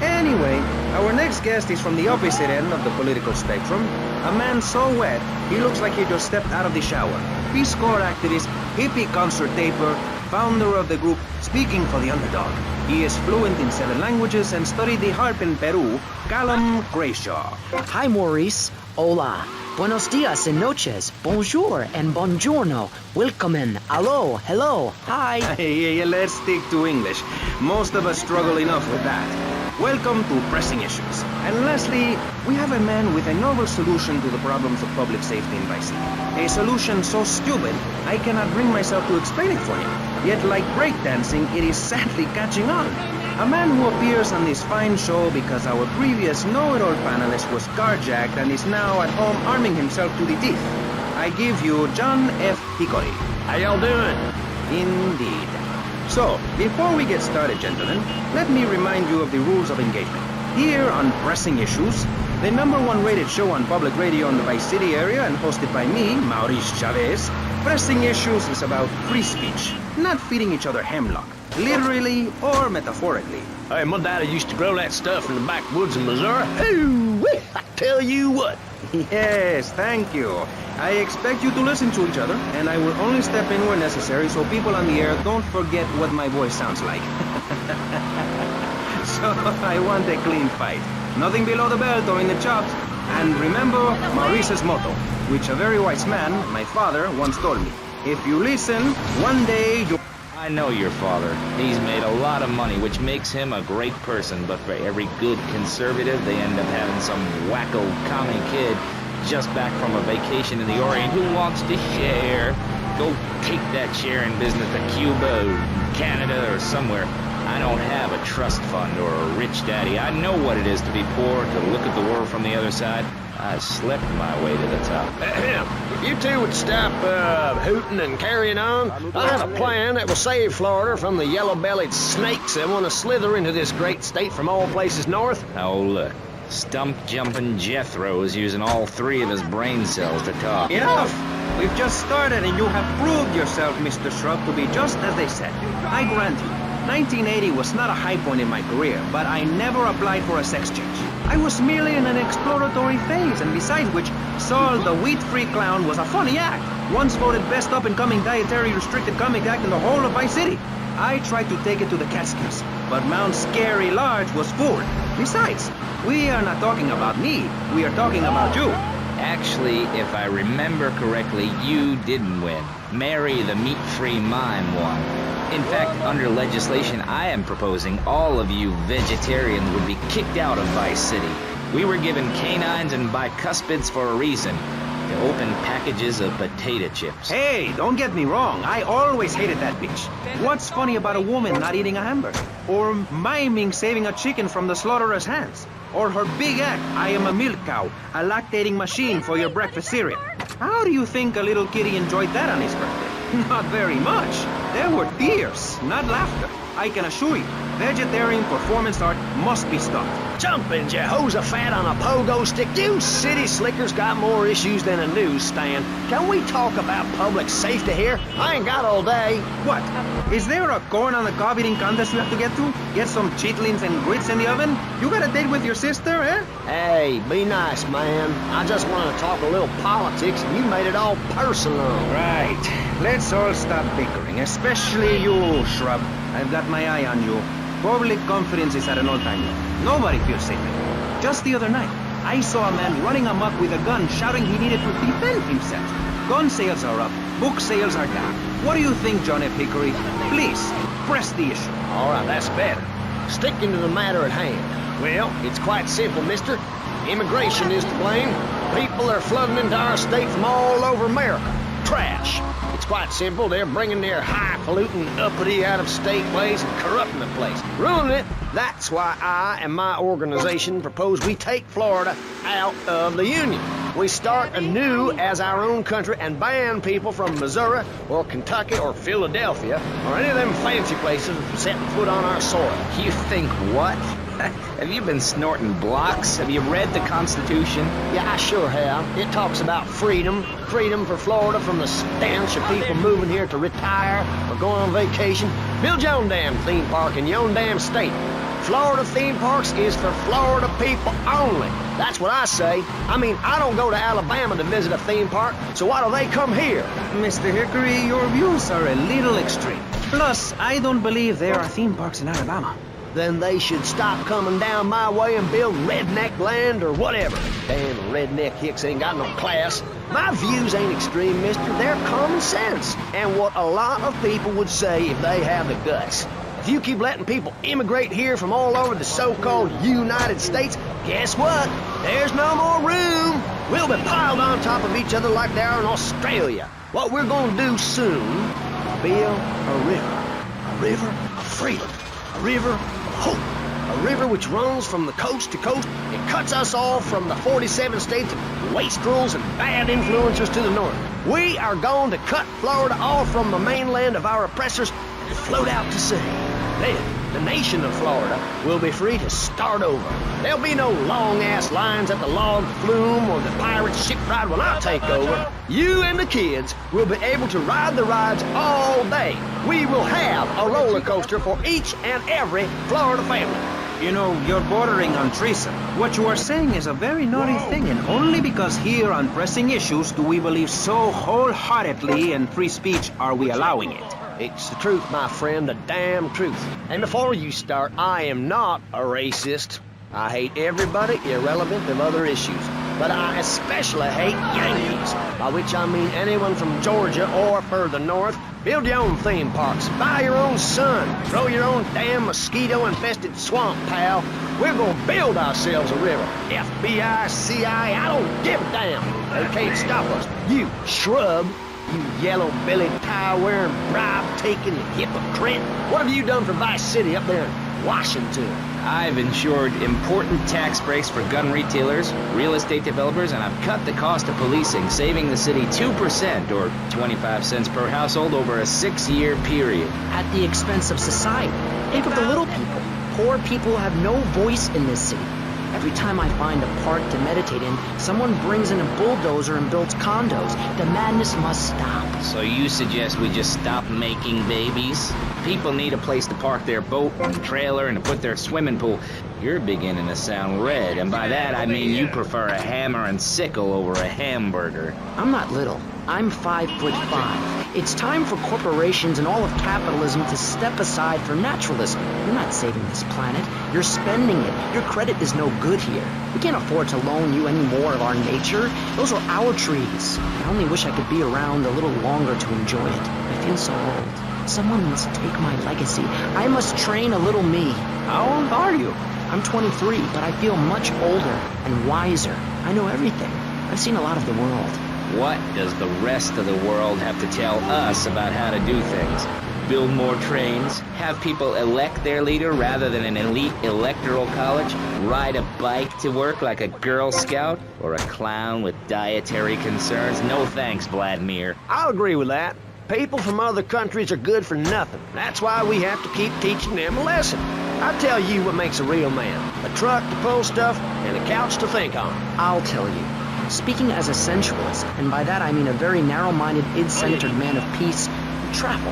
Anyway, our next guest is from the opposite end of the political spectrum. A man so wet, he looks like he just stepped out of the shower. Peace Corps activist, hippie concert taper, founder of the group Speaking for the Underdog. He is fluent in 7 languages and studied the harp in Peru, Callum Grayshaw. Hi, Maurice. Hola. Buenos dias and noches. Bonjour and buongiorno. Welcome and hello, hello, hi. Hey, let's stick to English. Most of us struggle enough with that. Welcome to Pressing Issues. And lastly, we have a man with a novel solution to the problems of public safety in Vice City. A solution so stupid, I cannot bring myself to explain it for you. Yet like breakdancing, it is sadly catching on. A man who appears on this fine show because our previous know-it-all panelist was carjacked and is now at home arming himself to the teeth. I give you John F. Hickory. How y'all doing? Indeed. So, before we get started, gentlemen, let me remind you of the rules of engagement. Here on Pressing Issues, the #1 rated show on public radio in the Vice City area and hosted by me, Maurice Chavez, Pressing Issues is about free speech, not feeding each other hemlock, literally or metaphorically. Hey, my daddy used to grow that stuff in the backwoods of Missouri. Ooh, I tell you what. Yes, thank you. I expect you to listen to each other, and I will only step in where necessary so people on the air don't forget what my voice sounds like. So, I want a clean fight. Nothing below the belt or in the chops. And remember Maurice's motto, which a very wise man, my father, once told me. If you listen, one day you... I know your father. He's made a lot of money, which makes him a great person, but for every good conservative, they end up having some wacko commie kid just back from a vacation in the Orient who wants to share. Go take that sharing business to Cuba or Canada or somewhere. I don't have a trust fund or a rich daddy. I know what it is to be poor, to look at the world from the other side. I slept my way to the top. If you two would stop hooting and carrying on, I have a plan that will save Florida from the yellow-bellied snakes that want to slither into this great state from all places north. Oh, look. Stump-jumping Jethro is using all 3 of his brain cells to talk. Enough! We've just started and you have proved yourself, Mr. Shrub, to be just as they said. I grant you, 1980 was not a high point in my career, but I never applied for a sex change. I was merely in an exploratory phase, and besides which, Saul the wheat-free clown was a funny act. Once voted best up-and-coming dietary restricted comic act in the whole of Vice City. I tried to take it to the Catskills, but Mount Scary Lodge was full. Besides, we are not talking about me. We are talking about you. Actually, if I remember correctly, you didn't win. Mary the meat-free mime won. In fact, under legislation I am proposing, all of you vegetarians would be kicked out of Vice City. We were given canines and bicuspids for a reason. To open packages of potato chips. Hey, don't get me wrong. I always hated that bitch. What's funny about a woman not eating a hamburger? Or miming saving a chicken from the slaughtherer's hands? Or her big act, I am a milk cow, a lactating machine for your breakfast cereal. How do you think a little kitty enjoyed that on his birthday? Not very much. There were tears, not laughter. I can assure you, vegetarian performance art must be stopped. Jumping Jehoshaphat on a pogo stick. You city slickers got more issues than a newsstand. Can we talk about public safety here? I ain't got all day. What? Is there a corn on the cob eating contest we have to get to? Get some chitlins and grits in the oven? You got a date with your sister, eh? Hey, be nice, man. I just wanted to talk a little politics, and you made it all personal. Right. Let's all stop bickering, especially you, Shrub. I've got my eye on you. Public confidence is at an all-time low. Nobody feels safe anymore. Just the other night, I saw a man running amok with a gun, shouting he needed to defend himself. Gun sales are up, book sales are down. What do you think, John F. Hickory? Please, press the issue. All right, that's better. Sticking to the matter at hand. Well, it's quite simple, mister. Immigration is to blame. People are flooding into our state from all over America. Trash. It's quite simple. They're bringing their high-polluting, uppity, out-of-state ways and corrupting the place. Ruining it. That's why I and my organization propose we take Florida out of the Union. We start anew as our own country and ban people from Missouri or Kentucky or Philadelphia or any of them fancy places from setting foot on our soil. You think what? Have you been snorting blocks? Have you read the Constitution? Yeah, I sure have. It talks about freedom. Freedom for Florida from the stench of people moving here to retire or going on vacation. Build your own damn theme park in your own damn state. Florida theme parks is for Florida people only. That's what I say. I mean, I don't go to Alabama to visit a theme park, so why do they come here? Mr. Hickory, your views are a little extreme. Plus, I don't believe there are theme parks in Alabama. Then they should stop coming down my way and build redneck land or whatever. Damn redneck hicks ain't got no class. My views ain't extreme, mister. They're common sense. And what a lot of people would say if they have the guts. If you keep letting people immigrate here from all over the so-called United States, guess what? There's no more room. We'll be piled on top of each other like they are in Australia. What we're gonna do soon, build a river of freedom, a river of hope, a river which runs from the coast to coast and cuts us off from the 47 states of wastrels and bad influencers to the north. We are going to cut Florida off from the mainland of our oppressors and float out to sea. Then, the nation of Florida will be free to start over. There'll be no long-ass lines at the log flume or the pirate ship ride when I take over. You and the kids will be able to ride the rides all day. We will have a roller coaster for each and every Florida family. You know, you're bordering on treason. What you are saying is a very naughty thing, and only because here on pressing issues do we believe so wholeheartedly in free speech are we allowing it. It's the truth, my friend, the damn truth. And before you start, I am not a racist. I hate everybody irrelevant of other issues. But I especially hate Yankees, by which I mean anyone from Georgia or further north. Build your own theme parks, buy your own sun, grow your own damn mosquito-infested swamp, pal. We're gonna build ourselves a river. FBI, CIA, I don't give a damn. They can't stop us. You shrub. You yellow-bellied, tie-wearing, bribe-taking hypocrite. What have you done for Vice City up there in Washington? I've ensured important tax breaks for gun retailers, real estate developers, and I've cut the cost of policing, saving the city 2% or 25 cents per household over a 6-year period. At the expense of society. Think of the little people. Poor people have no voice in this city. Every time I find a park to meditate in, someone brings in a bulldozer and builds condos. The madness must stop. So you suggest we just stop making babies? People need a place to park their boat and trailer and to put their swimming pool. You're beginning to sound red, and by that I mean you prefer a hammer and sickle over a hamburger. I'm not little. I'm 5'5". It's time for corporations and all of capitalism to step aside for naturalism. You're not saving this planet. You're spending it. Your credit is no good here. We can't afford to loan you any more of our nature. Those are our trees. I only wish I could be around a little longer to enjoy it. I feel so old. Someone must take my legacy. I must train a little me. How old are you? I'm 23, but I feel much older and wiser. I know everything. I've seen a lot of the world. What does the rest of the world have to tell us about how to do things? Build more trains? Have people elect their leader rather than an elite electoral college? Ride a bike to work like a Girl Scout? Or a clown with dietary concerns? No thanks, Vladimir. I'll agree with that. People from other countries are good for nothing. That's why we have to keep teaching them a lesson. I'll tell you what makes a real man. A truck to pull stuff and a couch to think on. I'll tell you. Speaking as a sensualist, and by that I mean a very narrow-minded, id-centered man of peace and travel.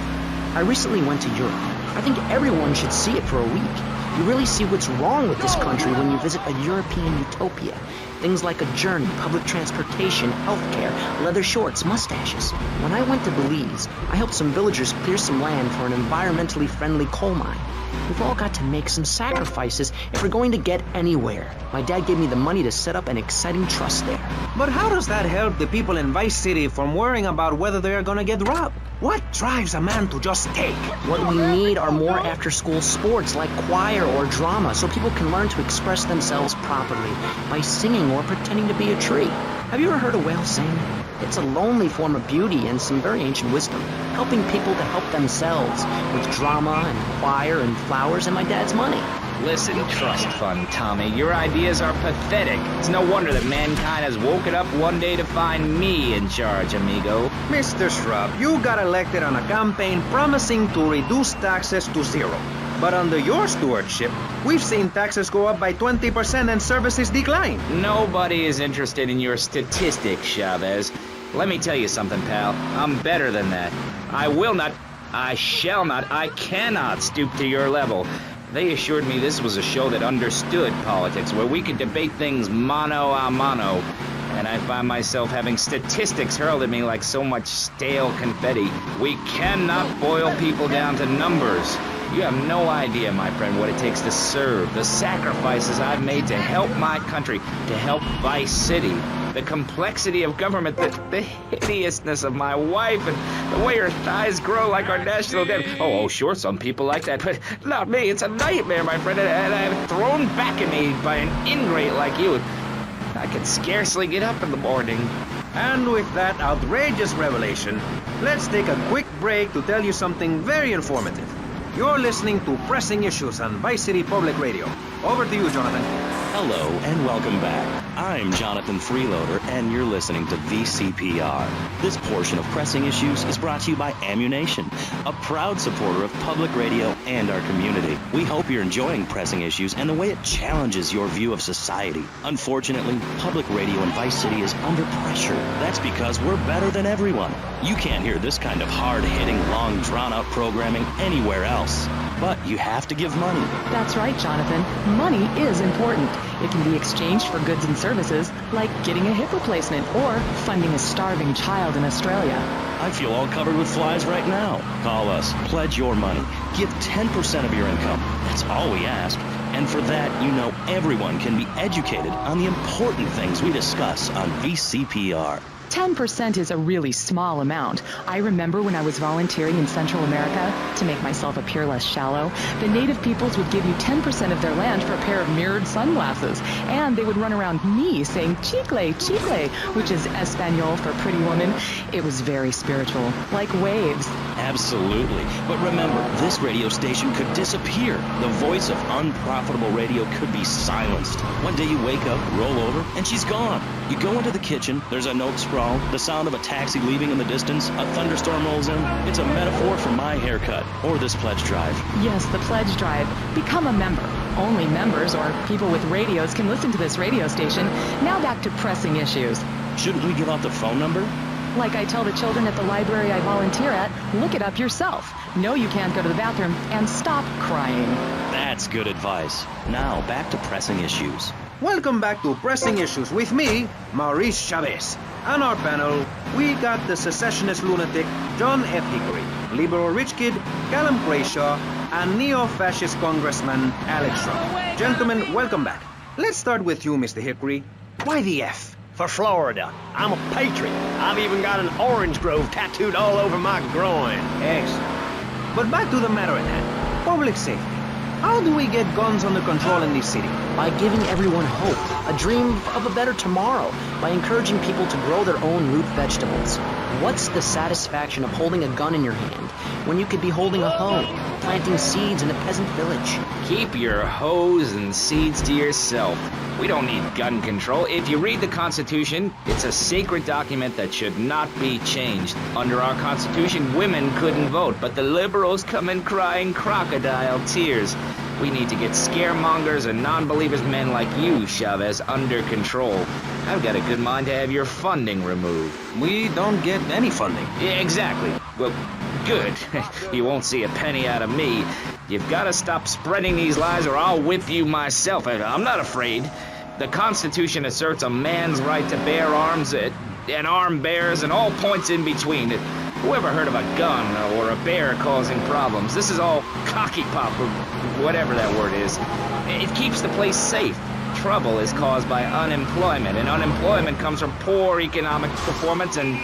I recently went to Europe. I think everyone should see it for a week. You really see what's wrong with this country when you visit a European utopia. Things like a journey, public transportation, healthcare, leather shorts, mustaches. When I went to Belize, I helped some villagers clear some land for an environmentally friendly coal mine. We've all got to make some sacrifices if we're going to get anywhere. My dad gave me the money to set up an exciting trust there. But how does that help the people in Vice City from worrying about whether they are gonna get robbed? What drives a man to just take? What we need are more after-school sports like choir or drama so people can learn to express themselves properly by singing or pretending to be a tree. Have you ever heard a whale sing? It's a lonely form of beauty and some very ancient wisdom, helping people to help themselves with drama and choir and flowers and my dad's money. Listen, trust fund, Tommy. Your ideas are pathetic. It's no wonder that mankind has woken up one day to find me in charge, amigo. Mr. Shrub, you got elected on a campaign promising to reduce taxes to zero. But under your stewardship, we've seen taxes go up by 20% and services decline. Nobody is interested in your statistics, Chavez. Let me tell you something, pal. I'm better than that. I will not, I shall not, I cannot stoop to your level. They assured me this was a show that understood politics, where we could debate things mano a mano. And I find myself having statistics hurled at me like so much stale confetti. We cannot boil people down to numbers. You have no idea, my friend, what it takes to serve, the sacrifices I've made to help my country, to help Vice City, the complexity of government, the hideousness of my wife, and the way her thighs grow like our national debt. Oh, sure, some people like that, but not me. It's a nightmare, my friend, and I'm thrown back at me by an ingrate like you. I can scarcely get up in the morning. And with that outrageous revelation, let's take a quick break to tell you something very informative. You're listening to Pressing Issues on Vice City Public Radio. Over to you, Jonathan. Hello and welcome back. I'm Jonathan Freeloader, and you're listening to VCPR. This portion of Pressing Issues is brought to you by Ammunition, a proud supporter of public radio and our community. We hope you're enjoying Pressing Issues and the way it challenges your view of society. Unfortunately, public radio in Vice City is under pressure. That's because we're better than everyone. You can't hear this kind of hard-hitting, long, drawn-out programming anywhere else. But you have to give money. That's right, Jonathan. Money is important. It can be exchanged for goods and services, like getting a hip replacement or funding a starving child in Australia. I feel all covered with flies right now. Call us. Pledge your money. Give 10% of your income. That's all we ask. And for that, you know everyone can be educated on the important things we discuss on VCPR. 10% is a really small amount. I remember when I was volunteering in Central America, to make myself appear less shallow, the native peoples would give you 10% of their land for a pair of mirrored sunglasses. And they would run around me saying, chicle, chicle, which is Espanol for pretty woman. It was very spiritual, like waves. Absolutely. But remember, this radio station could disappear. The voice of unprofitable radio could be silenced. One day you wake up, roll over, and she's gone. You go into the kitchen, there's a note sprawl, the sound of a taxi leaving in the distance, a thunderstorm rolls in. It's a metaphor for my haircut, or this pledge drive. Yes, the pledge drive. Become a member. Only members or people with radios can listen to this radio station. Now back to pressing issues. Shouldn't we give out the phone number? Like I tell the children at the library I volunteer at, look it up yourself. Know you can't go to the bathroom, and stop crying. That's good advice. Now, back to pressing issues. welcome back to Pressing Issues with me, Maurice Chavez. On our panel, we got the secessionist lunatic John F. Hickory, liberal rich kid Callum Grayshaw, and neo-fascist congressman Alex Trump. Gentlemen, welcome back. Let's start with you, Mr. Hickory. Why the F? For Florida. I'm a patriot. I've even got an orange grove tattooed all over my groin. Excellent. But back to the matter at hand. Public safety. How do we get guns under control in this city? By giving everyone hope, a dream of a better tomorrow, by encouraging people to grow their own root vegetables. What's the satisfaction of holding a gun in your hand when you could be holding a hoe, planting seeds in a peasant village? Keep your hoes and seeds to yourself. We don't need gun control. If you read the Constitution, it's a sacred document that should not be changed. Under our Constitution, women couldn't vote, but the liberals come in crying crocodile tears. We need to get scaremongers and non-believers men like you, Chavez, under control. I've got a good mind to have your funding removed. We don't get any funding. Yeah, exactly. Well, good. You won't see a penny out of me. You've got to stop spreading these lies or I'll whip you myself. I'm not afraid. The Constitution asserts a man's right to bear arms and arm bears and all points in between. Whoever heard of a gun or a bear causing problems? This is all cocky pop or whatever that word is. It keeps the place safe. Trouble is caused by unemployment, and unemployment comes from poor economic performance and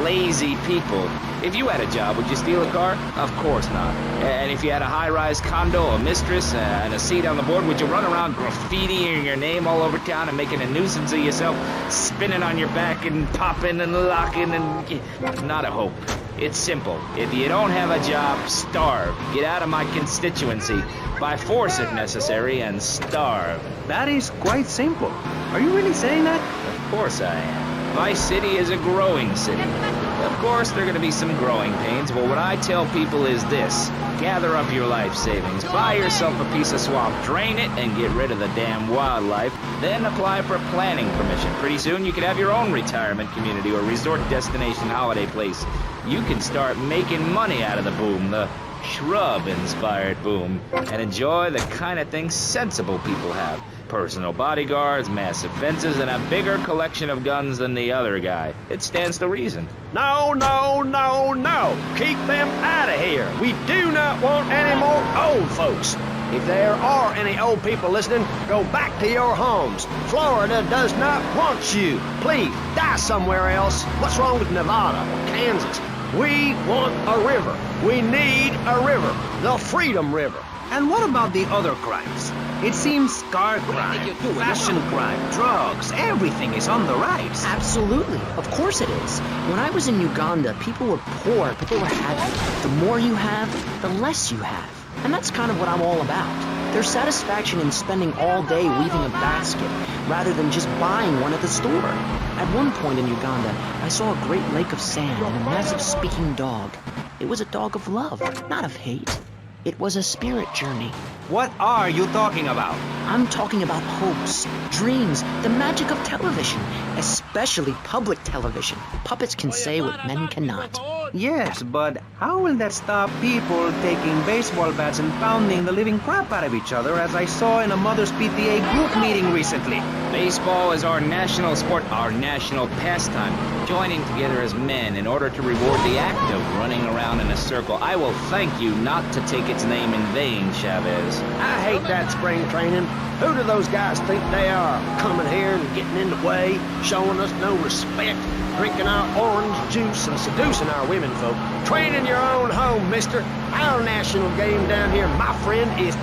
lazy people. If you had a job, would you steal a car? Of course not. And if you had a high-rise condo, a mistress, and a seat on the board, would you run around graffitiing your name all over town and making a nuisance of yourself, spinning on your back and popping and locking and... Not a hope. It's simple. If you don't have a job, starve. Get out of my constituency. By force if necessary, and starve. That is quite simple. Are you really saying that? Of course I am. My city is a growing city. Of course, there are going to be some growing pains, but what I tell people is this. Gather up your life savings, buy yourself a piece of swamp, drain it, and get rid of the damn wildlife. Then apply for planning permission. Pretty soon you could have your own retirement community or resort destination holiday place. You can start making money out of the boom, the shrub-inspired boom, and enjoy the kind of things sensible people have. Personal bodyguards, massive fences, and a bigger collection of guns than the other guy. It stands to reason. No, no, no, no. Keep them out of here. We do not want any more old folks. If there are any old people listening, go back to your homes. Florida does not want you. Please, die somewhere else. What's wrong with Nevada or Kansas? We want a river. We need a river. The Freedom River. And what about the other crimes? It seems car crime, fashion crime, drugs, everything is on the rise. Absolutely. Of course it is. When I was in Uganda, people were poor, but they were happy. The more you have, the less you have. And that's kind of what I'm all about. There's satisfaction in spending all day weaving a basket, rather than just buying one at the store. At one point in Uganda, I saw a great lake of sand and a massive speaking dog. It was a dog of love, not of hate. It was a spirit journey. What are you talking about? I'm talking about hopes, dreams, the magic of television, especially public television. Puppets can say what men cannot. Yes, but how will that stop people taking baseball bats and pounding the living crap out of each other, as I saw in a Mother's PTA group meeting recently? Baseball is our national sport, our national pastime. Joining together as men in order to reward the act of running around in a circle. I will thank you not to take its name in vain, Chavez. I hate that spring training. Who do those guys think they are? Coming here and getting in the way, showing us no respect, drinking our orange juice and seducing our women folk. Training your own home, mister. Our national game down here, my friend, is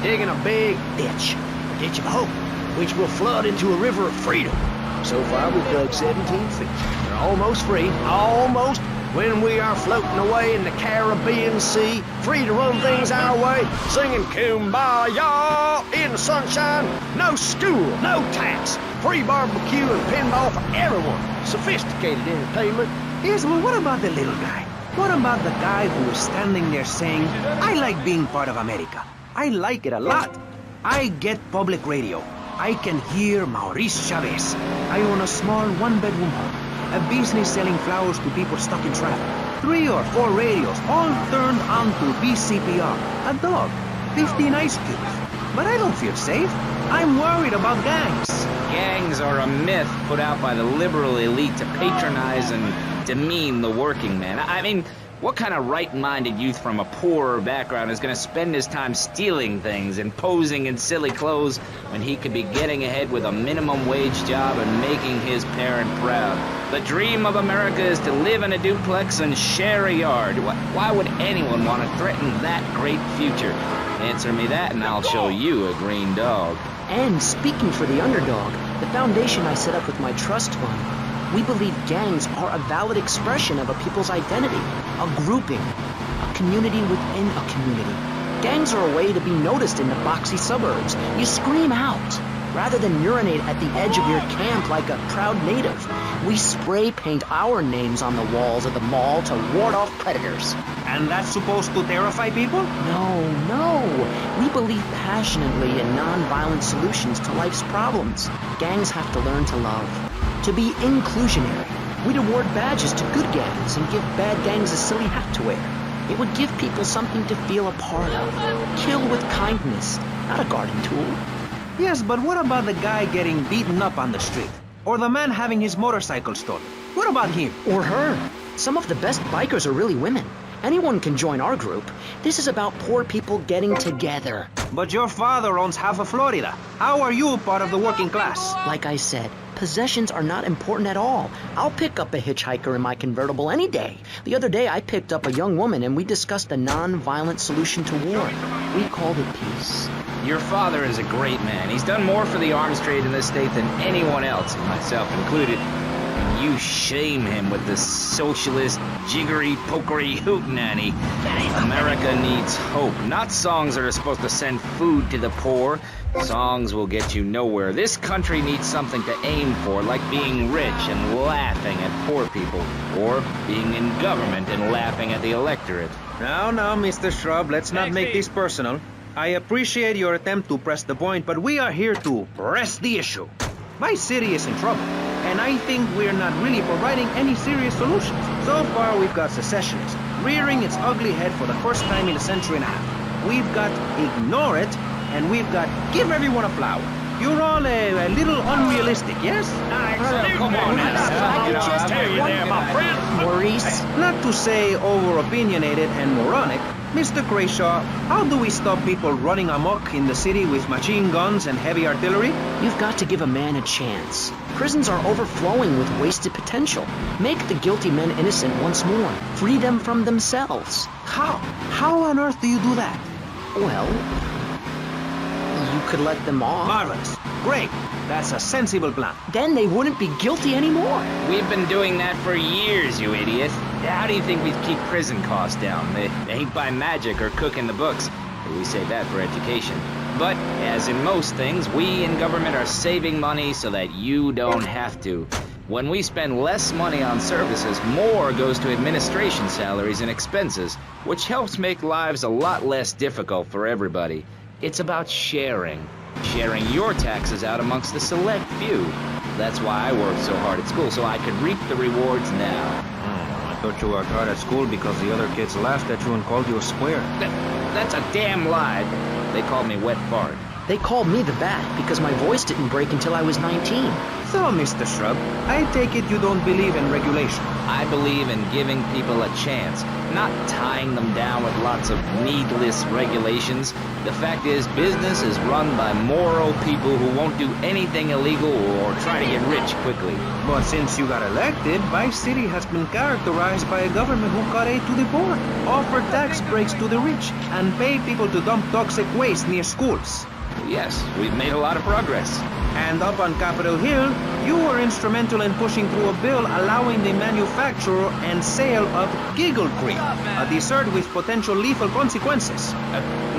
digging a big ditch. A ditch of hope, which will flood into a river of freedom. So far, we've dug 17 feet. We're almost free, almost, when we are floating away in the Caribbean Sea, free to run things our way, singing Kumbaya in the sunshine. No school, no tax, free barbecue and pinball for everyone. Sophisticated entertainment. Yes, but what about the little guy? What about the guy who is standing there saying, I like being part of America. I like it a lot. I get public radio. I can hear Maurice Chavez. I own a small one-bedroom home, a business selling flowers to people stuck in traffic, 3 or 4 radios, all turned on to BCPR, a dog, 15 ice cubes. But I don't feel safe. I'm worried about gangs. Gangs are a myth put out by the liberal elite to patronize and demean the working man. I mean, what kind of right-minded youth from a poorer background is going to spend his time stealing things and posing in silly clothes when he could be getting ahead with a minimum wage job and making his parent proud? The dream of America is to live in a duplex and share a yard. Why would anyone want to threaten that great future? Answer me that and I'll show you a green dog. And speaking for the underdog, the foundation I set up with my trust fund, we believe gangs are a valid expression of a people's identity, a grouping, a community within a community. Gangs are a way to be noticed in the boxy suburbs. You scream out, rather than urinate at the edge of your camp like a proud native. We spray paint our names on the walls of the mall to ward off predators. And that's supposed to terrify people? No. We believe passionately in non-violent solutions to life's problems. Gangs have to learn to love, to be inclusionary. We'd award badges to good gangs and give bad gangs a silly hat to wear. It would give people something to feel a part of. Kill with kindness, not a garden tool. Yes, but what about the guy getting beaten up on the street? Or the man having his motorcycle stolen? What about him? Or her. Some of the best bikers are really women. Anyone can join our group. This is about poor people getting together. But your father owns half of Florida. How are you part of the working class? Like I said, possessions are not important at all. I'll pick up a hitchhiker in my convertible any day. The other day I picked up a young woman and we discussed a non-violent solution to war. We called it peace. Your father is a great man. He's done more for the arms trade in this state than anyone else, myself included. And you shame him with this socialist, jiggery, pokery hootenanny. America needs hope, not songs that are supposed to send food to the poor. Songs will get you nowhere. This country needs something to aim for, like being rich and laughing at poor people, or being in government and laughing at the electorate. Now, Mr. Shrub, let's not make this personal. I appreciate your attempt to press the point, but we are here to press the issue. My city is in trouble, and I think we're not really providing any serious solutions. So far, we've got secessionists rearing its ugly head for the first time in a century and a half. We've got ignore it, and we've got give everyone a flower. You're all a little unrealistic, yes? Come on now. Maurice? Not to say over-opinionated and moronic, Mr. Grayshaw, how do we stop people running amok in the city with machine guns and heavy artillery? You've got to give a man a chance. Prisons are overflowing with wasted potential. Make the guilty men innocent once more. Free them from themselves. How? How on earth do you do that? Well, you could let them off. Marvelous. Great. That's a sensible plan. Then they wouldn't be guilty anymore. We've been doing that for years, you idiot. How do you think we keep prison costs down? They ain't by magic or cooking the books. We save that for education. But, as in most things, we in government are saving money so that you don't have to. When we spend less money on services, more goes to administration salaries and expenses, which helps make lives a lot less difficult for everybody. It's about sharing. Sharing your taxes out amongst the select few. That's why I worked so hard at school, so I could reap the rewards now. I thought you worked hard at school because the other kids laughed at you and called you a square. That's a damn lie. They called me wet fart. They called me the Bat because my voice didn't break until I was 19. So, Mr. Shrub, I take it you don't believe in regulation. I believe in giving people a chance, not tying them down with lots of needless regulations. The fact is, business is run by moral people who won't do anything illegal or try to get rich quickly. But since you got elected, Vice City has been characterized by a government who cut aid to the poor, offered tax breaks to the rich, and paid people to dump toxic waste near schools. Yes, we've made a lot of progress. And up on Capitol Hill, you were instrumental in pushing through a bill allowing the manufacture and sale of Giggle Cream, a dessert with potential lethal consequences.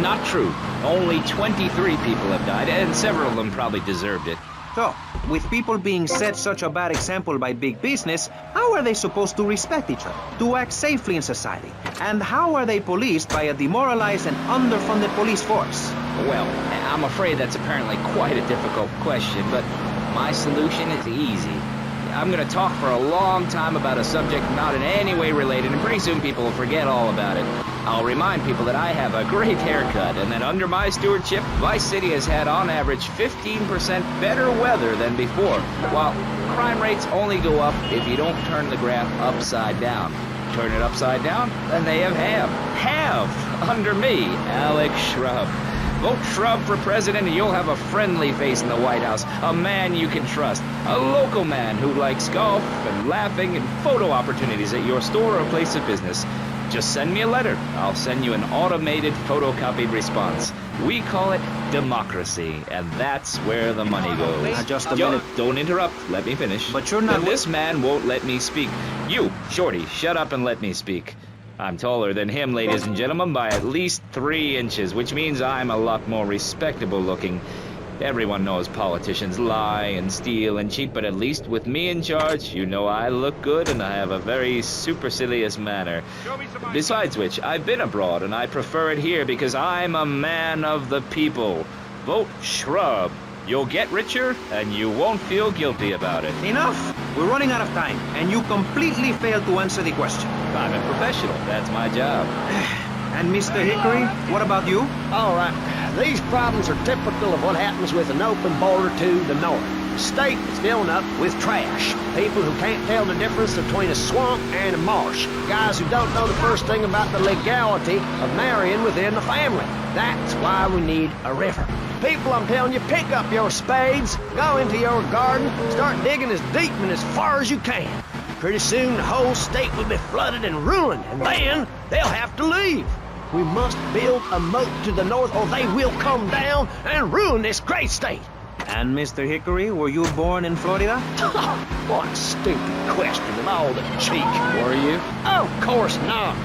Not true. Only 23 people have died, and several of them probably deserved it. So, with people being set such a bad example by big business, how are they supposed to respect each other, to act safely in society? And how are they policed by a demoralized and underfunded police force? Well, I'm afraid that's apparently quite a difficult question, but my solution is easy. I'm gonna talk for a long time about a subject not in any way related, and pretty soon people will forget all about it. I'll remind people that I have a great haircut, and that under my stewardship, Vice City has had on average 15% better weather than before, while crime rates only go up if you don't turn the graph upside down. Turn it upside down, then they have halved under me, Alex Shrub. Vote Shrub for president and you'll have a friendly face in the White House, a man you can trust, a local man who likes golf and laughing and photo opportunities at your store or place of business. Just send me a letter. I'll send you an automated photocopied response. We call it democracy, and that's where the money goes. Now, just a minute. Don't interrupt. Let me finish. But you're not... This man won't let me speak. You, Shorty, shut up and let me speak. I'm taller than him, ladies and gentlemen, by at least 3 inches, which means I'm a lot more respectable looking. Everyone knows politicians lie and steal and cheat, but at least with me in charge, you know I look good and I have a very supercilious manner. Besides which, I've been abroad and I prefer it here because I'm a man of the people. Vote Shrub. You'll get richer and you won't feel guilty about it. Enough! We're running out of time, and you completely failed to answer the question. I'm a professional. That's my job. And Mr. Hickory, what about you? All right. These problems are typical of what happens with an open border to the north. The state is filling up with trash. People who can't tell the difference between a swamp and a marsh. Guys who don't know the first thing about the legality of marrying within the family. That's why we need a river. People, I'm telling you, pick up your spades, go into your garden, start digging as deep and as far as you can. Pretty soon the whole state will be flooded and ruined, and then they'll have to leave. We must build a moat to the north or they will come down and ruin this great state. And Mr. Hickory, were you born in Florida? What a stupid question of all the cheek. Were you? Of course not.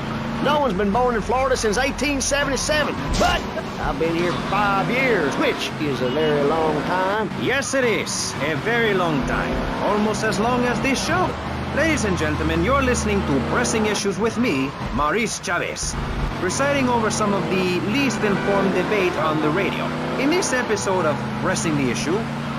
No one's been born in Florida since 1877, but I've been here 5 years, which is a very long time. Yes, it is. A very long time. Almost as long as this show. Ladies and gentlemen, you're listening to Pressing Issues with me, Maurice Chavez, presiding over some of the least informed debate on the radio. In this episode of Pressing the Issue,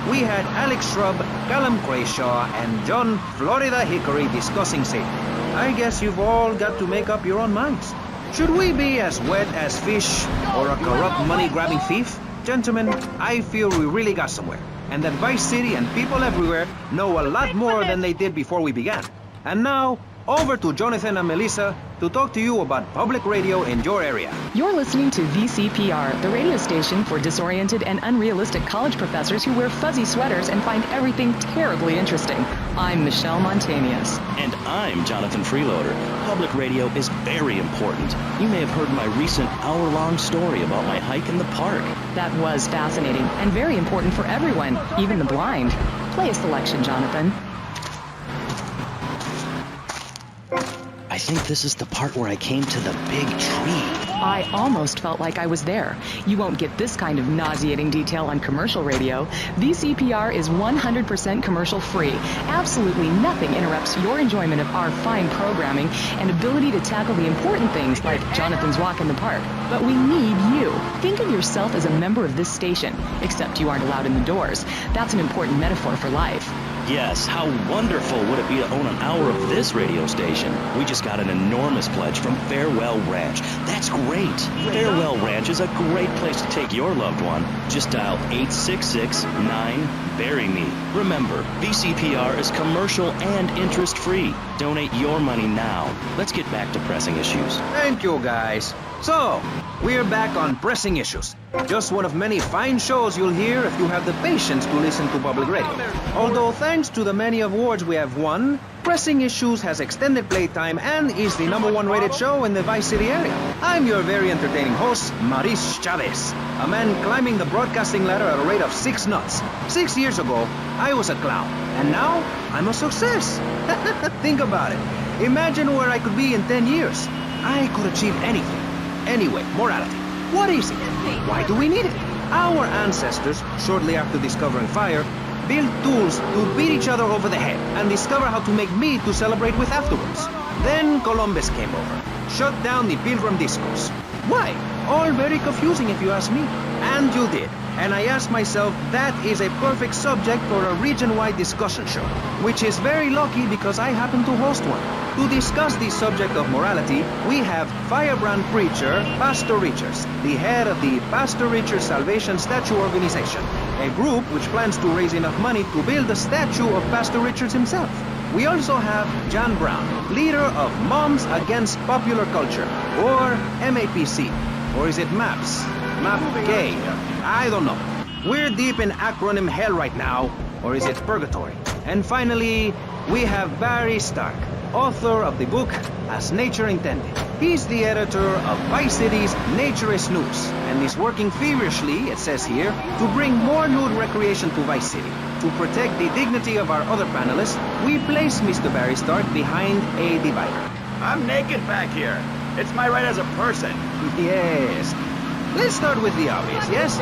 we had Alex Shrub, Callum Crayshaw, and John Florida Hickory discussing safety. I guess you've all got to make up your own minds. Should we be as wet as fish or a corrupt money-grabbing thief? Gentlemen, I feel we really got somewhere, and that Vice City and people everywhere know a lot more than they did before we began. And now, over to Jonathan and Melissa to talk to you about public radio in your area. You're listening to VCPR, the radio station for disoriented and unrealistic college professors who wear fuzzy sweaters and find everything terribly interesting. I'm Michelle Montanius. And I'm Jonathan Freeloader. Public radio is very important. You may have heard my recent hour-long story about my hike in the park. That was fascinating and very important for everyone, even the blind. Play a selection, Jonathan. I think this is the part where I came to the big tree. I almost felt like I was there. You won't get this kind of nauseating detail on commercial radio. VCPR is 100% commercial free. Absolutely nothing interrupts your enjoyment of our fine programming and ability to tackle the important things like Jonathan's walk in the park. But we need you. Think of yourself as a member of this station, except you aren't allowed in the doors. That's an important metaphor for life. Yes, how wonderful would it be to own an hour of this radio station? We just got an enormous pledge from Farewell Ranch. That's great. Farewell Ranch is a great place to take your loved one. Just dial 866-9-BURY-ME. Remember, VCPR is commercial and interest-free. Donate your money now. Let's get back to pressing issues. Thank you, guys. So, we're back on Pressing Issues. Just one of many fine shows you'll hear if you have the patience to listen to public radio. Although thanks to the many awards we have won, Pressing Issues has extended playtime and is the #1 rated show in the Vice City area. I'm your very entertaining host, Maurice Chavez, a man climbing the broadcasting ladder at a rate of 6 knots. 6 years ago, I was a clown, and now I'm a success. Think about it. Imagine where I could be in 10 years. I could achieve anything. Anyway, morality. What is it? Why do we need it? Our ancestors, shortly after discovering fire, built tools to beat each other over the head and discover how to make meat to celebrate with afterwards. Then Columbus came over, shut down the Pilgrim discos. Why? All very confusing if you ask me. And you did. And I asked myself, that is a perfect subject for a region-wide discussion show, which is very lucky because I happen to host one. To discuss the subject of morality, we have firebrand preacher Pastor Richards, the head of the Pastor Richards Salvation Statue Organization, a group which plans to raise enough money to build a statue of Pastor Richards himself. We also have John Brown, leader of Moms Against Popular Culture, or MAPC. Or is it MAPS? MAP-Gay? I don't know. We're deep in acronym hell right now, or is it purgatory? And finally, we have Barry Stark, author of the book As Nature Intended. He's the editor of Vice City's Naturist News, and is working feverishly, it says here, to bring more nude recreation to Vice City. To protect the dignity of our other panelists, we place Mr. Barry Stark behind a divider. I'm naked back here. It's my right as a person. Yes. Let's start with the obvious, yes?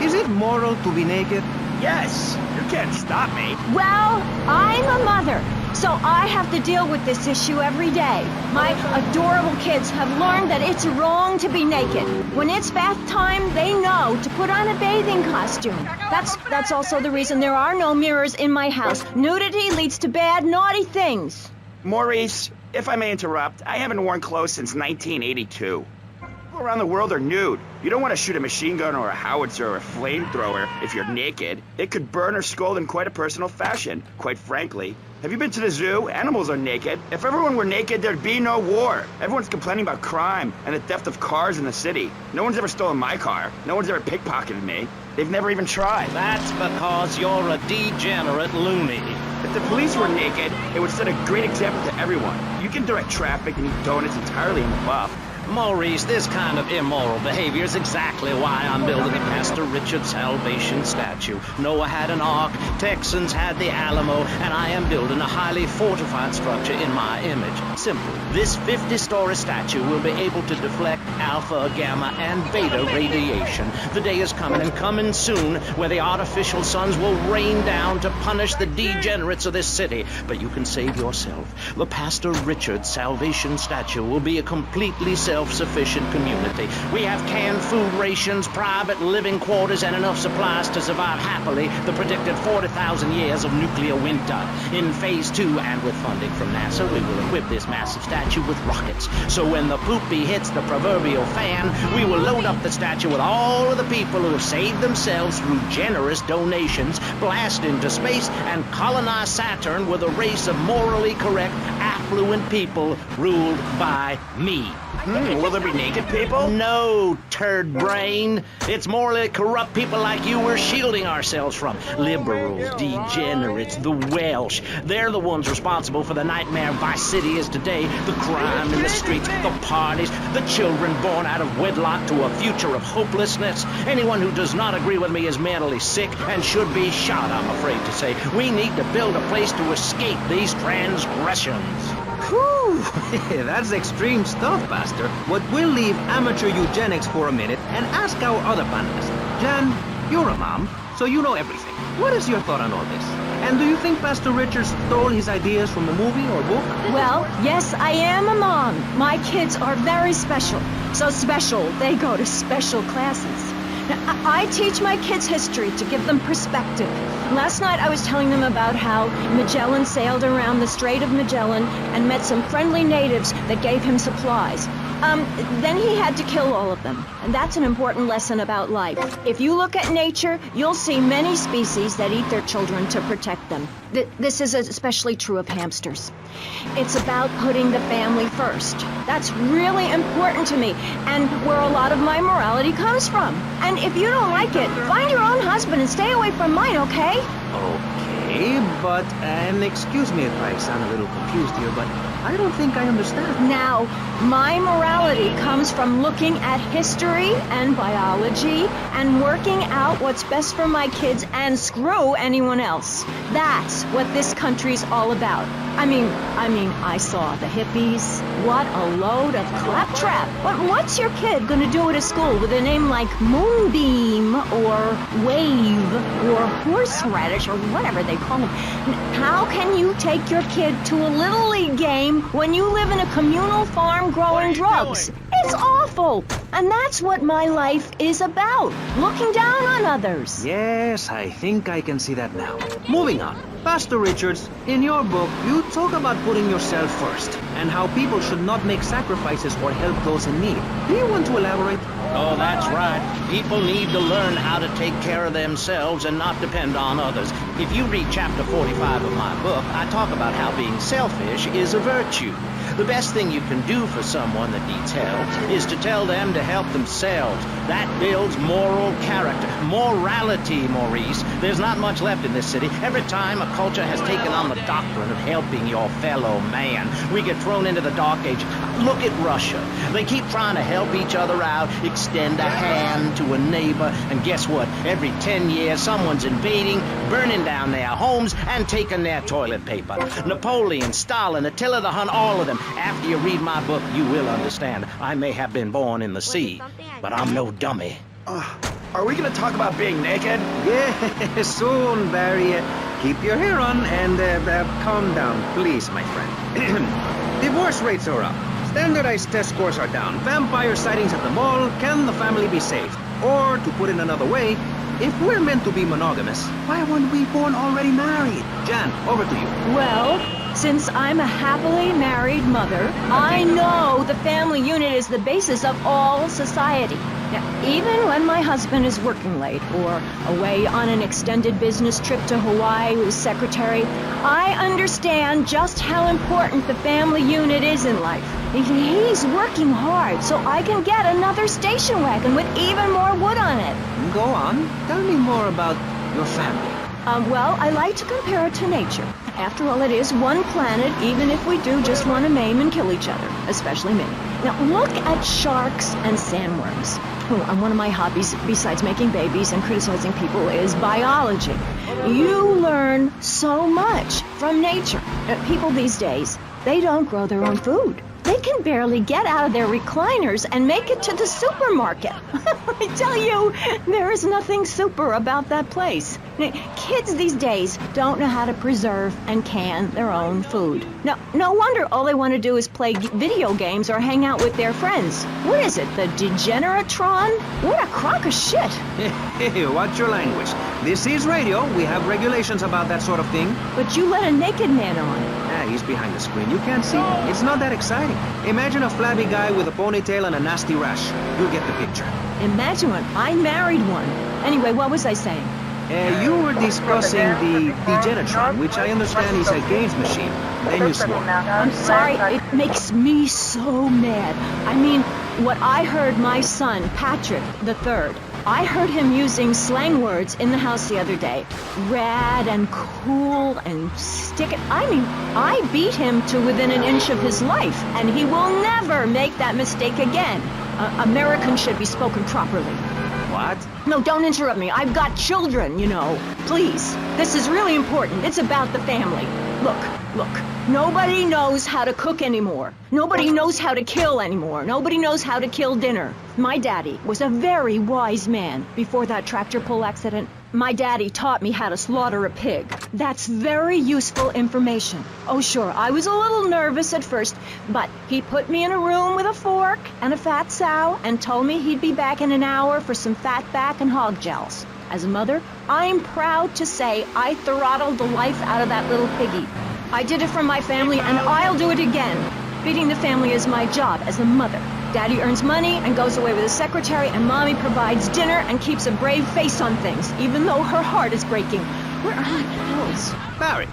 Is it moral to be naked? Yes. You can't stop me. Well, I'm a mother, so I have to deal with this issue every day. My adorable kids have learned that it's wrong to be naked. When it's bath time, they know to put on a bathing costume. That's also the reason there are no mirrors in my house. Nudity leads to bad, naughty things. Maurice, if I may interrupt, I haven't worn clothes since 1982. People around the world are nude. You don't want to shoot a machine gun or a howitzer or a flamethrower if you're naked. It could burn or scald in quite a personal fashion, quite frankly. Have you been to the zoo? Animals are naked. If everyone were naked, there'd be no war. Everyone's complaining about crime and the theft of cars in the city. No one's ever stolen my car. No one's ever pickpocketed me. They've never even tried. That's because you're a degenerate loony. If the police were naked, it would set a great example to everyone. You can direct traffic and eat donuts entirely in the buff. Maurice, this kind of immoral behavior is exactly why I'm building a Pastor Richard Salvation statue. Noah had an ark, Texans had the Alamo, and I am building a highly fortified structure in my image. Simple. This 50-story statue will be able to deflect alpha, gamma, and beta radiation. The day is coming, and coming soon, where the artificial suns will rain down to punish the degenerates of this city. But you can save yourself. The Pastor Richard Salvation statue will be a completely self-sufficient community. We have canned food rations, private living quarters, and enough supplies to survive happily the predicted 40,000 years of nuclear winter. In Phase 2, and with funding from NASA, we will equip this massive statue with rockets. So when the poopy hits the proverbial fan, we will load up the statue with all of the people who have saved themselves through generous donations, blast into space, and colonize Saturn with a race of morally correct, affluent people ruled by me. Will there be naked people? No, turd brain. It's morally corrupt people like you we're shielding ourselves from. Liberals, degenerates, the Welsh. They're the ones responsible for the nightmare Vice City is today. The crime in the streets, the parties, the children born out of wedlock to a future of hopelessness. Anyone who does not agree with me is mentally sick and should be shot, I'm afraid to say. We need to build a place to escape these transgressions. Whew, that's extreme stuff, Pastor. But we'll leave amateur eugenics for a minute and ask our other panelists. Jan, you're a mom, so you know everything. What is your thought on all this? And do you think Pastor Richards stole his ideas from a movie or book? Well, yes, I am a mom. My kids are very special. So special, they go to special classes. Now, I teach my kids history to give them perspective. Last night I was telling them about how Magellan sailed around the Strait of Magellan and met some friendly natives that gave him supplies. Then he had to kill all of them. And that's an important lesson about life. If you look at nature, you'll see many species that eat their children to protect them. This is especially true of hamsters. It's about putting the family first. That's really important to me, and where a lot of my morality comes from. And if you don't like it, find your own husband and stay away from mine, okay? Okay, but, and excuse me if I sound a little confused here, but I don't think I understand. Now, my morality comes from looking at history and biology and working out what's best for my kids and screw anyone else. That's what this country's all about. I mean, I saw the hippies. What a load of claptrap. What's your kid gonna do at a school with a name like Moonbeam or Wave or Horseradish or whatever they call them? How can you take your kid to a Little League game time when you live in a communal farm growing drugs. It's awful. And that's what my life is about. Looking down on others. Yes, I think I can see that now. Moving on. Pastor Richards, in your book, you talk about putting yourself first and how people should not make sacrifices or help those in need. Do you want to elaborate? Oh, that's right. People need to learn how to take care of themselves and not depend on others. If you read chapter 45 of my book, I talk about how being selfish is a virtue. The best thing you can do for someone that needs help is to tell them to help themselves. That builds moral character. Morality, Maurice. There's not much left in this city. Every time a culture has taken on the doctrine of helping your fellow man, we get thrown into the dark age. Look at Russia. They keep trying to help each other out, extend a hand to a neighbor, and guess what? Every 10 years, someone's invading, burning down their homes, and taking their toilet paper. Napoleon, Stalin, Attila the Hun, all of them. After you read my book, you will understand. I may have been born in the sea, but I'm no dummy. Are we gonna talk about being naked? Yeah, soon, Barry. Keep your hair on and calm down, please, my friend. Divorce rates are up. Standardized test scores are down. Vampire sightings at the mall. Can the family be saved? Or, to put it another way, if we're meant to be monogamous, why weren't we born already married? Jan, over to you. Well, since I'm a happily married mother, I know the family unit is the basis of all society. Now, even when my husband is working late or away on an extended business trip to Hawaii with his secretary, I understand just how important the family unit is in life. He's working hard so I can get another station wagon with even more wood on it. Go on. Tell me more about your family. Well, I like to compare it to nature. After all, it is one planet, even if we do just want to maim and kill each other, especially me. Now, look at sharks and sandworms. And one of my hobbies, besides making babies and criticizing people, is biology. You learn so much from nature. People these days, they don't grow their own food. They can barely get out of their recliners and make it to the supermarket. I tell you, there is nothing super about that place. Kids these days don't know how to preserve and can their own food. No wonder all they want to do is play video games or hang out with their friends. What is it, the Degeneratron? What a crock of shit. Hey, watch your language. This is radio. We have regulations about that sort of thing. But you let a naked man on. Ah, he's behind the screen. You can't see him. It's not that exciting. Imagine a flabby guy with a ponytail and a nasty rash. You'll get the picture. Imagine one. I married one. Anyway, what was I saying? You were discussing the Degenatron, which I understand is a games machine. Then you swore. I'm sorry, it makes me so mad. I mean, what I heard my son, Patrick III, I heard him using slang words in the house the other day. Rad and cool and stick it. I mean, I beat him to within an inch of his life, and he will never make that mistake again. Americans should be spoken properly. What? No, don't interrupt me. I've got children, you know. Please. This is really important. It's about the family. Look. Nobody knows how to cook anymore. Nobody knows how to kill anymore. Nobody knows how to kill dinner. My daddy was a very wise man before that tractor pull accident. My daddy taught me how to slaughter a pig. That's very useful information. Oh, sure, I was a little nervous at first, but he put me in a room with a fork and a fat sow and told me he'd be back in an hour for some fat back and hog gels. As a mother, I'm proud to say I throttled the life out of that little piggy. I did it for my family, and I'll do it again. Feeding the family is my job as a mother. Daddy earns money and goes away with his secretary, and Mommy provides dinner and keeps a brave face on things, even though her heart is breaking. Where are my pills? Barry,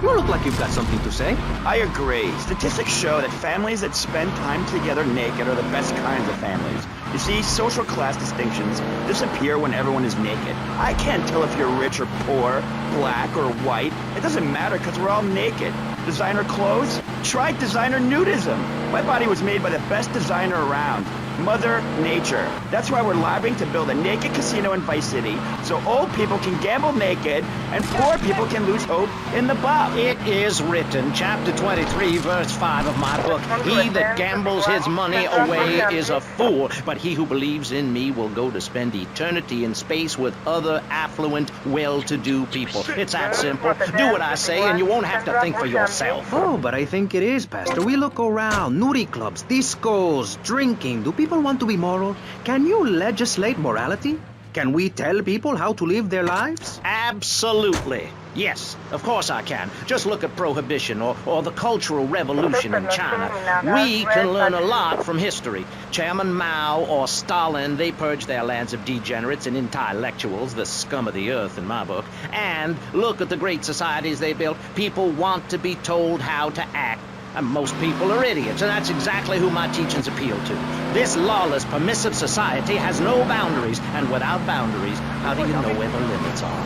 you look like you've got something to say. I agree. Statistics show that families that spend time together naked are the best kinds of families. You see, social class distinctions disappear when everyone is naked. I can't tell if you're rich or poor, black or white. It doesn't matter because we're all naked. Designer clothes? Try designer nudism. My body was made by the best designer around. Mother Nature. That's why we're lobbying to build a naked casino in Vice City so old people can gamble naked and poor people can lose hope in the buff. It is written, chapter 23, verse 5 of my book, he that gambles his money away is a fool, but he who believes in me will go to spend eternity in space with other affluent, well-to-do people. It's that simple. Do what I say and you won't have to think for yourself. Oh, but I think it is, Pastor. We look around. Nudie clubs, discos, drinking. Do people want to be moral? Can you legislate morality? Can we tell people how to live their lives? Absolutely. Yes, of course I can. Just look at Prohibition or the Cultural Revolution in China. We can learn a lot from history. Chairman Mao or Stalin, they purged their lands of degenerates and intellectuals, the scum of the earth in my book. And look at the great societies they built. People want to be told how to act. And most people are idiots, and that's exactly who my teachings appeal to. This lawless, permissive society has no boundaries, and without boundaries, how do you know where the limits are?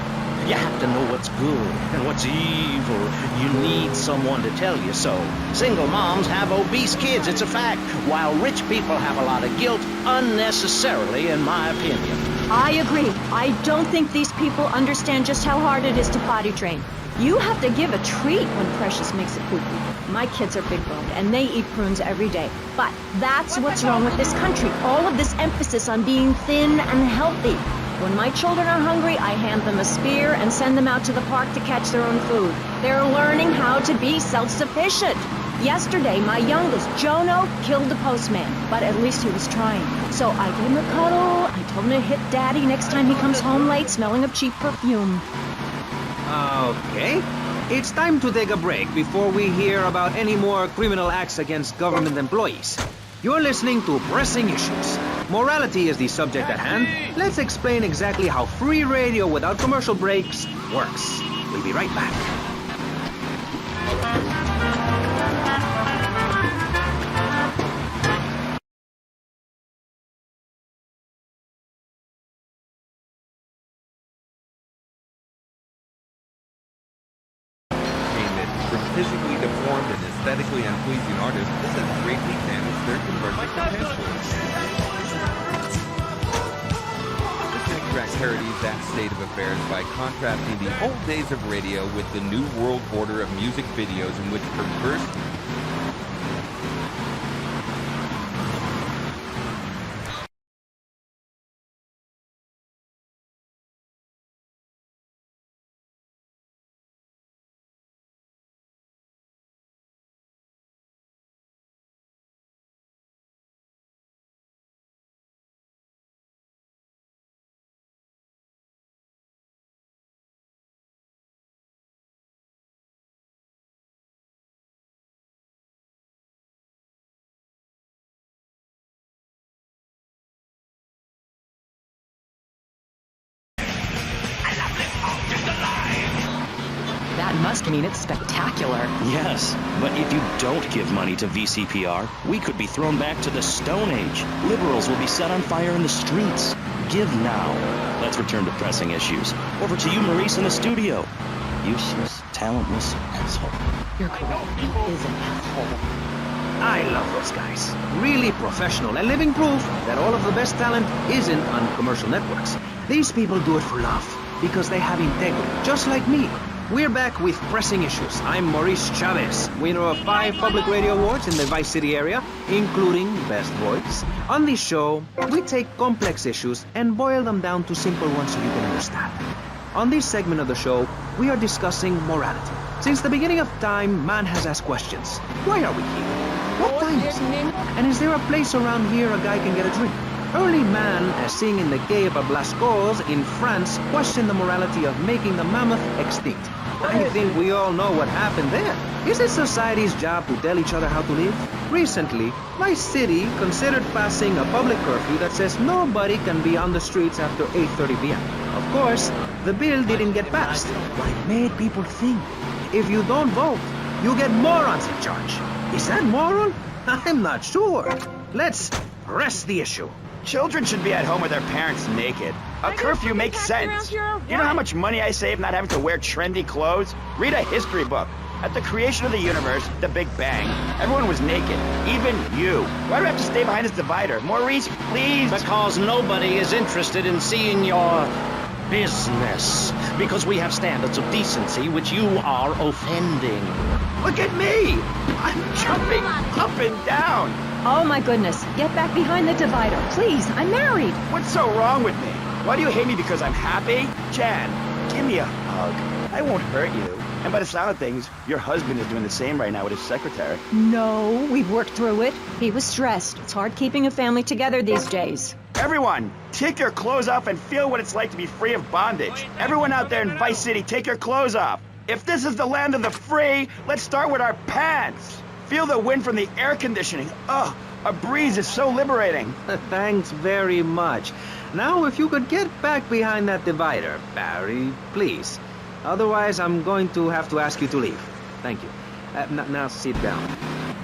You have to know what's good and what's evil. You need someone to tell you so. Single moms have obese kids, it's a fact, while rich people have a lot of guilt, unnecessarily, in my opinion. I agree. I don't think these people understand just how hard it is to potty train. You have to give a treat when Precious makes a poo-poo. My kids are big boned, and they eat prunes every day. But that's what's wrong with this country. All of this emphasis on being thin and healthy. When my children are hungry, I hand them a spear and send them out to the park to catch their own food. They're learning how to be self-sufficient. Yesterday, my youngest, Jono, killed the postman, but at least he was trying. So I gave him a cuddle. I told him to hit Daddy next time he comes home late smelling of cheap perfume. Okay. It's time to take a break before we hear about any more criminal acts against government employees. You're listening to Pressing Issues. Morality is the subject at hand. Let's explain exactly how free radio without commercial breaks works. We'll be right back. Physically deformed and aesthetically unpleasing artists, this has greatly damaged their commercial potential. This extract parodies that state of affairs by contrasting the old days of radio with the new world order of music videos in which perverse That must mean it's spectacular. Yes, but if you don't give money to VCPR, we could be thrown back to the Stone Age. Liberals will be set on fire in the streets. Give now. Let's return to Pressing Issues. Over to you, Maurice, in the studio. Useless, talentless asshole. You're correct. He is an asshole. I love those guys. Really professional and living proof that all of the best talent isn't on commercial networks. These people do it for love, because they have integrity, just like me. We're back with Pressing Issues. I'm Maurice Chavez, winner of 5 public radio awards in the Vice City area, including Best Voice. On this show, we take complex issues and boil them down to simple ones so you can understand. On this segment of the show, we are discussing morality. Since the beginning of time, man has asked questions. Why are we here? What time is it? And is there a place around here a guy can get a drink? Early man, as seen in the Quai of Blascaux in France, questioned the morality of making the mammoth extinct. I think we all know what happened there. Is it society's job to tell each other how to live? Recently, my city considered passing a public curfew that says nobody can be on the streets after 8:30 p.m. Of course, the bill didn't get passed, but it made people think. If you don't vote, you get morons in charge. Is that moral? I'm not sure. Let's press the issue. Children should be at home with their parents naked. A curfew makes sense. You know how much money I save not having to wear trendy clothes? Read a history book. At the creation of the universe, the Big Bang, everyone was naked, even you. Why do I have to stay behind this divider? Maurice, please! Because nobody is interested in seeing your business. Because we have standards of decency which you are offending. Look at me! I'm jumping up and down! Oh my goodness, get back behind the divider, please. I'm married. What's so wrong with me? Why do you hate me because I'm happy? Jan, give me a hug. I won't hurt you. And by the sound of things, your husband is doing the same right now with his secretary. No, we've worked through it. He was stressed. It's hard keeping a family together these days. Everyone, take your clothes off and feel what it's like to be free of bondage. Everyone out there in Vice City, take your clothes off. If this is the land of the free, let's start with our pants. Feel the wind from the air conditioning. Oh, a breeze is so liberating. Thanks very much. Now, if you could get back behind that divider, Barry, please. Otherwise, I'm going to have to ask you to leave. Thank you. Now sit down.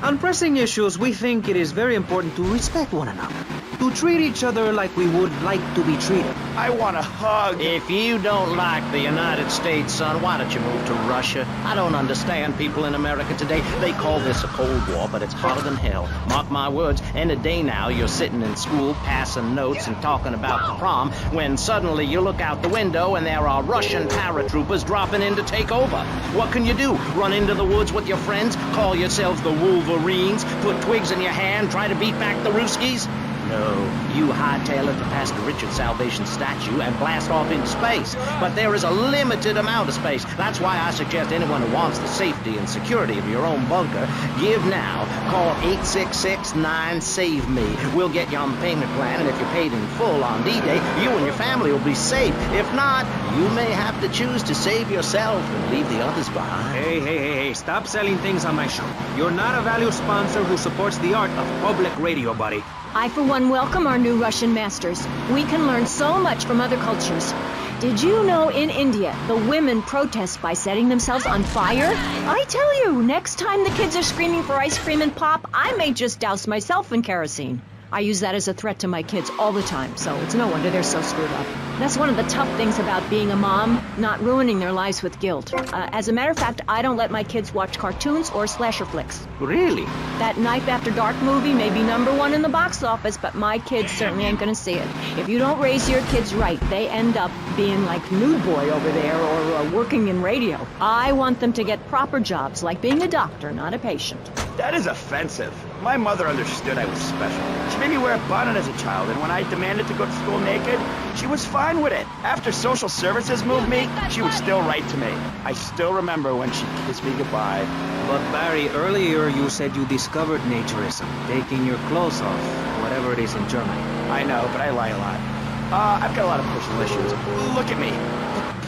On pressing issues, we think it is very important to respect one another. To treat each other like we would like to be treated. I want a hug. If you don't like the United States, son, why don't you move to Russia? I don't understand people in America today. They call this a Cold War, but it's hotter than hell. Mark my words, any day now you're sitting in school, passing notes and talking about the prom, when suddenly you look out the window and there are Russian paratroopers dropping in to take over. What can you do? Run into the woods with your friends? Call yourselves the Wolverines? Put twigs in your hand? Try to beat back the Ruskies? No, you hightail it past the Richard Salvation statue and blast off into space. But there is a limited amount of space. That's why I suggest anyone who wants the safety and security of your own bunker, give now. Call 866-9-SAVE-ME. We'll get you on the payment plan, and if you're paid in full on D-Day, you and your family will be safe. If not, you may have to choose to save yourself and leave the others behind. Hey, stop selling things on my show. You're not a valued sponsor who supports the art of public radio, buddy. I, for one, welcome our new Russian masters. We can learn so much from other cultures. Did you know in India, the women protest by setting themselves on fire? I tell you, next time the kids are screaming for ice cream and pop, I may just douse myself in kerosene. I use that as a threat to my kids all the time, so it's no wonder they're so screwed up. That's one of the tough things about being a mom, not ruining their lives with guilt. As a matter of fact, I don't let my kids watch cartoons or slasher flicks. Really? That Knife After Dark movie may be #1 in the box office, but my kids certainly ain't gonna see it. If you don't raise your kids right, they end up being like Nude Boy over there or working in radio. I want them to get proper jobs, like being a doctor, not a patient. That is offensive. My mother understood I was special. She made me wear a bonnet as a child, and when I demanded to go to school naked, she was fine with it. After social services moved me, she would still write to me. I still remember when she kissed me goodbye. But Barry, earlier you said you discovered naturism, taking your clothes off, whatever it is in Germany. I know, but I lie a lot. I've got a lot of personal issues. Look at me.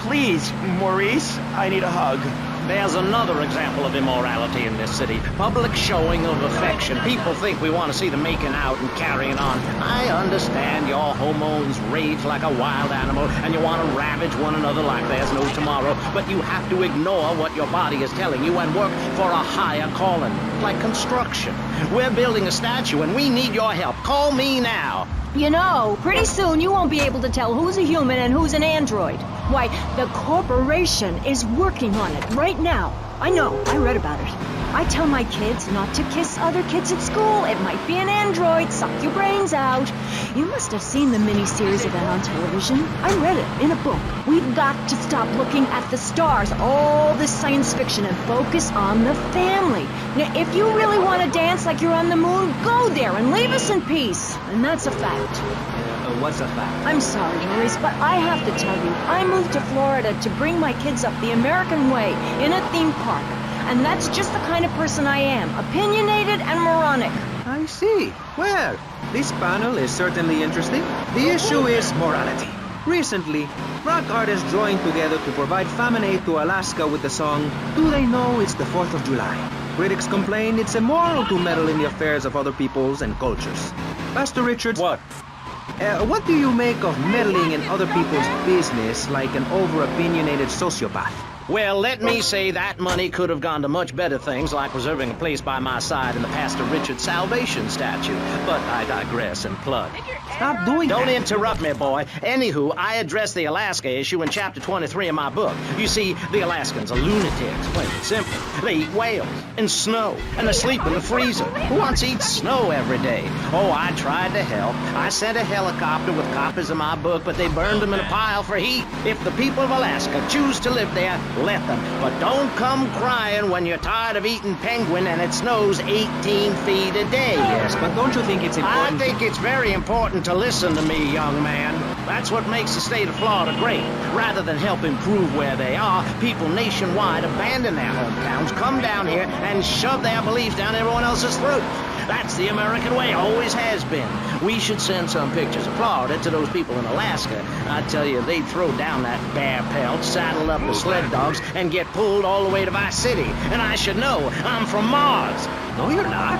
Please, Maurice, I need a hug. There's another example of immorality in this city. Public showing of affection. People think we want to see them making out and carrying on. I understand your hormones rage like a wild animal and you want to ravage one another like there's no tomorrow, but you have to ignore what your body is telling you and work for a higher calling, like construction. We're building a statue and we need your help. Call me now. You know, pretty soon you won't be able to tell who's a human and who's an android. Why, the corporation is working on it right now. I know, I read about it. I tell my kids not to kiss other kids at school. It might be an android, suck your brains out. You must have seen the miniseries of that on television. I read it in a book. We've got to stop looking at the stars, all this science fiction, and focus on the family. Now, if you really want to dance like you're on the moon, go there and leave us in peace. And that's a fact. What's a fact? I'm sorry, Maurice, but I have to tell you, I moved to Florida to bring my kids up the American way in a theme park. And that's just the kind of person I am, opinionated and moronic. I see. Well, this panel is certainly interesting. The issue is morality. Recently, rock artists joined together to provide famine aid to Alaska with the song, Do They Know It's the 4th of July? Critics complain it's immoral to meddle in the affairs of other peoples and cultures. Pastor Richards... What? What do you make of meddling in other people's business like an over-opinionated sociopath? Well, let me say that money could have gone to much better things, like reserving a place by my side in the Pastor Richard Salvation statue. But I digress and plug. Stop doing Don't that. interrupt me, boy. Anywho, I addressed the Alaska issue in chapter 23 of my book. You see, the Alaskans are lunatics, plain and simple. They eat whales and snow, and they sleep in the freezer. Who wants to eat snow every day? Oh, I tried to help. I sent a helicopter with copies of my book, but they burned them in a pile for heat. If the people of Alaska choose to live there, let them. But don't come crying when you're tired of eating penguin and it snows 18 feet a day. Yes, but don't you think it's important? I think it's very important to listen to me, young man. That's what makes the state of Florida great. Rather than help improve where they are, people nationwide abandon their hometowns, come down here, and shove their beliefs down everyone else's throats. That's the American way, always has been. We should send some pictures of Florida to those people in Alaska. I tell you, they'd throw down that bear pelt, saddle up the sled dogs, and get pulled all the way to Vice City. And I should know, I'm from Mars. No, you're not.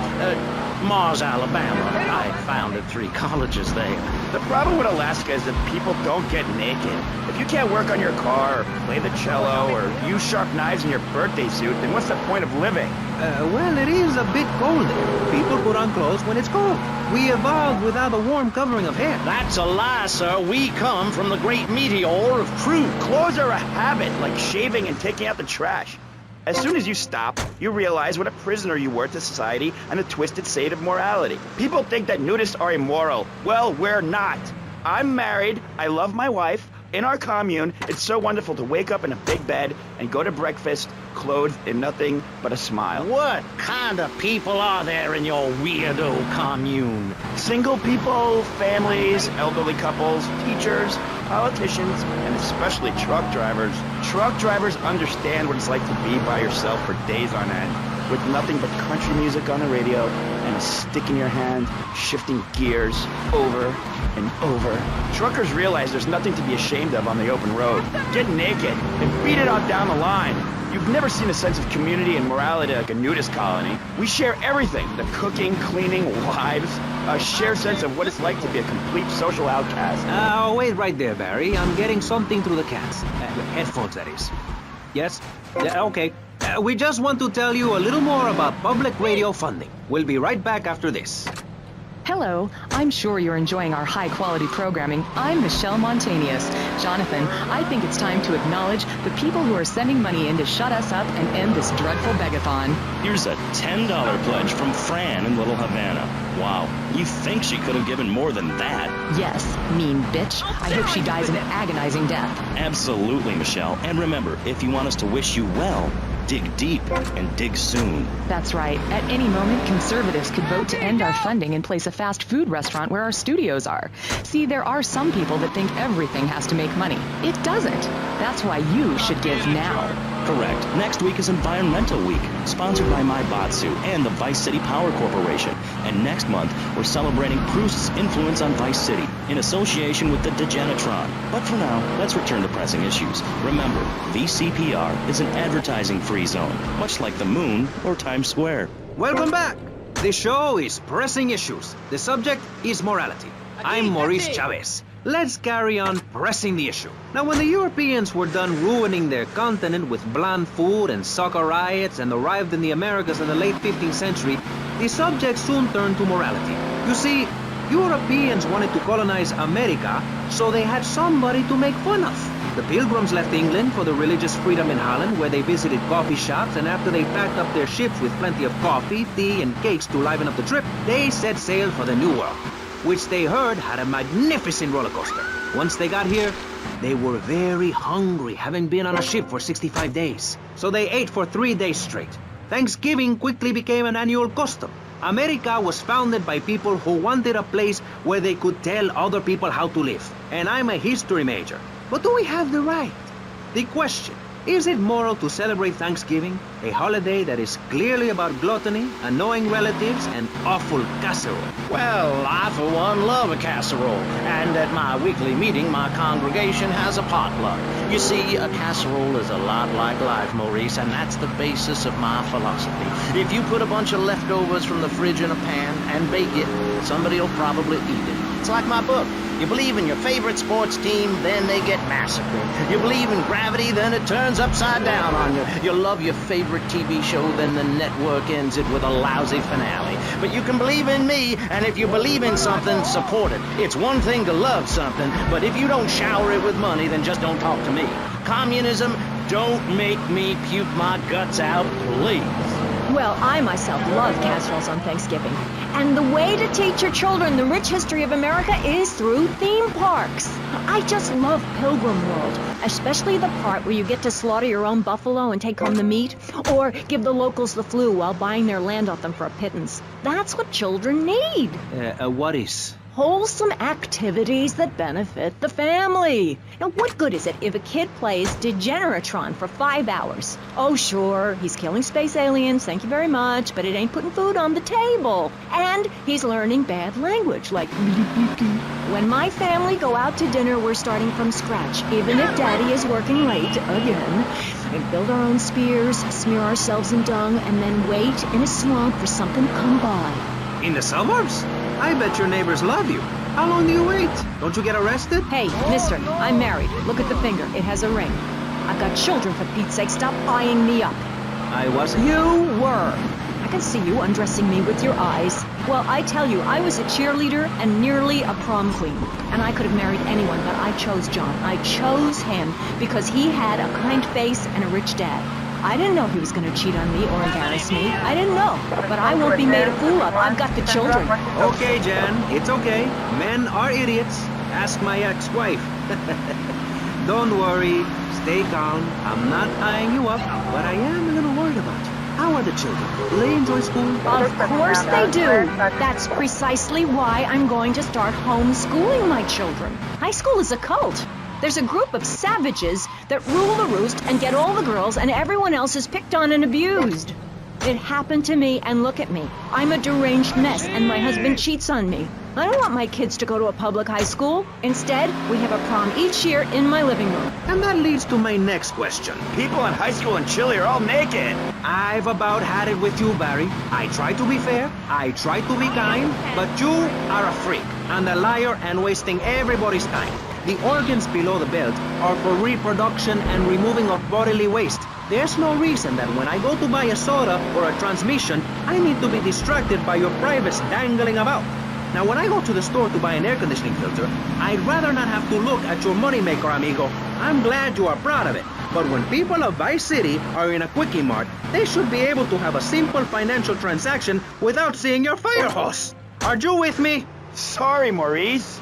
Mars, Alabama. I founded 3 colleges there. The problem with Alaska is that people don't get naked. If you can't work on your car, or play the cello, or use sharp knives in your birthday suit, then what's the point of living? Well, it is a bit cold there. People put on clothes when it's cold. We evolved without a warm covering of hair. That's a lie, sir. We come from the great meteor of truth. Clothes are a habit, like shaving and taking out the trash. As soon as you stop, you realize what a prisoner you were to society and the twisted state of morality. People think that nudists are immoral. Well, we're not. I'm married, I love my wife. In our commune, it's so wonderful to wake up in a big bed and go to breakfast clothed in nothing but a smile. What kind of people are there in your weirdo commune? Single people, families, elderly couples, teachers, politicians, and especially truck drivers. Truck drivers understand what it's like to be by yourself for days on end, with nothing but country music on the radio and a stick in your hand, shifting gears over and over. Truckers realize there's nothing to be ashamed of on the open road. Get naked and beat it out down the line. You've never seen a sense of community and morality like a nudist colony. We share everything, the cooking, cleaning, wives, a shared sense of what it's like to be a complete social outcast. Wait right there, Barry. I'm getting something through the cats. Headphones, that is. Yes? Yeah, okay. We just want to tell you a little more about public radio funding. We'll be right back after this. Hello, I'm sure you're enjoying our high-quality programming. I'm Michelle Montanius. Jonathan, I think it's time to acknowledge the people who are sending money in to shut us up and end this dreadful begathon. Here's a $10 pledge from Fran in Little Havana. Wow, you think she could have given more than that? Yes, mean bitch. I hope she dies an agonizing death. Absolutely, Michelle. And remember, if you want us to wish you well, dig deep and dig soon. That's right. At any moment, conservatives could vote to end our funding and place a fast food restaurant where our studios are. See, there are some people that think everything has to make money. It doesn't. That's why you should give now. Correct. Next week is Environmental Week, sponsored by My Batsu and the Vice City Power Corporation. And next month, we're celebrating Proust's influence on Vice City in association with the Degenitron. But for now, let's return to pressing issues. Remember, VCPR is an advertising-free zone, much like the moon or Times Square. Welcome back. The show is Pressing Issues. The subject is morality. I'm Maurice Chavez. Let's carry on pressing the issue. Now, when the Europeans were done ruining their continent with bland food and soccer riots and arrived in the Americas in the late 15th century, the subject soon turned to morality. You see, Europeans wanted to colonize America, so they had somebody to make fun of. The Pilgrims left England for the religious freedom in Holland, where they visited coffee shops, and after they packed up their ships with plenty of coffee, tea, and cakes to liven up the trip, they set sail for the New World, which they heard had a magnificent roller coaster. Once they got here, they were very hungry, having been on a ship for 65 days. So they ate for 3 days straight. Thanksgiving quickly became an annual custom. America was founded by people who wanted a place where they could tell other people how to live. And I'm a history major. But do we have the right? The question, is it moral to celebrate Thanksgiving, a holiday that is clearly about gluttony, annoying relatives, and awful casserole? Well, I for one love a casserole, and at my weekly meeting, my congregation has a potluck. You see, a casserole is a lot like life, Maurice, and that's the basis of my philosophy. If you put a bunch of leftovers from the fridge in a pan and bake it, somebody will probably eat it. It's like my book. You believe in your favorite sports team, then they get massacred. You believe in gravity, then it turns upside down on you. You love your favorite TV show, then the network ends it with a lousy finale. But you can believe in me, and if you believe in something, support it. It's one thing to love something, but if you don't shower it with money, then just don't talk to me. Communism, don't make me puke my guts out, please. Well, I myself love casseroles on Thanksgiving. And the way to teach your children the rich history of America is through theme parks. I just love Pilgrim World, especially the part where you get to slaughter your own buffalo and take home the meat, or give the locals the flu while buying their land off them for a pittance. That's what children need. What is? Wholesome activities that benefit the family. Now, what good is it if a kid plays Degeneratron for 5 hours? Oh, sure, he's killing space aliens, thank you very much, but it ain't putting food on the table. And he's learning bad language, like... When my family go out to dinner, we're starting from scratch, even if Daddy is working late again. We build our own spears, smear ourselves in dung, and then wait in a swamp for something to come by. In the suburbs? I bet your neighbors love you. How long do you wait? Don't you get arrested? Hey, mister, I'm married. Look at the finger. It has a ring. I've got children, for Pete's sake. Stop eyeing me up. I wasn't. You were. I can see you undressing me with your eyes. Well, I tell you, I was a cheerleader and nearly a prom queen. And I could have married anyone, but I chose John. I chose him because he had a kind face and a rich dad. I didn't know he was going to cheat on me or embarrass me. I didn't know. But I won't be made a fool of. I've got the children. Okay, Jan. It's okay. Men are idiots. Ask my ex-wife. Don't worry. Stay calm. I'm not eyeing you up, but I am a little worried about you. How are the children? Do they enjoy school? Of course they do. That's precisely why I'm going to start homeschooling my children. High school is a cult. There's a group of savages that rule the roost and get all the girls, and everyone else is picked on and abused. It happened to me, and look at me. I'm a deranged mess, and my husband cheats on me. I don't want my kids to go to a public high school. Instead, we have a prom each year in my living room. And that leads to my next question. People in high school in Chile are all naked. I've about had it with you, Barry. I try to be fair, I try to be kind, but you are a freak, and a liar, and wasting everybody's time. The organs below the belt are for reproduction and removing of bodily waste. There's no reason that when I go to buy a soda or a transmission, I need to be distracted by your privates dangling about. Now, when I go to the store to buy an air conditioning filter, I'd rather not have to look at your moneymaker, amigo. I'm glad you are proud of it. But when people of Vice City are in a Quickie Mart, they should be able to have a simple financial transaction without seeing your fire hose. Are you with me? Sorry, Maurice.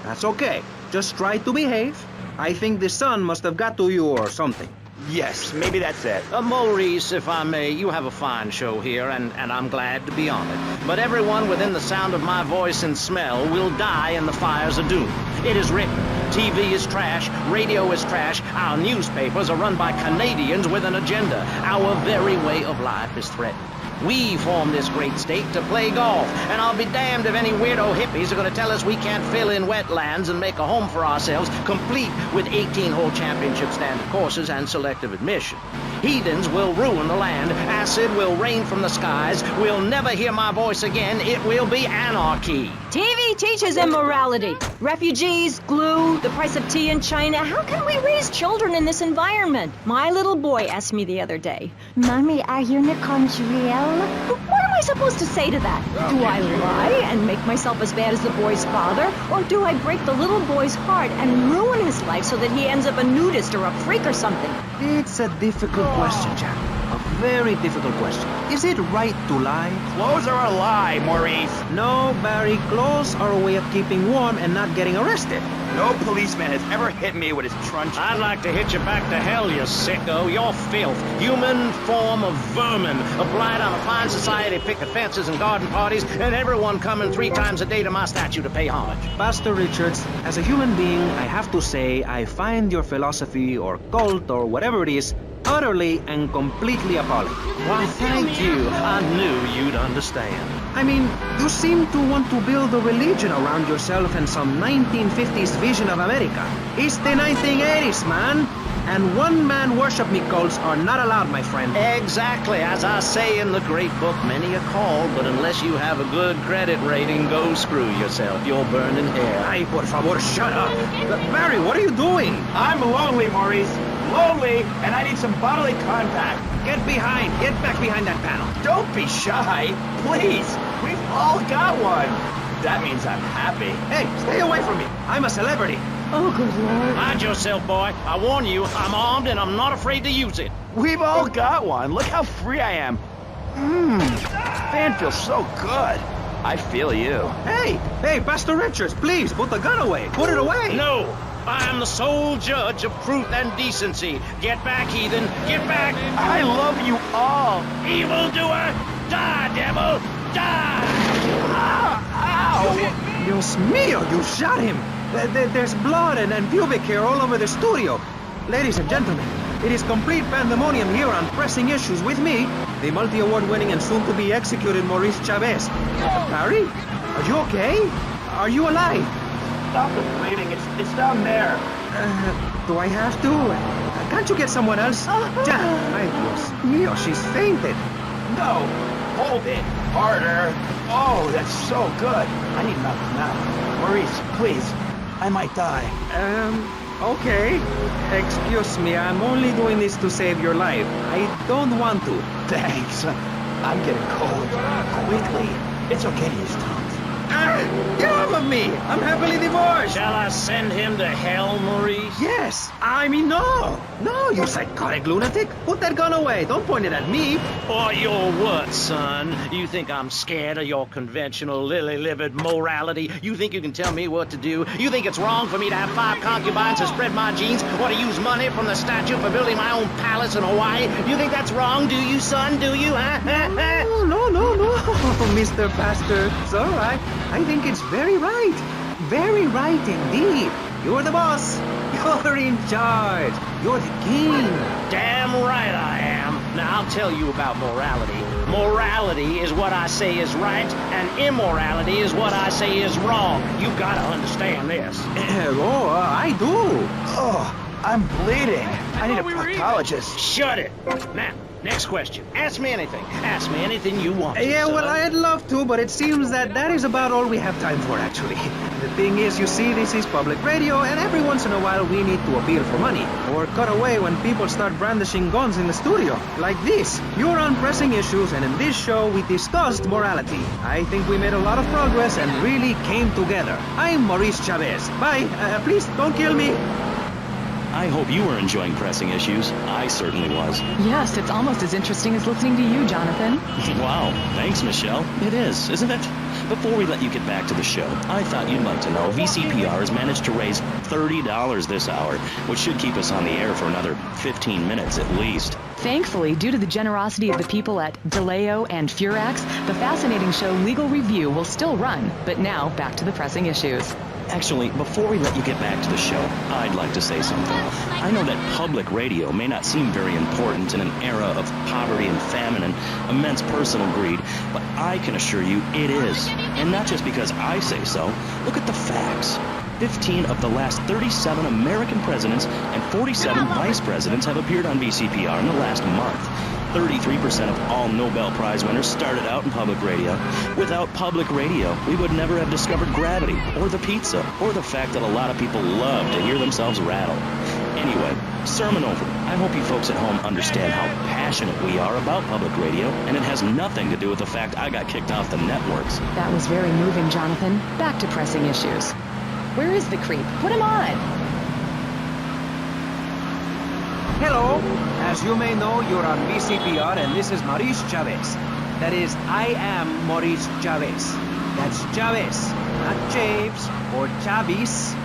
That's okay. Just try to behave. I think the sun must have got to you or something. Yes, maybe that's it. Maurice, if I may, you have a fine show here, and I'm glad to be on it. But everyone within the sound of my voice and smell will die in the fires of doom. It is written. TV is trash, radio is trash, our newspapers are run by Canadians with an agenda. Our very way of life is threatened. We formed this great state to play golf, and I'll be damned if any weirdo hippies are going to tell us we can't fill in wetlands and make a home for ourselves, complete with 18-hole championship standard courses and selective admission. Heathens will ruin the land, acid will rain from the skies, we'll never hear my voice again, it will be anarchy. TV teaches immorality. Refugees, glue, the price of tea in China. How can we raise children in this environment? My little boy asked me the other day, Mommy, are unicorns real? What am I supposed to say to that? Do I lie and make myself as bad as the boy's father? Or do I break the little boy's heart and ruin his life so that he ends up a nudist or a freak or something? It's a difficult question, Jack. A very difficult question. Is it right to lie? Clothes are a lie, Maurice. No, Barry. Clothes are a way of keeping warm and not getting arrested. No policeman has ever hit me with his truncheon. I'd like to hit you back to hell, you sicko. You're filth. Human form of vermin. A blight on a fine society, picket fences and garden parties, and everyone coming 3 times a day to my statue to pay homage. Pastor Richards, as a human being, I have to say I find your philosophy or cult or whatever it is utterly and completely appalling. Why, thank you. I knew you'd understand. I mean, you seem to want to build a religion around yourself and some 1950s vision of America. It's the 1980s, man. And one-man worship me cults are not allowed, my friend. Exactly. As I say in the great book, many are called, but unless you have a good credit rating, go screw yourself. You'll burn in hell. Ay, por favor, shut up. Barry, what are you doing? I'm lonely, Maurice. Lonely, and I need some bodily contact. Get back behind that panel. Don't be shy. Please. We've all got one. That means I'm happy. Hey, stay away from me. I'm a celebrity. Oh, good Lord. Mind yourself, boy. I warn you, I'm armed and I'm not afraid to use it. We've all got one. Look how free I am. Fan feels so good. I feel you. Hey, Pastor Richards, please, put the gun away. Put it away. No, I am the sole judge of truth and decency. Get back, heathen. Get back. I love you all. Evildoer, die, devil, die. Ow. Dios mío, you shot him. There's blood and pubic hair all over the studio. Ladies and gentlemen, it is complete pandemonium here on Pressing Issues with me, the multi-award-winning and soon-to-be executed Maurice Chavez. Harry, are you okay? Are you alive? Stop the bleeding. It's down there. Do I have to? Can't you get someone else? Ay, Dios mío, she's fainted. No. Hold it. Harder. Oh, that's so good. I need nothing now. Maurice, please. I might die. Okay. Excuse me, I'm only doing this to save your life. I don't want to. Thanks. I'm getting cold. Quickly. It's okay to use tongues. Get off of me! I'm happily divorced! Shall I send him to hell, Maurice? Yes! I mean, no! No, you psychotic lunatic! Put that gun away! Don't point it at me! Or your what, son? You think I'm scared of your conventional lily-livered morality? You think you can tell me what to do? You think it's wrong for me to have 5 concubines to spread my genes, or to use money from the statue for building my own palace in Hawaii? You think that's wrong, do you, son? Do you, huh? No, Mr. Pastor. It's all right. I think it's very right. Very right indeed. You're the boss. You're in charge. You're the king. Damn right I am. Now, I'll tell you about morality. Morality is what I say is right, and immorality is what I say is wrong. You gotta understand this. I do. Oh, I'm bleeding. I need a proctologist. Shut it. Now, next question. Ask me anything. Ask me anything you want. Yeah, son. well, I'd love to, but it seems that is about all we have time for, actually. The thing is, you see, this is public radio, and every once in a while we need to appeal for money. Or cut away when people start brandishing guns in the studio. Like this. You're on Pressing Issues, and in this show we discussed morality. I think we made a lot of progress and really came together. I'm Maurice Chavez. Bye. Please, don't kill me. I hope you were enjoying Pressing Issues. I certainly was. Yes, it's almost as interesting as listening to you, Jonathan. Wow, thanks, Michelle. It is, isn't it? Before we let you get back to the show, I thought you'd like to know VCPR has managed to raise $30 this hour, which should keep us on the air for another 15 minutes at least. Thankfully, due to the generosity of the people at DeLeo and Furax, the fascinating show Legal Review will still run. But now, back to the Pressing Issues. Actually, before we let you get back to the show, I'd like to say something. I know that public radio may not seem very important in an era of poverty and famine and immense personal greed, but I can assure you it is. And not just because I say so. Look at the facts. 15 of the last 37 American presidents and 47 vice presidents have appeared on VCPR in the last month. 33% of all Nobel Prize winners started out in public radio. Without public radio, we would never have discovered gravity, or the pizza, or the fact that a lot of people love to hear themselves rattle. Anyway, sermon over. I hope you folks at home understand how passionate we are about public radio, and it has nothing to do with the fact I got kicked off the networks. That was very moving, Jonathan. Back to Pressing Issues. Where is the creep? Put him on! Hello. As you may know, you're on VCPR, and this is Maurice Chavez. That is, I am Maurice Chavez. That's Chavez, not Chaves or Chavis.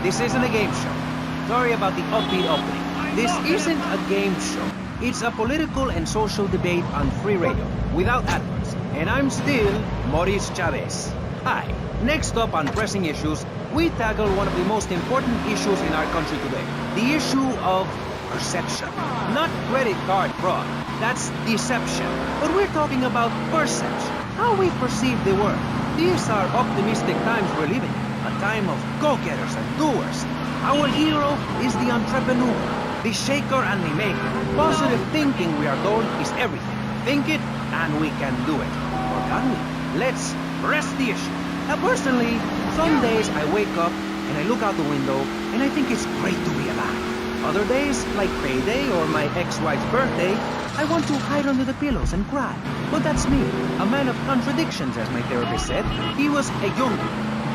This isn't a game show. Sorry about the upbeat opening. This isn't a game show. It's a political and social debate on free radio, without adverts. And I'm still Maurice Chavez. Hi. Next up on Pressing Issues, we tackle one of the most important issues in our country today. The issue of perception. Not credit card fraud. That's deception. But we're talking about perception. How we perceive the world. These are optimistic times we're living in. A time of go-getters and doers. Our hero is the entrepreneur. The shaker and the maker. Positive thinking, we are told, is everything. Think it, and we can do it. Or can we? Let's press the issue. Now, personally, some days I wake up and I look out the window and I think it's great to be alive. Other days, like payday or my ex-wife's birthday, I want to hide under the pillows and cry. But that's me, a man of contradictions, as my therapist said. He was a junkie.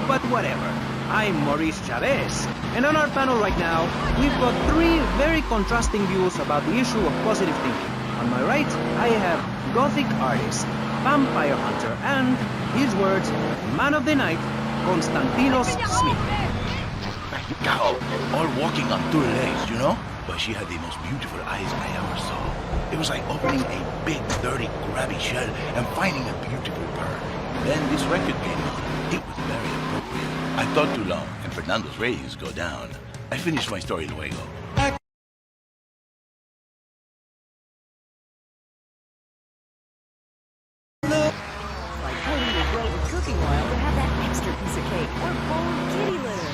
But whatever. I'm Maurice Chavez. And on our panel right now, we've got three very contrasting views about the issue of positive thinking. On my right, I have Gothic artist, vampire hunter, and, his words, man of the night, Konstantinos Smith. Cow, all walking on two legs, you know? But she had the most beautiful eyes I ever saw. It was like opening a big, dirty, grabby shell and finding a beautiful pearl. Then this record came on. It was very appropriate. I thought too long, and Fernando's ratings go down. I finished my story luego. Like holding your throat with cooking oil to have that extra piece of cake or bowl of kitty litter.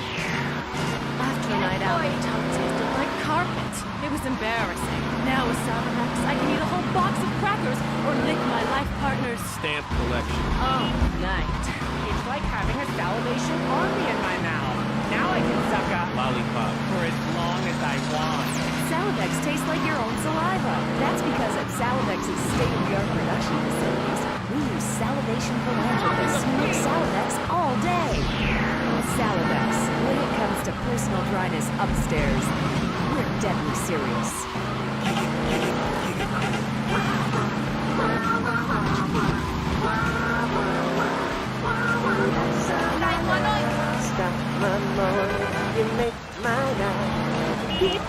After a night out, my tongue tasted like carpet. It was embarrassing. Now with Saladex, I can eat a whole box of crackers or lick my life partner's Stamp collection. oh, night. It's like having a salivation army in my mouth. Now I can suck a Lollipop. for as long as I want. Saladex tastes like your own saliva. That's because at Saladex's state-of-the-art production facilities, we use salivation philanthropists who make Saladex all day. Saladex, when it comes to personal dryness upstairs, we're deadly serious. Stop my morning, you make my night. Beep.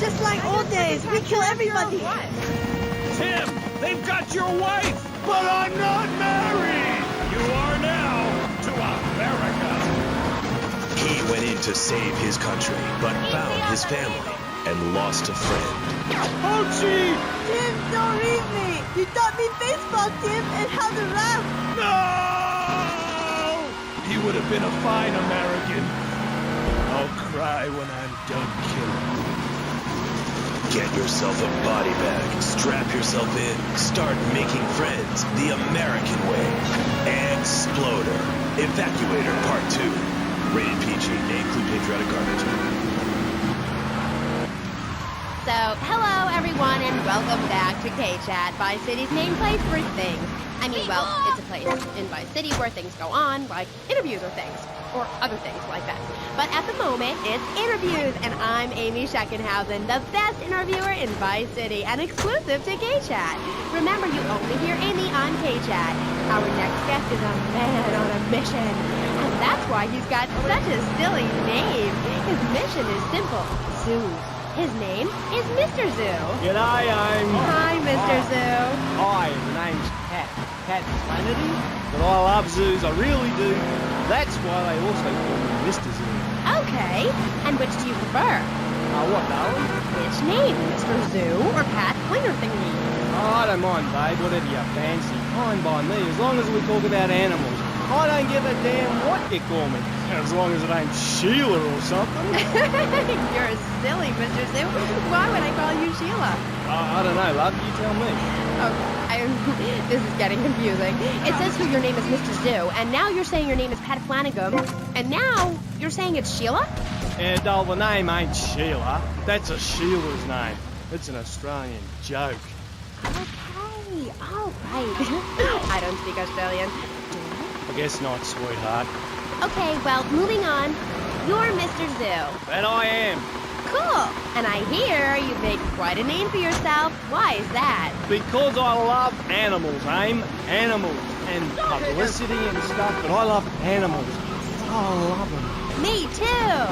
Just like old days, we kill everybody. Tim, they've got your wife, but I'm not married. You are now to America. He went in to save his country, but found his family and lost a friend. Archie! Tim, don't leave me. You taught me baseball, Tim, and how to laugh. No! He would have been a fine American. I'll cry when I'm done killing. Get yourself a body bag, strap yourself in, start making friends the American way. Exploder. Evacuator Part 2. Rated PG. May include patriotic garbage. So, hello everyone and welcome back to K-Chat, Vice City's main place for things. I mean, well, it's a place in Vice City where things go on, like interviews or things, or other things like that. But at the moment, it's interviews, and I'm Amy Scheckenhausen, the best interviewer in Vice City, and exclusive to K-Chat. Remember, you only hear Amy on K-Chat. Our next guest is a man on a mission, and that's why he's got such a silly name. His mission is simple: zoo. His name is Mr. Zoo. G'day, Hi, Mr. Zoo. Hi, the name's Cat Flannery, but I love zoos, I really do. That's why they also call me Mr. Zoo. Okay, and which do you prefer? What, darling? Which name, Mr. Zoo or Pat Pointer Thingy? Oh, I don't mind, babe, whatever you fancy. Fine by me, as long as we talk about animals. I don't give a damn what you call me, as long as it ain't Sheila or something. You're silly, Mr. Zoo. Why would I call you Sheila? I don't know, love, you tell me. Oh, this is getting confusing. It says here your name is Mr. Zoo, and now you're saying your name is Pat Flanagan, and now you're saying it's Sheila? Yeah, doll, the name ain't Sheila. That's a Sheila's name. It's an Australian joke. Okay, all right. I don't speak Australian. I guess not, sweetheart. Okay, well, moving on. You're Mr. Zoo. That I am. Cool. And I hear you've made quite a name for yourself. Why is that? Because I love animals, Aim. Animals. And publicity and stuff, but I love animals. I love them. Me too.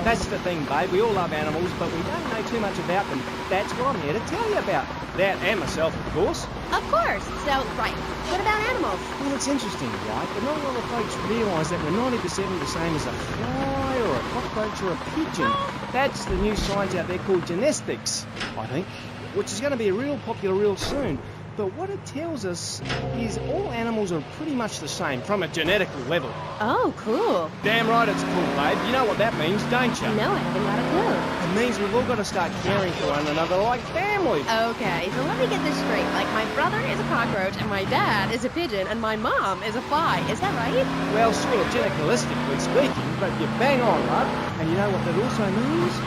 That's the thing, babe. We all love animals, but we don't know too much about them. That's what I'm here to tell you about. That and myself, of course. Of course. So, right. What about animals? Well, it's interesting, right? But not a lot of folks realise that we're 90% the same as a fly or a cockroach or a pigeon. That's the new science out there called genetics, I think, which is going to be real popular real soon. But what it tells us is all animals are pretty much the same from a genetical level. Oh, cool. Damn right it's cool, babe. You know what that means, don't you? No, I haven't got a clue. It means we've all got to start caring for one another like family. Okay, so let me get this straight. Like, my brother is a cockroach, and my dad is a pigeon, and my mom is a fly. Is that right? Well, sort of genetically speaking, but you're bang on, love. And you know what that also means?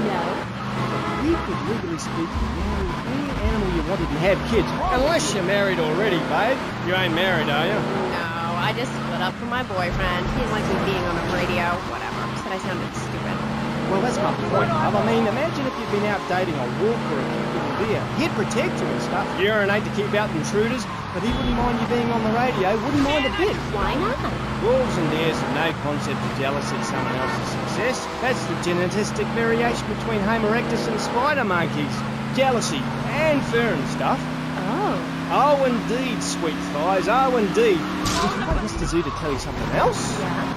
No. You could, legally speaking, marry any animal you wanted and have kids. Unless you're married already, babe. You ain't married, are you? No, I just split up from my boyfriend. He didn't like me being on the radio. Whatever. Said I sounded stupid. Well, that's my point, love. I mean, imagine if you'd been out dating a wolf or a cute little deer. He'd protect you and stuff, urinate to keep out intruders, but he wouldn't mind you being on the radio, wouldn't mind a bit. Why not? Wolves and deers have no concept of jealousy at someone else's success. That's the genetic variation between Homo erectus and spider monkeys. Jealousy and fur and stuff. Oh. Oh, indeed, sweet thighs. Oh, indeed. Would you like Mr. Zoo to tell you something else? Yeah.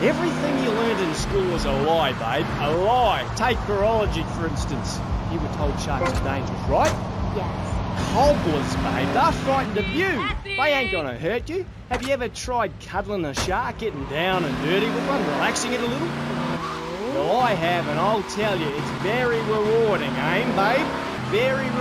Everything you learned in school is a lie, babe. A lie. Take virology, for instance. You were told sharks are dangerous, right? Yes. Cobblers, babe. They're frightened of you. They ain't gonna hurt you. Have you ever tried cuddling a shark, getting down and dirty with one, relaxing it a little? Well, I have, and I'll tell you, it's very rewarding, eh, babe? Very rewarding.